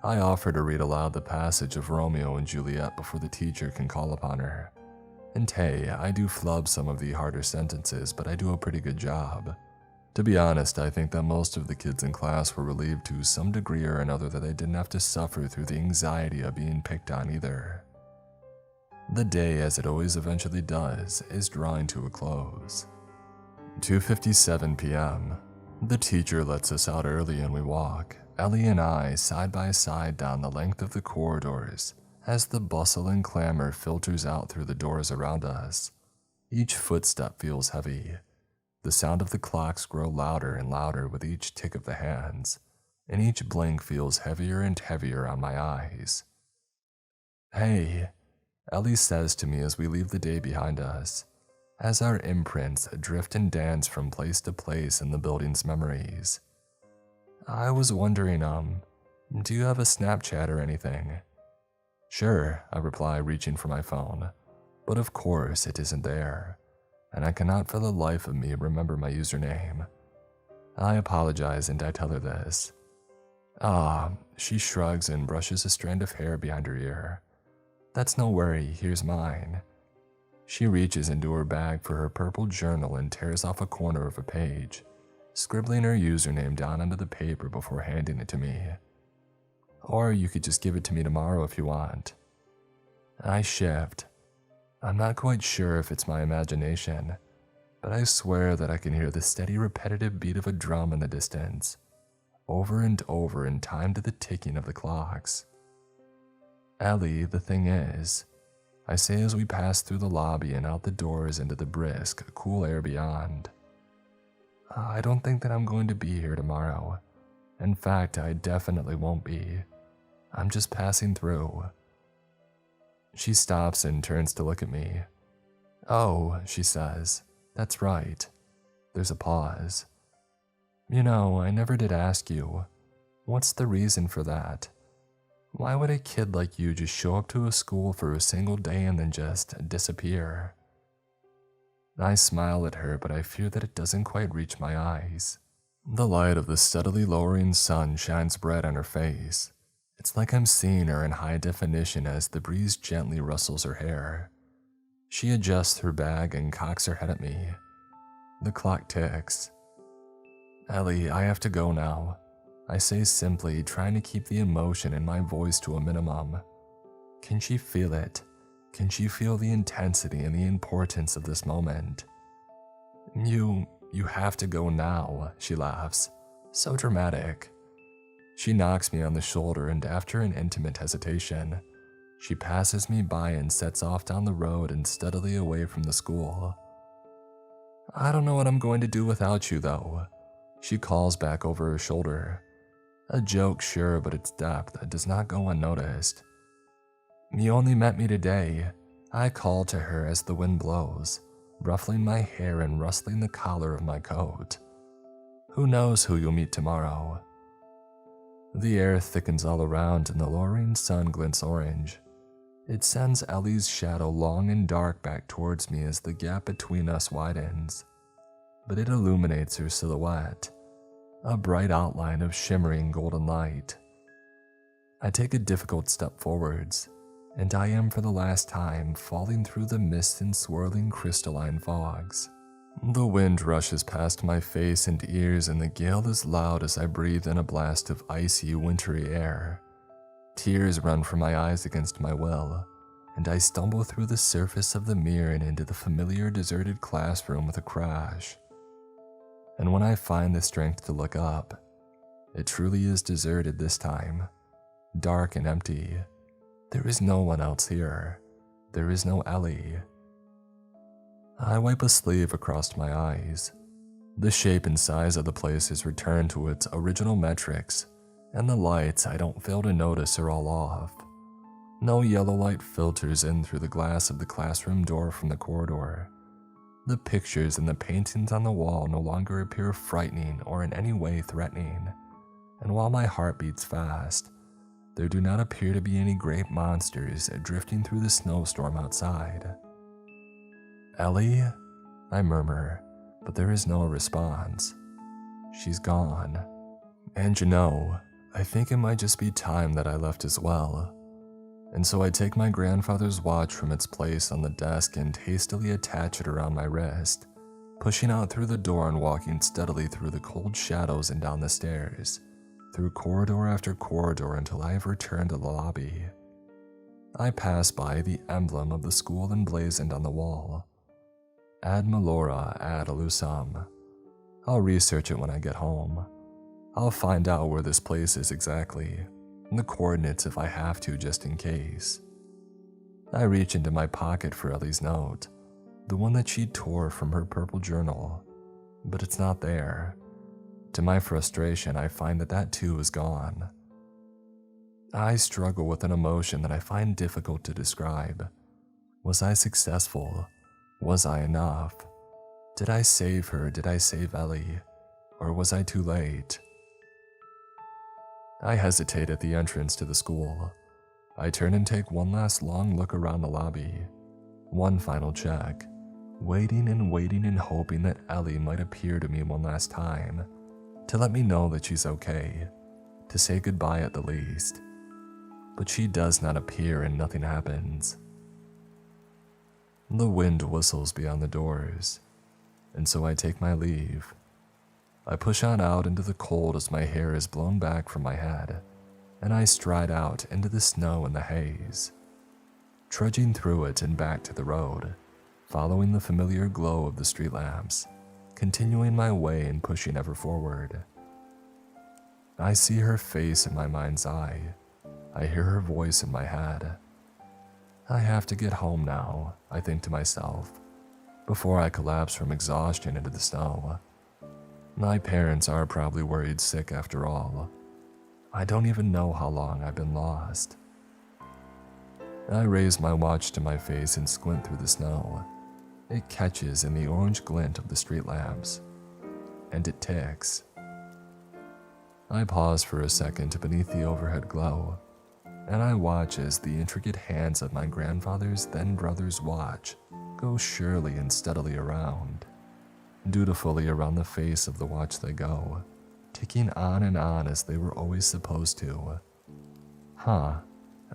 I offer to read aloud the passage of Romeo and Juliet before the teacher can call upon her. And hey, I do flub some of the harder sentences, but I do a pretty good job. To be honest, I think that most of the kids in class were relieved to some degree or another that they didn't have to suffer through the anxiety of being picked on either. The day, as it always eventually does, is drawing to a close. 2:57 p.m. The teacher lets us out early and we walk, Ellie and I, side by side down the length of the corridors as the bustle and clamor filters out through the doors around us. Each footstep feels heavy. The sound of the clocks grow louder and louder with each tick of the hands, and each blink feels heavier and heavier on my eyes. "Hey," Ellie says to me as we leave the day behind us, as our imprints drift and dance from place to place in the building's memories. "I was wondering, do you have a Snapchat or anything?" "Sure," I reply, reaching for my phone, but of course it isn't there. and I cannot for the life of me remember my username. I apologize and I tell her this. She shrugs and brushes a strand of hair behind her ear. That's no worry, here's mine. She reaches into her bag for her purple journal and tears off a corner of a page, scribbling her username down onto the paper before handing it to me. Or you could just give it to me tomorrow if you want. I shift. I'm not quite sure if it's my imagination, but I swear that I can hear the steady repetitive beat of a drum in the distance, over and over in time to the ticking of the clocks. Ellie, the thing is, I say as we pass through the lobby and out the doors into the brisk, cool air beyond. I don't think that I'm going to be here tomorrow. In fact, I definitely won't be. I'm just passing through. She stops and turns to look at me. Oh, she says, that's right. There's a pause. You know, I never did ask you. What's the reason for that? Why would a kid like you just show up to a school for a single day and then just disappear? I smile at her, but I fear that it doesn't quite reach my eyes. The light of the steadily lowering sun shines bright on her face. It's like I'm seeing her in high definition as the breeze gently rustles her hair. She adjusts her bag and cocks her head at me. The clock ticks. Ellie, I have to go now. I say simply, trying to keep the emotion in my voice to a minimum. Can she feel it? Can she feel the intensity and the importance of this moment? You have to go now, she laughs. So dramatic. She knocks me on the shoulder and after an intimate hesitation, she passes me by and sets off down the road and steadily away from the school. I don't know what I'm going to do without you though, she calls back over her shoulder. A joke, sure, but its depth does not go unnoticed. You only met me today, I call to her as the wind blows, ruffling my hair and rustling the collar of my coat. Who knows who you'll meet tomorrow? The air thickens all around and the lowering sun glints orange. It sends Ellie's shadow long and dark back towards me as the gap between us widens, but it illuminates her silhouette, a bright outline of shimmering golden light. I take a difficult step forwards, and I am for the last time falling through the mist and swirling crystalline fogs. The wind rushes past my face and ears and the gale is loud as I breathe in a blast of icy, wintry air. Tears run from my eyes against my will, and I stumble through the surface of the mirror and into the familiar deserted classroom with a crash. And when I find the strength to look up, it truly is deserted this time, dark and empty. There is no one else here. There is no Ellie. I wipe a sleeve across my eyes. The shape and size of the place has returned to its original metrics, and the lights I don't fail to notice are all off. No yellow light filters in through the glass of the classroom door from the corridor. The pictures and the paintings on the wall no longer appear frightening or in any way threatening, and while my heart beats fast, there do not appear to be any great monsters drifting through the snowstorm outside. Ellie? I murmur, but there is no response. She's gone. And you know, I think it might just be time that I left as well. And so I take my grandfather's watch from its place on the desk and hastily attach it around my wrist, pushing out through the door and walking steadily through the cold shadows and down the stairs, through corridor after corridor until I have returned to the lobby. I pass by the emblem of the school emblazoned on the wall. Ad Malora ad Alusam. I'll research it when I get home. I'll find out where this place is exactly, and the coordinates if I have to just in case. I reach into my pocket for Ellie's note, the one that she tore from her purple journal, but it's not there. To my frustration, I find that too is gone. I struggle with an emotion that I find difficult to describe. Was I successful? Was I enough? Did I save her? Did I save Ellie? Or was I too late? I hesitate at the entrance to the school. I turn and take one last long look around the lobby. One final check. waiting and hoping that Ellie might appear to me one last time, to let me know that she's okay, to say goodbye at the least. But she does not appear and nothing happens. The wind whistles beyond the doors, and so I take my leave. I push on out into the cold as my hair is blown back from my head, and I stride out into the snow and the haze, trudging through it and back to the road, following the familiar glow of the street lamps, continuing my way and pushing ever forward. I see her face in my mind's eye. I hear her voice in my head. I have to get home now, I think to myself, before I collapse from exhaustion into the snow. My parents are probably worried sick after all. I don't even know how long I've been lost. I raise my watch to my face and squint through the snow. It catches in the orange glint of the street lamps, and it ticks. I pause for a second beneath the overhead glow, and I watch as the intricate hands of my grandfather's then brother's watch go surely and steadily around. Dutifully around the face of the watch they go, ticking on and on as they were always supposed to. Huh,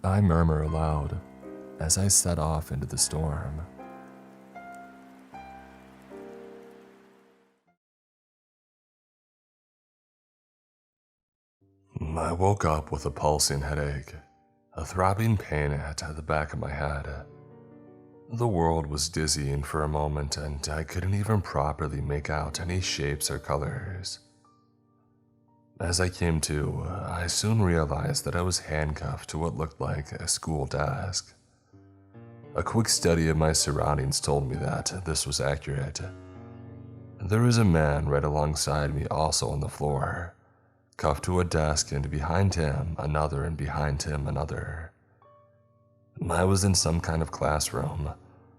I murmur aloud as I set off into the storm. I woke up with a pulsing headache, a throbbing pain at the back of my head. The world was dizzying for a moment, and I couldn't even properly make out any shapes or colors. As I came to, I soon realized that I was handcuffed to what looked like a school desk. A quick study of my surroundings told me that this was accurate. There was a man right alongside me, also on the floor, cuffed to a desk, and behind him another, and behind him another. I was in some kind of classroom,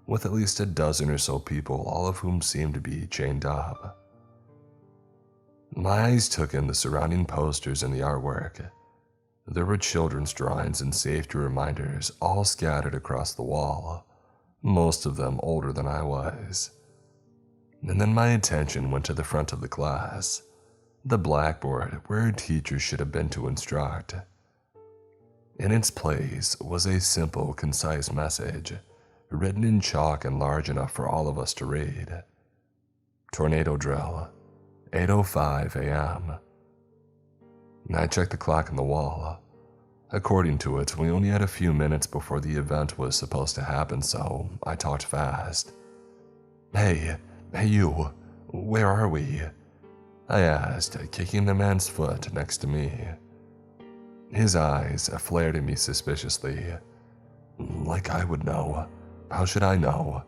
with at least a dozen or so people, all of whom seemed to be chained up. My eyes took in the surrounding posters and the artwork. There were children's drawings and safety reminders all scattered across the wall, most of them older than I was. And then my attention went to the front of the class, the blackboard where teachers should have been to instruct. In its place was a simple, concise message, written in chalk and large enough for all of us to read. Tornado drill, 8:05 a.m. I checked the clock on the wall. According to it, we only had a few minutes before the event was supposed to happen, so I talked fast. Hey you, where are we? I asked, kicking the man's foot next to me. His eyes flared at me suspiciously. Like I would know. How should I know?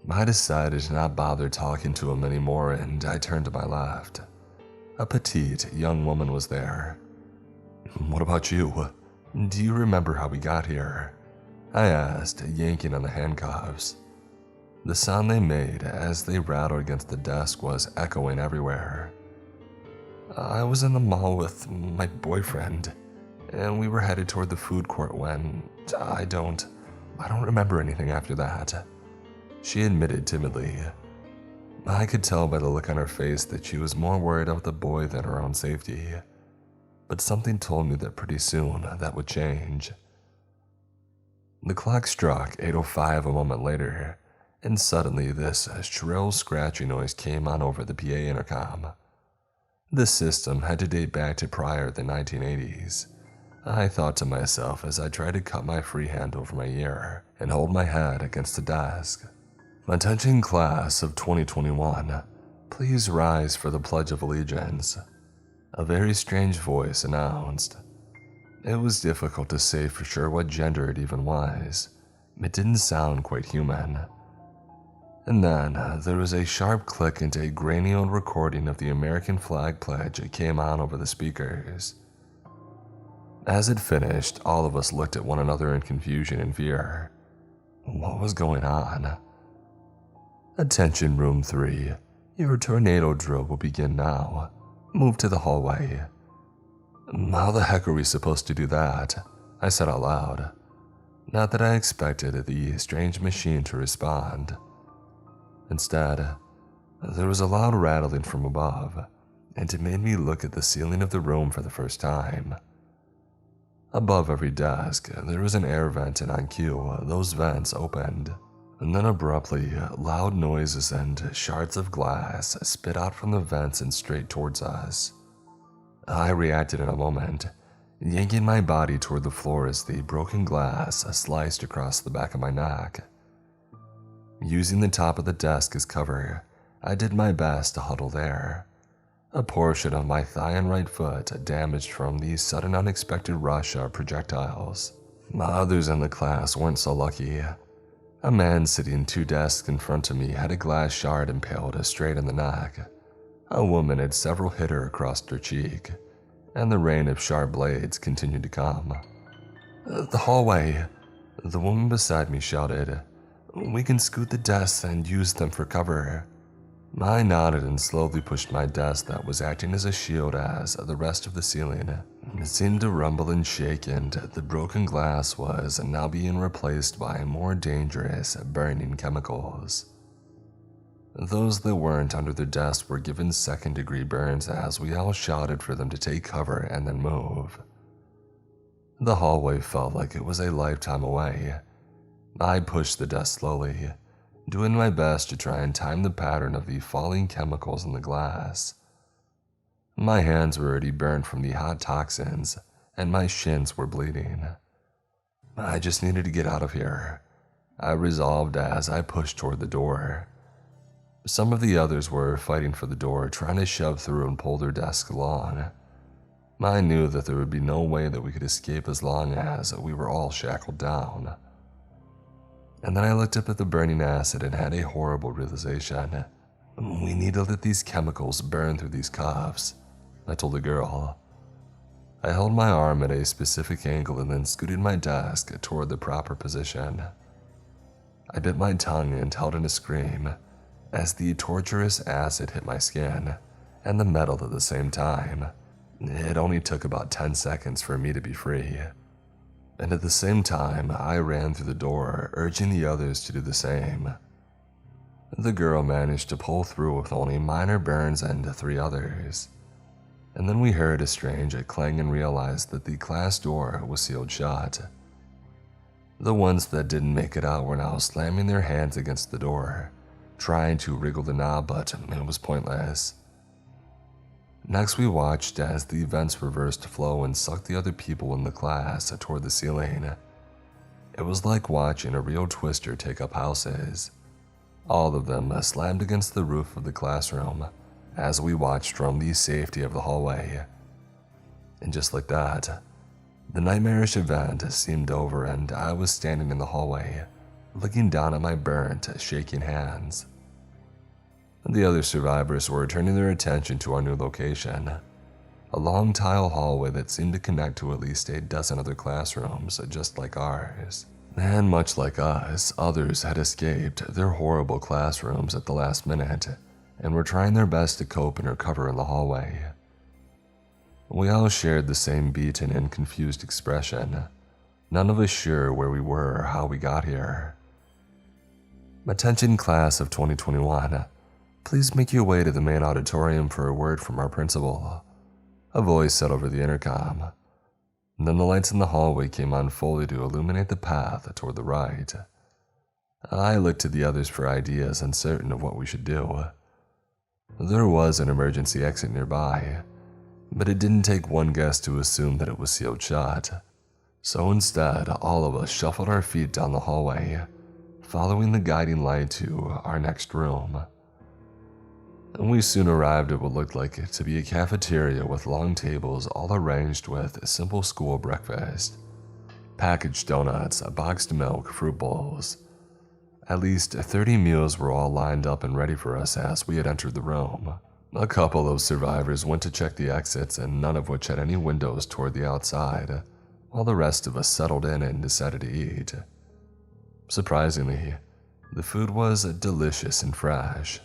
I decided to not bother talking to him anymore, and I turned to my left. A petite young woman was there. What about you? Do you remember how we got here? I asked, yanking on the handcuffs. The sound they made as they rattled against the desk was echoing everywhere. I was in the mall with my boyfriend, and we were headed toward the food court when I don't remember anything after that, she admitted timidly. I could tell by the look on her face that she was more worried about the boy than her own safety, but something told me that pretty soon that would change. The clock struck 8:05 a moment later, and suddenly this shrill scratching noise came on over the PA intercom. This system had to date back to prior to the 1980s. I thought to myself as I tried to cut my free hand over my ear and hold my head against the desk. Attention class of 2021, please rise for the Pledge of Allegiance. A very strange voice announced. It was difficult to say for sure what gender it even was. It didn't sound quite human. And then there was a sharp click and a grainy old recording of the American flag pledge came on over the speakers. As it finished, all of us looked at one another in confusion and fear. What was going on? Attention room 3, your tornado drill will begin now. Move to the hallway. How the heck are we supposed to do that? I said out loud. Not that I expected the strange machine to respond. Instead, there was a loud rattling from above, and it made me look at the ceiling of the room for the first time. Above every desk, there was an air vent, and on cue, those vents opened. And then abruptly, loud noises and shards of glass spit out from the vents and straight towards us. I reacted in a moment, yanking my body toward the floor as the broken glass sliced across the back of my neck. Using the top of the desk as cover, I did my best to huddle there. A portion of my thigh and right foot damaged from the sudden unexpected rush of projectiles. Others in the class weren't so lucky. A man sitting 2 desks in front of me had a glass shard impaled straight in the neck. A woman had several hit her across her cheek, and the rain of sharp blades continued to come. "The hallway," the woman beside me shouted. "We can scoot the desks and use them for cover." I nodded and slowly pushed my desk that was acting as a shield as the rest of the ceiling. It seemed to rumble and shake, and the broken glass was now being replaced by more dangerous burning chemicals. Those that weren't under their desks were given second-degree burns as we all shouted for them to take cover and then move. The hallway felt like it was a lifetime away. I pushed the desk slowly, doing my best to try and time the pattern of the falling chemicals in the glass. My hands were already burned from the hot toxins, and my shins were bleeding. I just needed to get out of here, I resolved as I pushed toward the door. Some of the others were fighting for the door, trying to shove through and pull their desks along. I knew that there would be no way that we could escape as long as we were all shackled down. And then I looked up at the burning acid and had a horrible realization. "We need to let these chemicals burn through these cuffs," I told the girl. I held my arm at a specific angle and then scooted my desk toward the proper position. I bit my tongue and held in a scream as the torturous acid hit my skin and the metal at the same time. It only took about 10 seconds for me to be free. And at the same time, I ran through the door, urging the others to do the same. The girl managed to pull through with only minor burns and 3 others. And then we heard a strange clang and realized that the class door was sealed shut. The ones that didn't make it out were now slamming their hands against the door, trying to wriggle the knob, but it was pointless. Next, we watched as the vents reversed flow and sucked the other people in the class toward the ceiling. It was like watching a real twister take up houses. All of them slammed against the roof of the classroom as we watched from the safety of the hallway. And just like that, the nightmarish event seemed over, and I was standing in the hallway, looking down at my burnt, shaking hands. The other survivors were turning their attention to our new location, a long tile hallway that seemed to connect to at least a dozen other classrooms just like ours. And much like us, others had escaped their horrible classrooms at the last minute and were trying their best to cope and recover in the hallway. We all shared the same beaten and confused expression, none of us sure where we were or how we got here. "Attention class of 2021. Please make your way to the main auditorium for a word from our principal," a voice said over the intercom. Then the lights in the hallway came on fully to illuminate the path toward the right. I looked to the others for ideas, uncertain of what we should do. There was an emergency exit nearby, but it didn't take one guess to assume that it was sealed shut. So instead, all of us shuffled our feet down the hallway, following the guiding light to our next room. And we soon arrived at what looked like it to be a cafeteria with long tables all arranged with a simple school breakfast. Packaged donuts, boxed milk, fruit bowls. At least 30 meals were all lined up and ready for us as we had entered the room. A couple of survivors went to check the exits, and none of which had any windows toward the outside, while the rest of us settled in and decided to eat. Surprisingly, the food was delicious and fresh.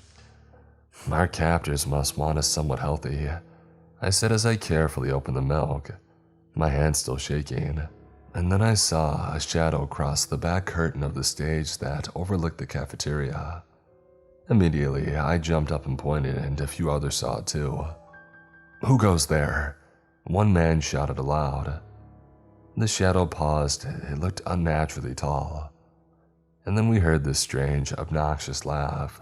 "Our captors must want us somewhat healthy," I said as I carefully opened the milk, my hand still shaking. And then I saw a shadow cross the back curtain of the stage that overlooked the cafeteria. Immediately, I jumped up and pointed, and a few others saw it too. "Who goes there?" one man shouted aloud. The shadow paused. It looked unnaturally tall. And then we heard this strange, obnoxious laugh.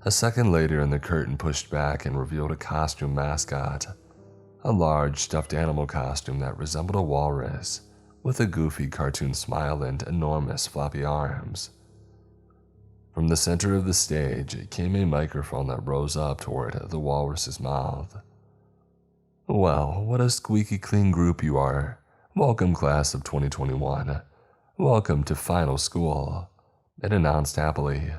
A second later, and the curtain pushed back and revealed a costume mascot. A large, stuffed animal costume that resembled a walrus, with a goofy cartoon smile and enormous floppy arms. From the center of the stage came a microphone that rose up toward the walrus's mouth. "Well, what a squeaky clean group you are. Welcome, class of 2021. Welcome to final school," it announced happily.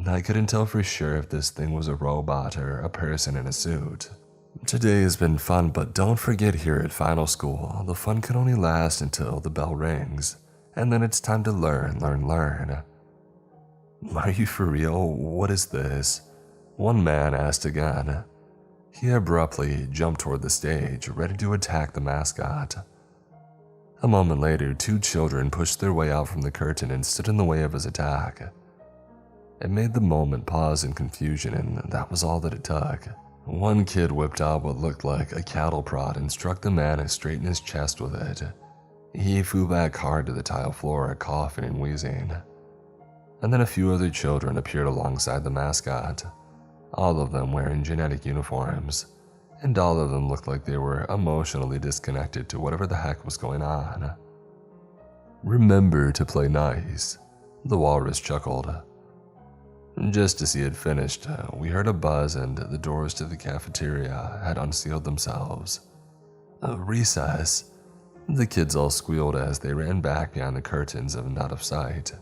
I couldn't tell for sure if this thing was a robot or a person in a suit. "Today has been fun, but don't forget here at final school, the fun can only last until the bell rings, and then it's time to learn. "Are you for real? What is this?" one man asked again. He abruptly jumped toward the stage, ready to attack the mascot. A moment later, two children pushed their way out from the curtain and stood in the way of his attack. It made the moment pause in confusion, and that was all that it took. One kid whipped out what looked like a cattle prod and struck the man straight in his chest with it. He flew back hard to the tile floor, coughing and wheezing. And then a few other children appeared alongside the mascot, all of them wearing genetic uniforms, and all of them looked like they were emotionally disconnected to whatever the heck was going on. "Remember to play nice," the walrus chuckled. Just as he had finished, we heard a buzz and the doors to the cafeteria had unsealed themselves. "Recess," the kids all squealed as they ran back behind the curtains and out of sight.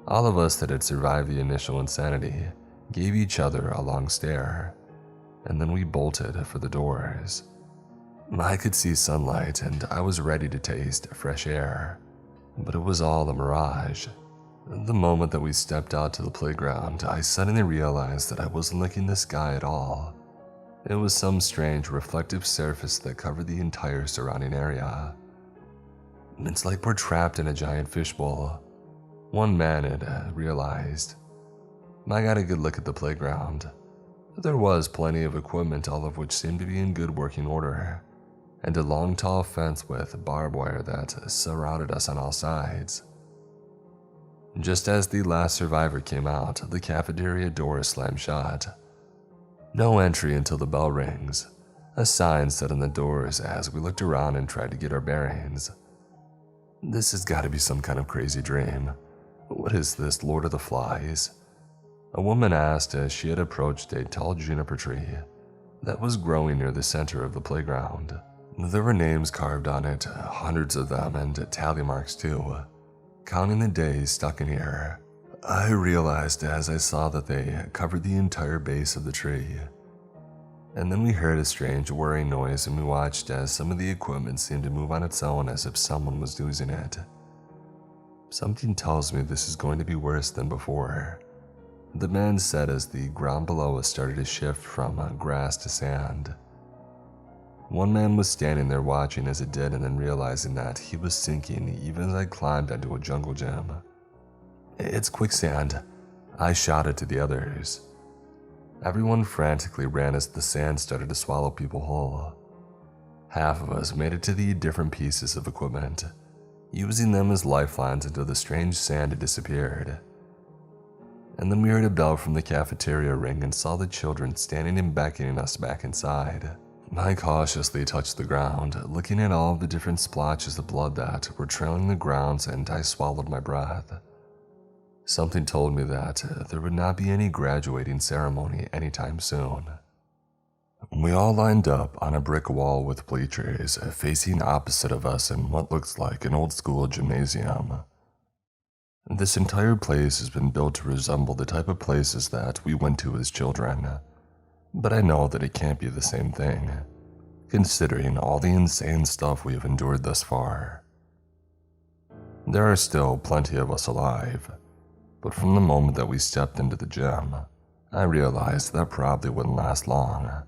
All of us that had survived the initial insanity gave each other a long stare, and then we bolted for the doors. I could see sunlight and I was ready to taste fresh air, but it was all a mirage. The moment that we stepped out to the playground, I suddenly realized that I wasn't looking the sky at all. It was some strange reflective surface that covered the entire surrounding area. "It's like we're trapped in a giant fishbowl," one man had realized. I got a good look at the playground. There was plenty of equipment, all of which seemed to be in good working order, and a long tall fence with barbed wire that surrounded us on all sides. Just as the last survivor came out, the cafeteria door slammed shut. "No entry until the bell rings," a sign said on the doors as we looked around and tried to get our bearings. This has got to be some kind of crazy dream. What is this, Lord of the Flies? A woman asked as she had approached a tall juniper tree that was growing near the center of the playground. There were names carved on it, hundreds of them, and tally marks too, counting the days stuck in here. I realized as I saw that they covered the entire base of the tree. And then we heard a strange whirring noise and we watched as some of the equipment seemed to move on its own as if someone was using it. Something tells me this is going to be worse than before, the man said as the ground below us started to shift from grass to sand. One man was standing there watching as it did and then realizing that he was sinking even as I climbed into a jungle gym. "It's quicksand," I shouted to the others. Everyone frantically ran as the sand started to swallow people whole. Half of us made it to the different pieces of equipment, using them as lifelines until the strange sand had disappeared. And then we heard a bell from the cafeteria ring and saw the children standing and beckoning us back inside. I cautiously touched the ground, looking at all of the different splotches of blood that were trailing the grounds, and I swallowed my breath. Something told me that there would not be any graduating ceremony anytime soon. We all lined up on a brick wall with bleachers facing opposite of us in what looks like an old school gymnasium. This entire place has been built to resemble the type of places that we went to as children, but I know that it can't be the same thing, considering all the insane stuff we have endured thus far. There are still plenty of us alive, but from the moment that we stepped into the gym, I realized that probably wouldn't last long.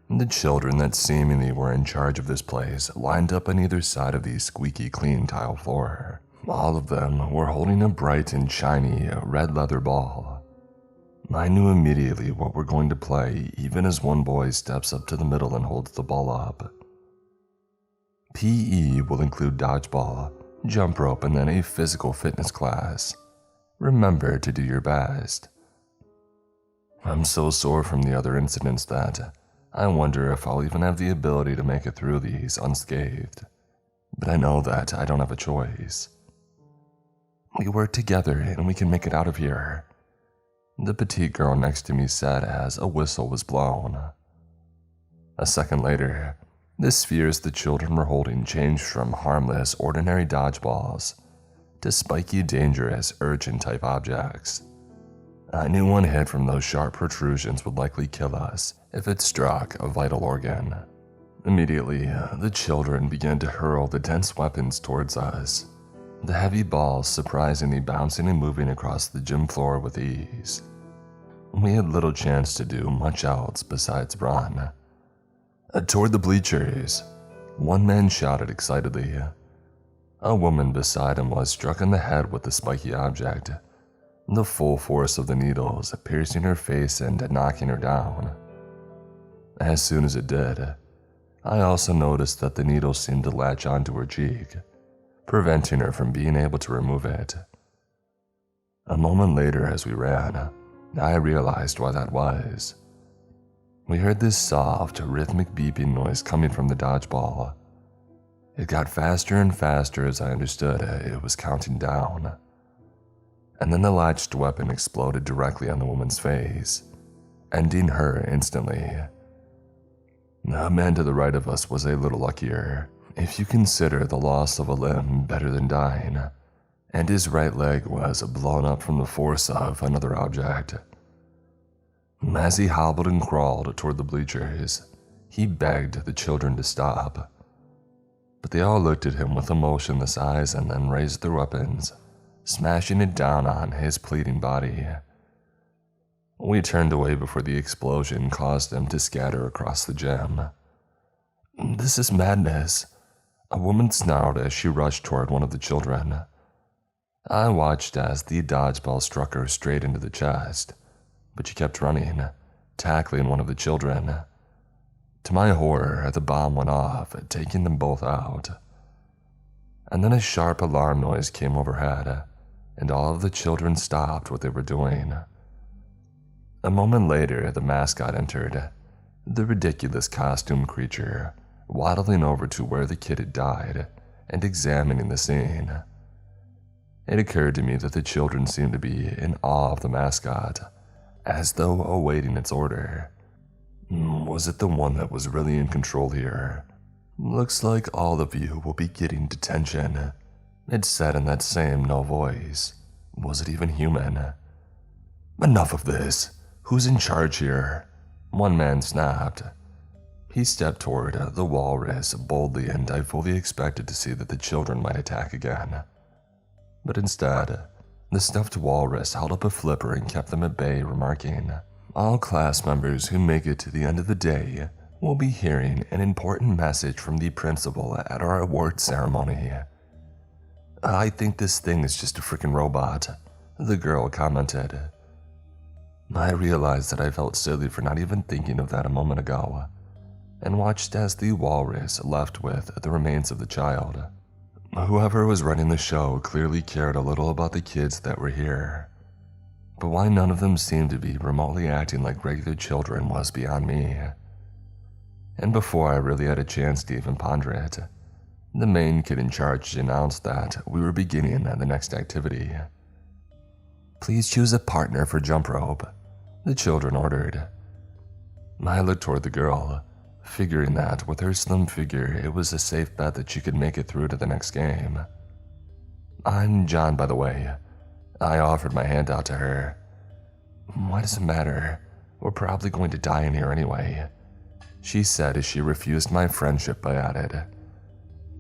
The children that seemingly were in charge of this place lined up on either side of the squeaky clean tile floor. All of them were holding a bright and shiny red leather ball. I knew immediately what we're going to play, even as one boy steps up to the middle and holds the ball up. PE will include dodgeball, jump rope, and then a physical fitness class. Remember to do your best. I'm so sore from the other incidents that I wonder if I'll even have the ability to make it through these unscathed. But I know that I don't have a choice. We work together and we can make it out of here, the petite girl next to me said as a whistle was blown. A second later, the spheres the children were holding changed from harmless, ordinary dodgeballs to spiky, dangerous, urchin-type objects. I knew one hit from those sharp protrusions would likely kill us if it struck a vital organ. Immediately, the children began to hurl the dense weapons towards us, the heavy balls surprisingly bouncing and moving across the gym floor with ease. We had little chance to do much else besides run. Toward the bleachers, one man shouted excitedly. A woman beside him was struck in the head with the spiky object, the full force of the needles piercing her face and knocking her down. As soon as it did, I also noticed that the needle seemed to latch onto her cheek, preventing her from being able to remove it. A moment later, as we ran, I realized why that was. We heard this soft, rhythmic beeping noise coming from the dodgeball. It got faster and faster as I understood it was counting down. And then the latched weapon exploded directly on the woman's face, ending her instantly. The man to the right of us was a little luckier, if you consider the loss of a limb better than dying, and his right leg was blown up from the force of another object. As he hobbled and crawled toward the bleachers, he begged the children to stop. But they all looked at him with emotionless eyes and then raised their weapons, smashing it down on his pleading body. We turned away before the explosion caused them to scatter across the gym. "This is madness," a woman snarled as she rushed toward one of the children. I watched as the dodgeball struck her straight into the chest, but she kept running, tackling one of the children. To my horror, the bomb went off, taking them both out. And then a sharp alarm noise came overhead, and all of the children stopped what they were doing. A moment later, the mascot entered, the ridiculous costume creature, waddling over to where the kid had died and examining the scene. It occurred to me that the children seemed to be in awe of the mascot, as though awaiting its order. Was it the one that was really in control here? "Looks like all of you will be getting detention," it said in that same no voice. Was it even human? "Enough of this. Who's in charge here?" one man snapped. He stepped toward the walrus boldly, and I fully expected to see that the children might attack again. But instead, the stuffed walrus held up a flipper and kept them at bay, remarking, "All class members who make it to the end of the day will be hearing an important message from the principal at our award ceremony." "I think this thing is just a freaking robot," the girl commented. I realized that I felt silly for not even thinking of that a moment ago, and watched as the walrus left with the remains of the child. Whoever was running the show clearly cared a little about the kids that were here, but why none of them seemed to be remotely acting like regular children was beyond me. And before I really had a chance to even ponder it, the main kid in charge announced that we were beginning the next activity. "Please choose a partner for jump rope," the children ordered. I looked toward the girl, figuring that with her slim figure, it was a safe bet that she could make it through to the next game. "I'm John, by the way." I offered my hand out to her. "Why does it matter? We're probably going to die in here anyway," she said as she refused my friendship but added,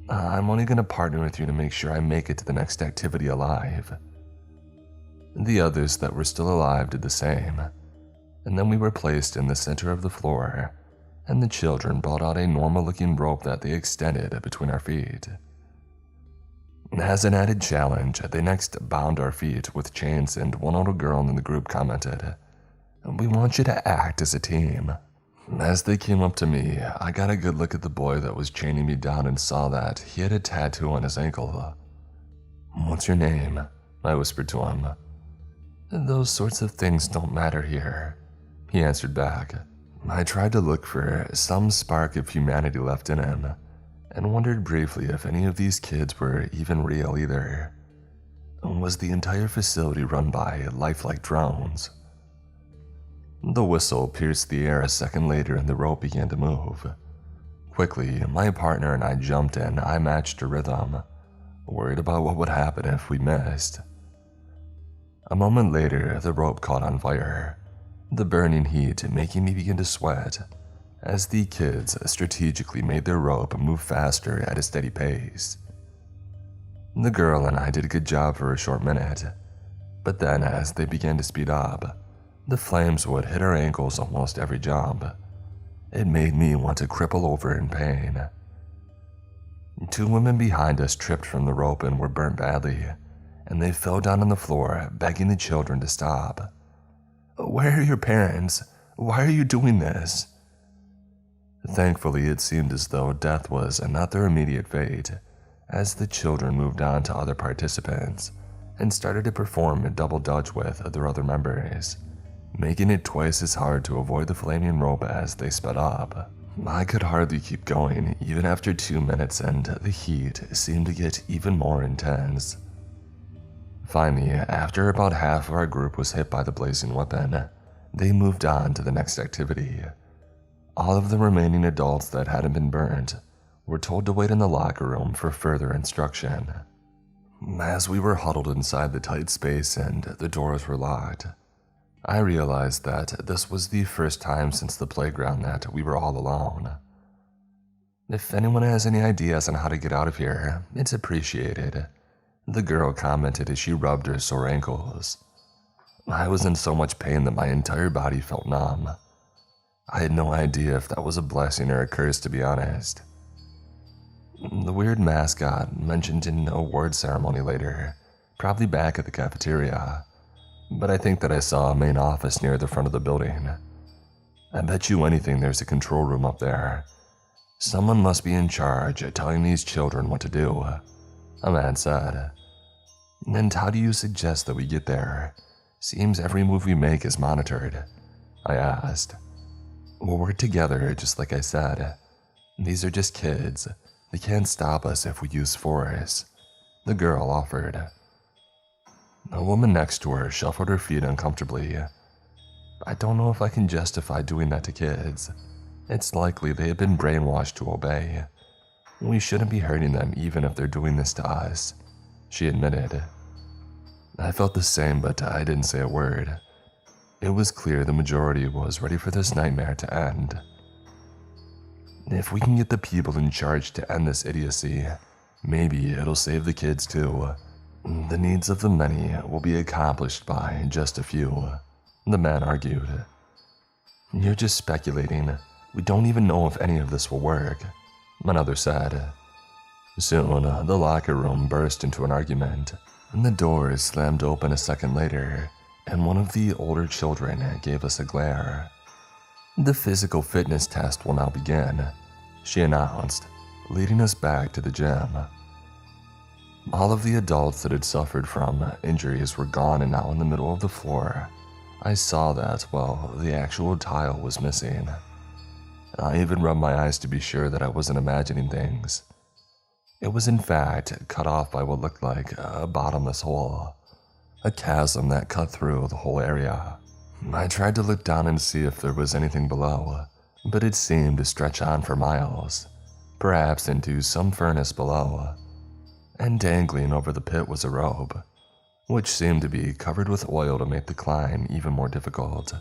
"I'm only going to partner with you to make sure I make it to the next activity alive." The others that were still alive did the same, and then we were placed in the center of the floor, and the children brought out a normal-looking rope that they extended between our feet. As an added challenge, they next bound our feet with chains, and one older girl in the group commented, "We want you to act as a team." As they came up to me, I got a good look at the boy that was chaining me down and saw that he had a tattoo on his ankle. "What's your name?" I whispered to him. "Those sorts of things don't matter here," he answered back. I tried to look for some spark of humanity left in him, and wondered briefly if any of these kids were even real either. Was the entire facility run by lifelike drones? The whistle pierced the air a second later and the rope began to move. Quickly, my partner and I jumped in. I matched her rhythm, worried about what would happen if we missed. A moment later, the rope caught on fire, the burning heat making me begin to sweat, as the kids strategically made their rope move faster at a steady pace. The girl and I did a good job for a short minute, but then as they began to speed up, the flames would hit our ankles almost every jump. It made me want to cripple over in pain. 2 women behind us tripped from the rope and were burnt badly, and they fell down on the floor, begging the children to stop. "Where are your parents? Why are you doing this?" Thankfully, it seemed as though death was not their immediate fate, as the children moved on to other participants and started to perform a double dutch with their other members, making it twice as hard to avoid the flaming rope as they sped up. I could hardly keep going even after 2 minutes, and the heat seemed to get even more intense. Finally, after about half of our group was hit by the blazing weapon, they moved on to the next activity. All of the remaining adults that hadn't been burnt were told to wait in the locker room for further instruction. As we were huddled inside the tight space and the doors were locked, I realized that this was the first time since the playground that we were all alone. "If anyone has any ideas on how to get out of here, it's appreciated," the girl commented as she rubbed her sore ankles. I was in so much pain that my entire body felt numb. I had no idea if that was a blessing or a curse, to be honest. The weird mascot mentioned an award ceremony later, probably back at the cafeteria, but I think that I saw a main office near the front of the building. I bet you anything there's a control room up there. Someone must be in charge telling these children what to do, a man said. "And how do you suggest that we get there? Seems every move we make is monitored," I asked. "We'll work together, just like I said. These are just kids. They can't stop us if we use force," the girl offered. A woman next to her shuffled her feet uncomfortably. "I don't know if I can justify doing that to kids. It's likely they have been brainwashed to obey. We shouldn't be hurting them even if they're doing this to us," she admitted. I felt the same, but I didn't say a word. It was clear the majority was ready for this nightmare to end. If we can get the people in charge to end this idiocy, maybe it'll save the kids too. The needs of the many will be accomplished by just a few, the man argued. "You're just speculating. We don't even know if any of this will work," another said. Soon, the locker room burst into an argument, and the doors slammed open a second later, and one of the older children gave us a glare. "The physical fitness test will now begin," she announced, leading us back to the gym. All of the adults that had suffered from injuries were gone and now in the middle of the floor. I saw that, well, the actual tile was missing. I even rubbed my eyes to be sure that I wasn't imagining things. It was in fact cut off by what looked like a bottomless hole, a chasm that cut through the whole area. I tried to look down and see if there was anything below, but it seemed to stretch on for miles, perhaps into some furnace below. And dangling over the pit was a rope, which seemed to be covered with oil to make the climb even more difficult.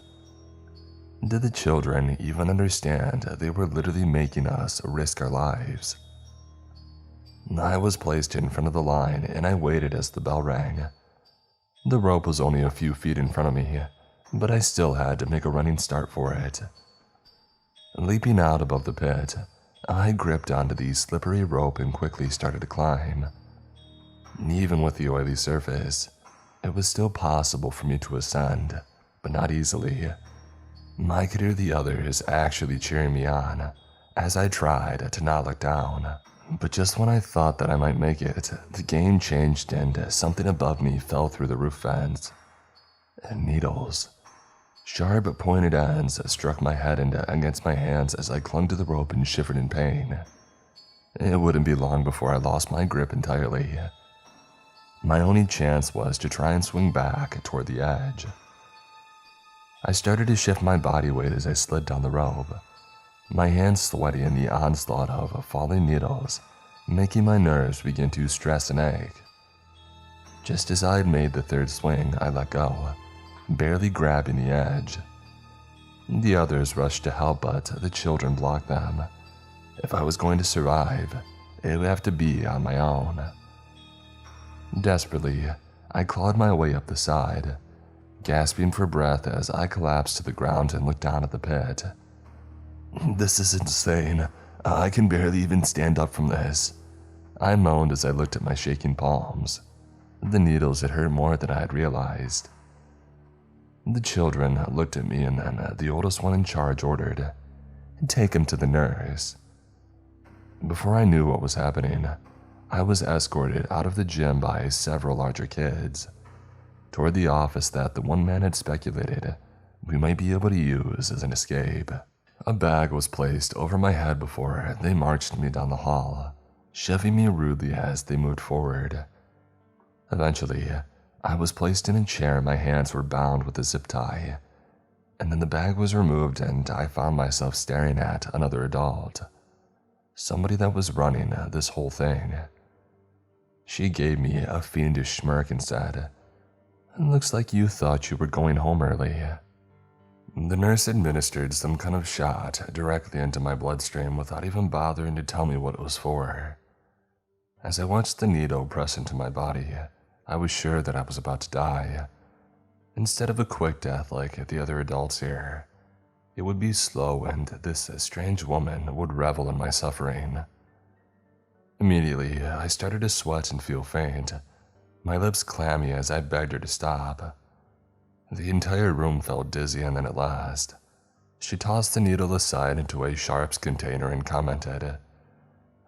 Did the children even understand they were literally making us risk our lives? I was placed in front of the line and I waited as the bell rang. The rope was only a few feet in front of me, but I still had to make a running start for it. Leaping out above the pit, I gripped onto the slippery rope and quickly started to climb. Even with the oily surface, it was still possible for me to ascend, but not easily. I could hear the others actually cheering me on as I tried to not look down. But just when I thought that I might make it, the game changed and something above me fell through the roof vents. Needles. Sharp, pointed ends struck my head and against my hands as I clung to the rope and shivered in pain. It wouldn't be long before I lost my grip entirely. My only chance was to try and swing back toward the edge. I started to shift my body weight as I slid down the rope, my hands sweaty in the onslaught of falling needles, making my nerves begin to stress and ache. Just as I had made the third swing, I let go, barely grabbing the edge. The others rushed to help, but the children blocked them. If I was going to survive, it would have to be on my own. Desperately, I clawed my way up the side, gasping for breath as I collapsed to the ground and looked down at the pit. "This is insane. I can barely even stand up from this," I moaned as I looked at my shaking palms. The needles had hurt more than I had realized. The children looked at me and then the oldest one in charge ordered, "Take him to the nurse." Before I knew what was happening, I was escorted out of the gym by several larger kids, toward the office that the one man had speculated we might be able to use as an escape. A bag was placed over my head before they marched me down the hall, shoving me rudely as they moved forward. Eventually, I was placed in a chair and my hands were bound with a zip tie, and then the bag was removed and I found myself staring at another adult, somebody that was running this whole thing. She gave me a fiendish smirk and said, "Looks like you thought you were going home early." The nurse administered some kind of shot directly into my bloodstream without even bothering to tell me what it was for. As I watched the needle press into my body, I was sure that I was about to die. Instead of a quick death like the other adults here, it would be slow and this strange woman would revel in my suffering. Immediately, I started to sweat and feel faint, my lips clammy as I begged her to stop. The entire room felt dizzy, and then at last, she tossed the needle aside into a sharps container and commented,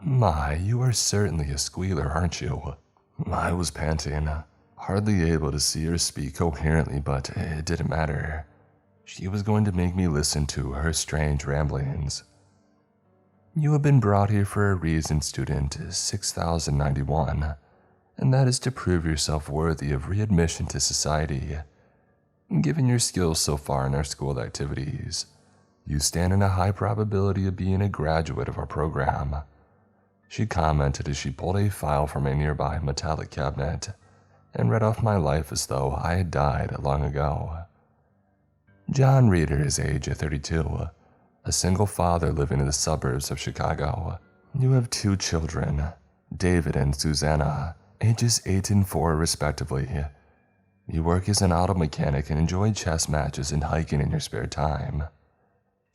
"My, you are certainly a squealer, aren't you?" I was panting, hardly able to see or speak coherently, but it didn't matter. She was going to make me listen to her strange ramblings. "You have been brought here for a reason, student 6091, and that is to prove yourself worthy of readmission to society. Given your skills so far in our school activities, you stand in a high probability of being a graduate of our program," she commented as she pulled a file from a nearby metallic cabinet and read off my life as though I had died long ago. John Reeder is age 32, a single father living in the suburbs of Chicago. You have 2 children, David and Susanna, ages 8 and 4 respectively. You work as an auto mechanic and enjoy chess matches and hiking in your spare time,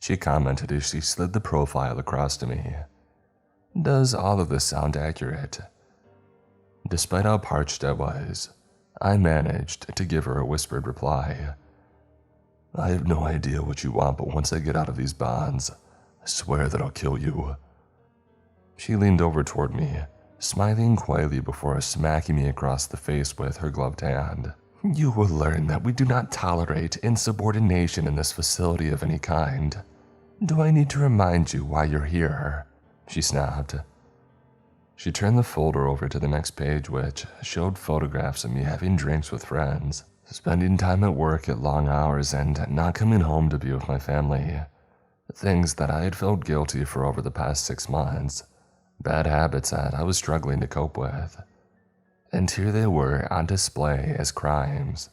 she commented as she slid the profile across to me. Does all of this sound accurate? Despite how parched I was, I managed to give her a whispered reply. "I have no idea what you want, but once I get out of these bonds, I swear that I'll kill you." She leaned over toward me, smiling quietly before smacking me across the face with her gloved hand. "You will learn that we do not tolerate insubordination in this facility of any kind. Do I need to remind you why you're here?" she snapped. She turned the folder over to the next page, which showed photographs of me having drinks with friends, spending time at work at long hours, and not coming home to be with my family. Things that I had felt guilty for over the past 6 months, bad habits that I was struggling to cope with. And here they were on display as crimes,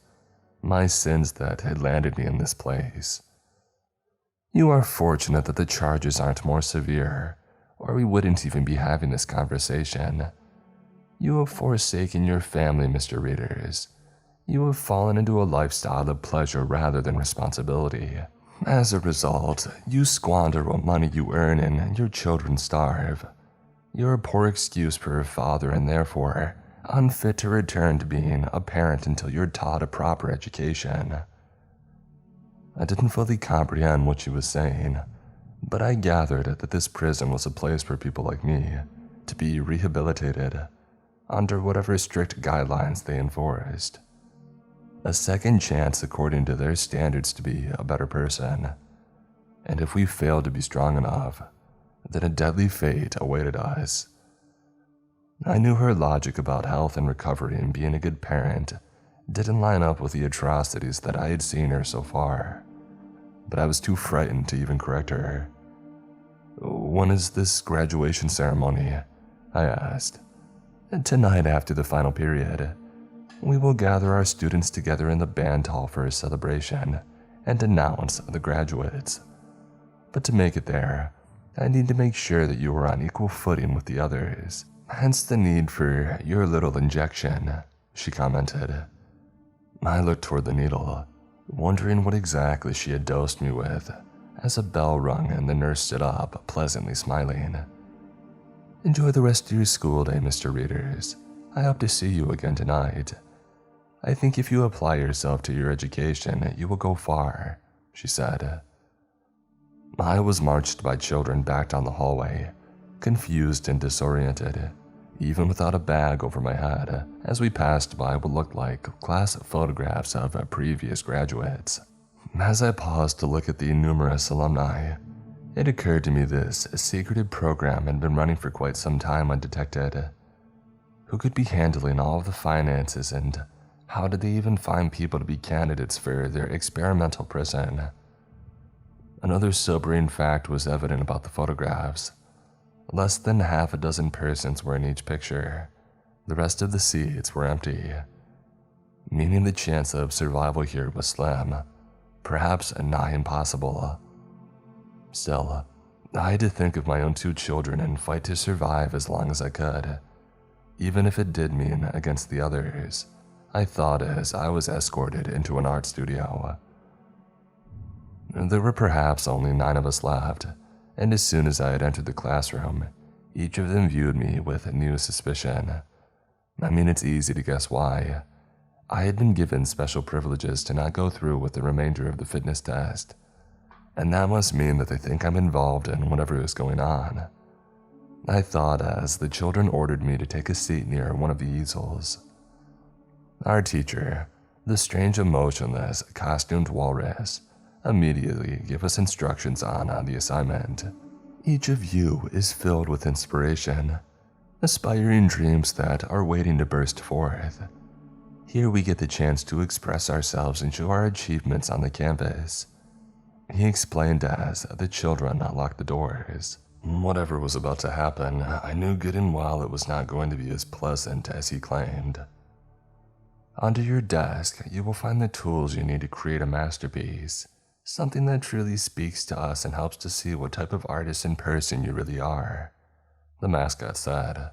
my sins that had landed me in this place. You are fortunate that the charges aren't more severe, or we wouldn't even be having this conversation. You have forsaken your family, Mr. Readers. You have fallen into a lifestyle of pleasure rather than responsibility. As a result, you squander what money you earn and your children starve. You're a poor excuse for a father, and therefore, unfit to return to being a parent until you're taught a proper education. I didn't fully comprehend what she was saying, but I gathered that this prison was a place for people like me to be rehabilitated under whatever strict guidelines they enforced. A second chance according to their standards to be a better person. And if we failed to be strong enough, then a deadly fate awaited us. I knew her logic about health and recovery and being a good parent didn't line up with the atrocities that I had seen her so far, but I was too frightened to even correct her. "When is this graduation ceremony?" I asked. "Tonight after the final period. We will gather our students together in the band hall for a celebration and announce the graduates. But to make it there, I need to make sure that you are on equal footing with the others. Hence the need for your little injection," she commented. I looked toward the needle, wondering what exactly she had dosed me with, as a bell rung and the nurse stood up, pleasantly smiling. "Enjoy the rest of your school day, Mr. Readers. I hope to see you again tonight. I think if you apply yourself to your education, you will go far," she said. I was marched by children back down the hallway, confused and disoriented, even without a bag over my head, as we passed by what looked like class photographs of previous graduates. As I paused to look at the numerous alumni, it occurred to me this secretive program had been running for quite some time undetected. Who could be handling all of the finances, and how did they even find people to be candidates for their experimental prison? Another sobering fact was evident about the photographs. Less than half a dozen persons were in each picture. The rest of the seats were empty, meaning the chance of survival here was slim, perhaps nigh impossible. Still, I had to think of my own 2 children and fight to survive as long as I could, even if it did mean against the others, I thought as I was escorted into an art studio. There were perhaps only 9 of us left, and as soon as I had entered the classroom, each of them viewed me with new suspicion. I mean, it's easy to guess why. I had been given special privileges to not go through with the remainder of the fitness test, and that must mean that they think I'm involved in whatever is going on. I thought as the children ordered me to take a seat near one of the easels. Our teacher, the strange emotionless, costumed walrus, immediately gave us instructions on the assignment. "Each of you is filled with inspiration, aspiring dreams that are waiting to burst forth. Here we get the chance to express ourselves and show our achievements on the campus," he explained as the children locked the doors. Whatever was about to happen, I knew good and well it was not going to be as pleasant as he claimed. "Under your desk, you will find the tools you need to create a masterpiece. Something that truly speaks to us and helps to see what type of artist and person you really are," the mascot said.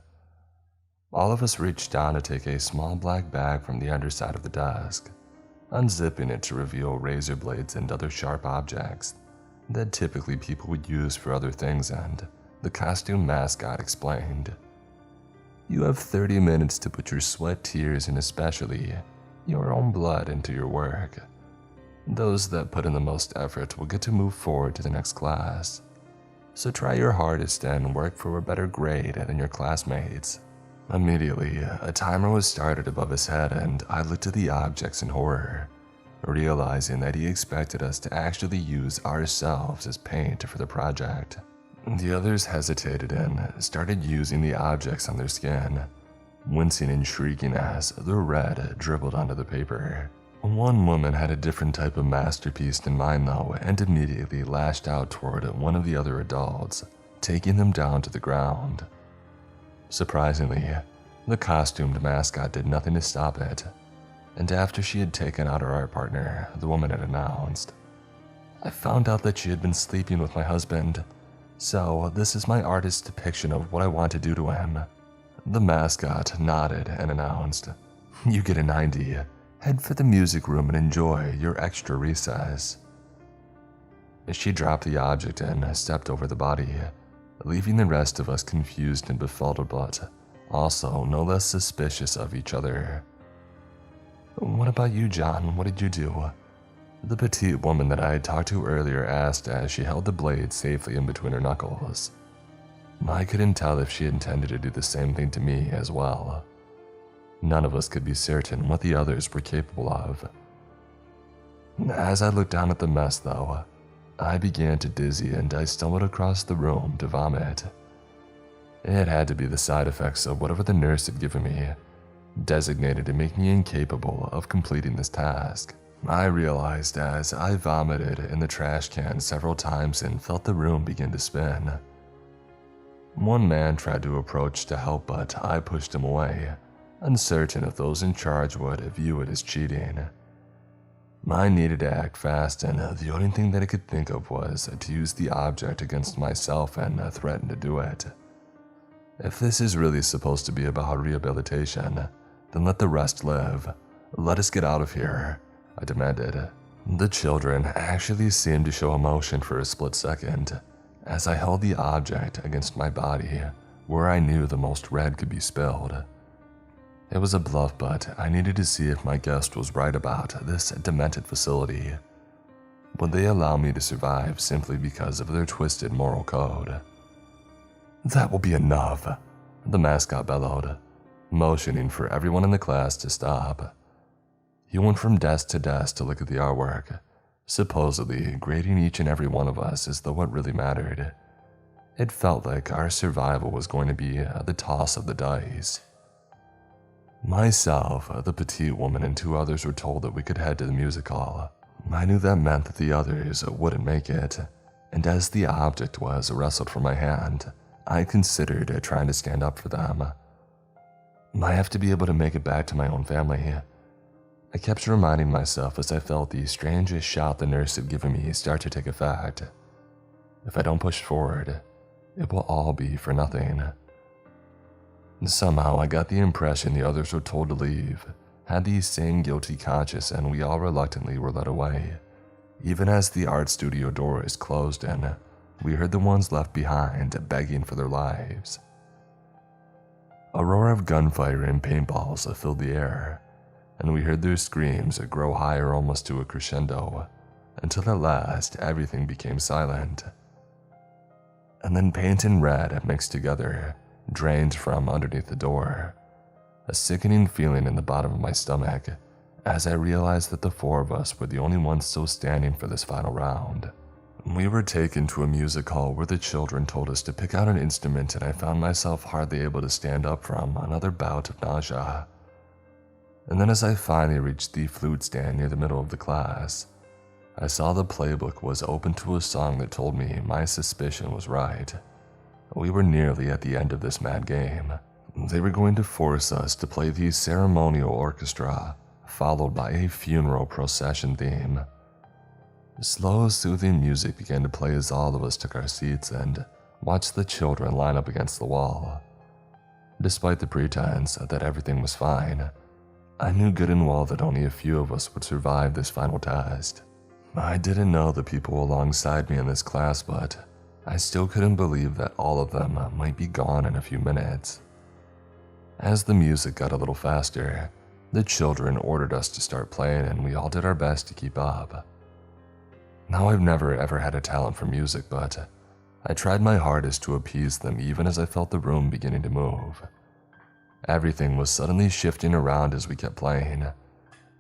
All of us reached down to take a small black bag from the underside of the desk, unzipping it to reveal razor blades and other sharp objects that typically people would use for other things, and the costume mascot explained. "You have 30 minutes to put your sweat, tears, and especially your own blood into your work. Those that put in the most effort will get to move forward to the next class. So try your hardest and work for a better grade than your classmates." Immediately, a timer was started above his head, and I looked at the objects in horror, realizing that he expected us to actually use ourselves as paint for the project. The others hesitated and started using the objects on their skin, wincing and shrieking as the red dribbled onto the paper. One woman had a different type of masterpiece than mine though, and immediately lashed out toward one of the other adults, taking them down to the ground. Surprisingly, the costumed mascot did nothing to stop it, and after she had taken out her art partner, the woman had announced, "I found out that she had been sleeping with my husband, so this is my artist's depiction of what I want to do to him." The mascot nodded and announced, "You get a 90. Head for the music room and enjoy your extra recess." She dropped the object and stepped over the body, leaving the rest of us confused and befuddled, but also no less suspicious of each other. "What about you, John? What did you do?" the petite woman that I had talked to earlier asked as she held the blade safely in between her knuckles. I couldn't tell if she intended to do the same thing to me as well. None of us could be certain what the others were capable of. As I looked down at the mess, though, I began to dizzy and I stumbled across the room to vomit. It had to be the side effects of whatever the nurse had given me, designated to make me incapable of completing this task. I realized as I vomited in the trash can several times and felt the room begin to spin. One man tried to approach to help, but I pushed him away, uncertain if those in charge would view it as cheating. I needed to act fast, and the only thing that I could think of was to use the object against myself and threaten to do it. If this is really supposed to be about rehabilitation, then let the rest live. Let us get out of here, I demanded. The children actually seemed to show emotion for a split second, as I held the object against my body, where I knew the most red could be spilled. It was a bluff, but I needed to see if my guest was right about this demented facility. Would they allow me to survive simply because of their twisted moral code? "That will be enough," the mascot bellowed, motioning for everyone in the class to stop. He went from desk to desk to look at the artwork, supposedly grading each and every one of us as though it really mattered. It felt like our survival was going to be the toss of the dice. Myself, the petite woman, and two others were told that we could head to the music hall. I knew that meant that the others wouldn't make it, and as the object was wrestled from my hand, I considered trying to stand up for them. I have to be able to make it back to my own family. I kept reminding myself as I felt the strangest shot the nurse had given me start to take effect. If I don't push forward, it will all be for nothing. Somehow I got the impression the others were told to leave, had the same guilty conscience, and we all reluctantly were led away. Even as the art studio doors closed in, we heard the ones left behind begging for their lives. A roar of gunfire and paintballs filled the air, and we heard their screams grow higher almost to a crescendo, until at last everything became silent. And then paint and red mixed together drained from underneath the door, a sickening feeling in the bottom of my stomach as I realized that the four of us were the only ones still standing for this final round. We were taken to a music hall where the children told us to pick out an instrument, and I found myself hardly able to stand up from another bout of nausea. And then as I finally reached the flute stand near the middle of the class, I saw the playbook was open to a song that told me my suspicion was right. We were nearly at the end of this mad game. They were going to force us to play the ceremonial orchestra, followed by a funeral procession theme. Slow, soothing music began to play as all of us took our seats and watched the children line up against the wall. Despite the pretense that everything was fine, I knew good and well that only a few of us would survive this final test. I didn't know the people alongside me in this class, but I still couldn't believe that all of them might be gone in a few minutes. As the music got a little faster, the children ordered us to start playing, and we all did our best to keep up. Now, I've never ever had a talent for music, but I tried my hardest to appease them even as I felt the room beginning to move. Everything was suddenly shifting around as we kept playing,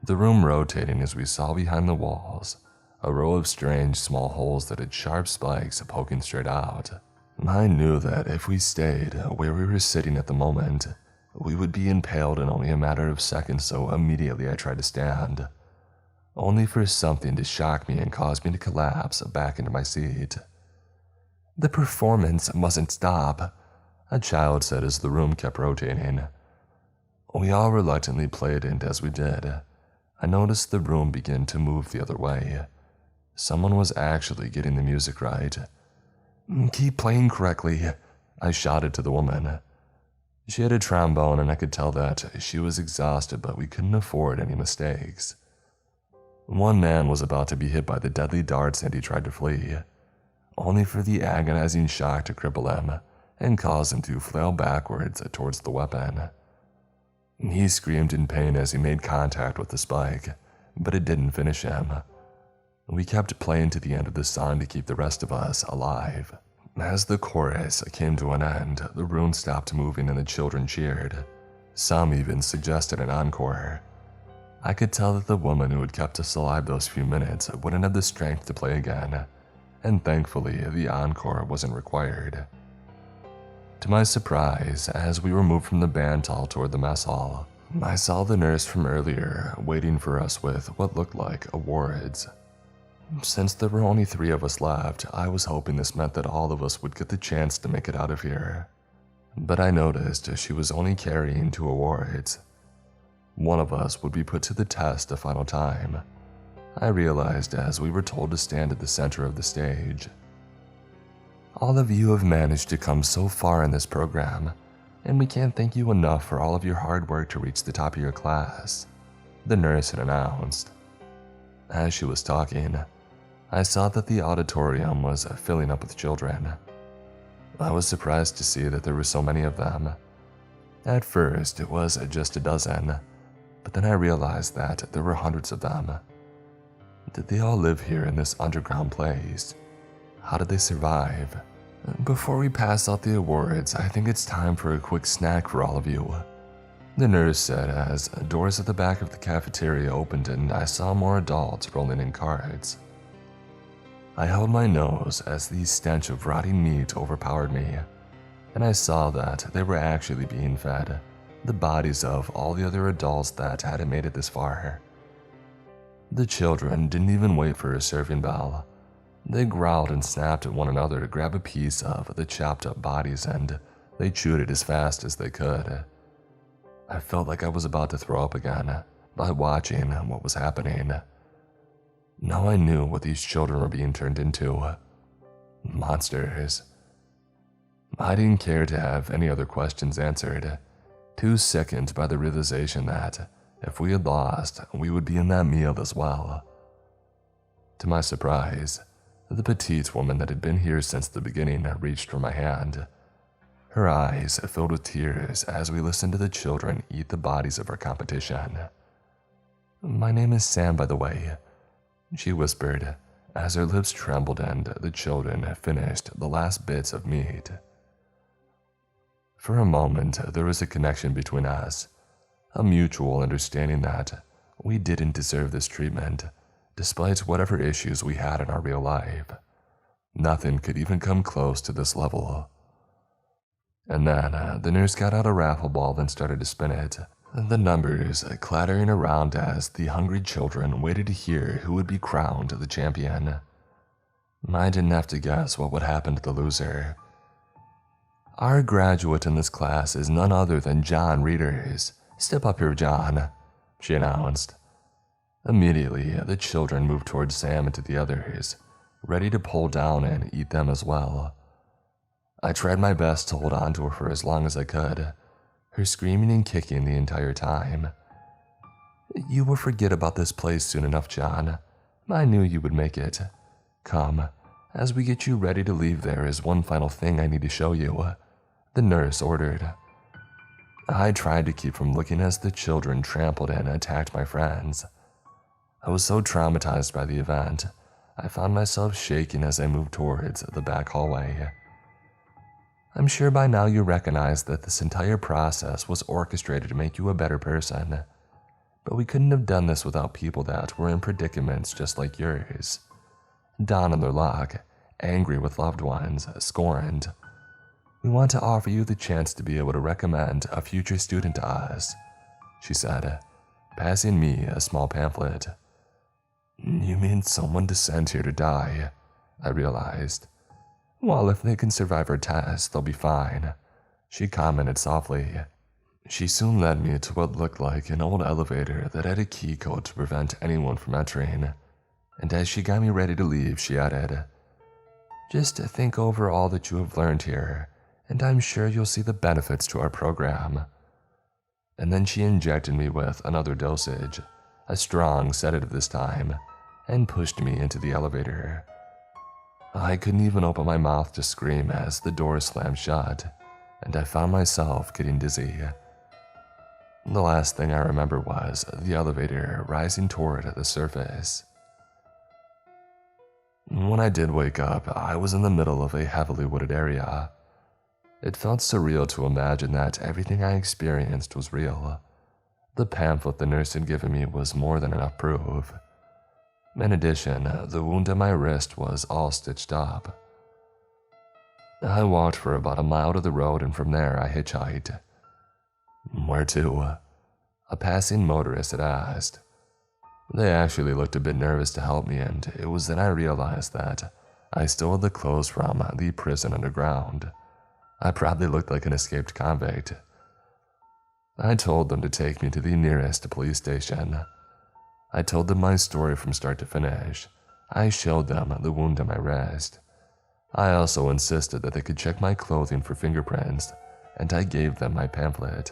the room rotating as we saw behind the walls a row of strange small holes that had sharp spikes poking straight out. I knew that if we stayed where we were sitting at the moment, we would be impaled in only a matter of seconds, so immediately I tried to stand, only for something to shock me and cause me to collapse back into my seat. "The performance mustn't stop," a child said as the room kept rotating. We all reluctantly played, and as we did, I noticed the room begin to move the other way. Someone was actually getting the music right. "Keep playing correctly," I shouted to the woman. She had a trombone, and I could tell that she was exhausted, but we couldn't afford any mistakes. One man was about to be hit by the deadly darts, and he tried to flee, only for the agonizing shock to cripple him and caused him to flail backwards towards the weapon. He screamed in pain as he made contact with the spike, but it didn't finish him. We kept playing to the end of the song to keep the rest of us alive. As the chorus came to an end, the room stopped moving and the children cheered. Some even suggested an encore. I could tell that the woman who had kept us alive those few minutes wouldn't have the strength to play again, and thankfully the encore wasn't required. To my surprise, as we were moved from the band hall toward the mess hall, I saw the nurse from earlier waiting for us with what looked like awards. Since there were only 3 of us left, I was hoping this meant that all of us would get the chance to make it out of here. But I noticed she was only carrying 2 awards. One of us would be put to the test a final time, I realized as we were told to stand at the center of the stage. All of you have managed to come so far in this program, and we can't thank you enough for all of your hard work to reach the top of your class, the nurse had announced. As she was talking, I saw that the auditorium was filling up with children. I was surprised to see that there were so many of them. At first, it was just a dozen, but then I realized that there were hundreds of them. Did they all live here in this underground place? How did they survive? Before we pass out the awards, I think it's time for a quick snack for all of you, the nurse said as doors at the back of the cafeteria opened and I saw more adults rolling in carts. I held my nose as the stench of rotting meat overpowered me, and I saw that they were actually being fed the bodies of all the other adults that hadn't made it this far. The children didn't even wait for a serving bell. They growled and snapped at one another to grab a piece of the chopped up bodies, and they chewed it as fast as they could. I felt like I was about to throw up again by watching what was happening. Now I knew what these children were being turned into. Monsters. I didn't care to have any other questions answered, too sickened by the realization that if we had lost, we would be in that meal as well. To my surprise, the petite woman that had been here since the beginning reached for my hand. Her eyes filled with tears as we listened to the children eat the bodies of our competition. "My name is Sam, by the way," she whispered as her lips trembled and the children finished the last bits of meat. For a moment, there was a connection between us, a mutual understanding that we didn't deserve this treatment, despite whatever issues we had in our real life. Nothing could even come close to this level. And then the nurse got out a raffle ball and started to spin it, the numbers clattering around as the hungry children waited to hear who would be crowned the champion. I didn't have to guess what would happen to the loser. "Our graduate in this class is none other than John Readers. Step up here, John," she announced. Immediately, the children moved towards Sam and to the others, ready to pull down and eat them as well. I tried my best to hold on to her for as long as I could, her screaming and kicking the entire time. "You will forget about this place soon enough, John. I knew you would make it. Come, as we get you ready to leave, there is one final thing I need to show you," the nurse ordered. I tried to keep from looking as the children trampled and attacked my friends. I was so traumatized by the event, I found myself shaking as I moved towards the back hallway. I'm sure by now you recognize that this entire process was orchestrated to make you a better person, but we couldn't have done this without people that were in predicaments just like yours. Down on their luck, angry with loved ones, scorned. "We want to offer you the chance to be able to recommend a future student to us," she said, passing me a small pamphlet. "You mean someone to send here to die?" I realized. "Well, if they can survive our test, they'll be fine," she commented softly. She soon led me to what looked like an old elevator that had a key code to prevent anyone from entering, and as she got me ready to leave, she added, "Just think over all that you have learned here, and I'm sure you'll see the benefits to our program." And then she injected me with another dosage, a strong sedative this time, and pushed me into the elevator. I couldn't even open my mouth to scream as the door slammed shut, and I found myself getting dizzy. The last thing I remember was the elevator rising toward the surface. When I did wake up, I was in the middle of a heavily wooded area. It felt surreal to imagine that everything I experienced was real. The pamphlet the nurse had given me was more than enough proof. In addition, the wound on my wrist was all stitched up. I walked for about a mile to the road, and from there I hitchhiked. Where to? A passing motorist had asked. They actually looked a bit nervous to help me, and it was then I realized that I stole the clothes from the prison underground. I probably looked like an escaped convict. I told them to take me to the nearest police station. I told them my story from start to finish. I showed them the wound on my wrist. I also insisted that they could check my clothing for fingerprints, and I gave them my pamphlet.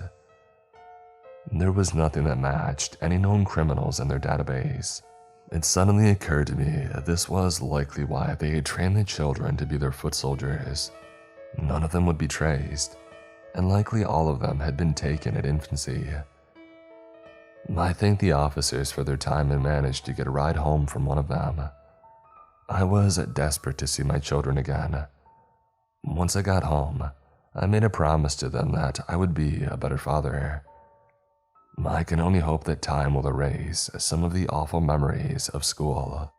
There was nothing that matched any known criminals in their database. It suddenly occurred to me that this was likely why they had trained the children to be their foot soldiers. None of them would be traced, and likely all of them had been taken at infancy. I thanked the officers for their time and managed to get a ride home from one of them. I was desperate to see my children again. Once I got home, I made a promise to them that I would be a better father. I can only hope that time will erase some of the awful memories of school.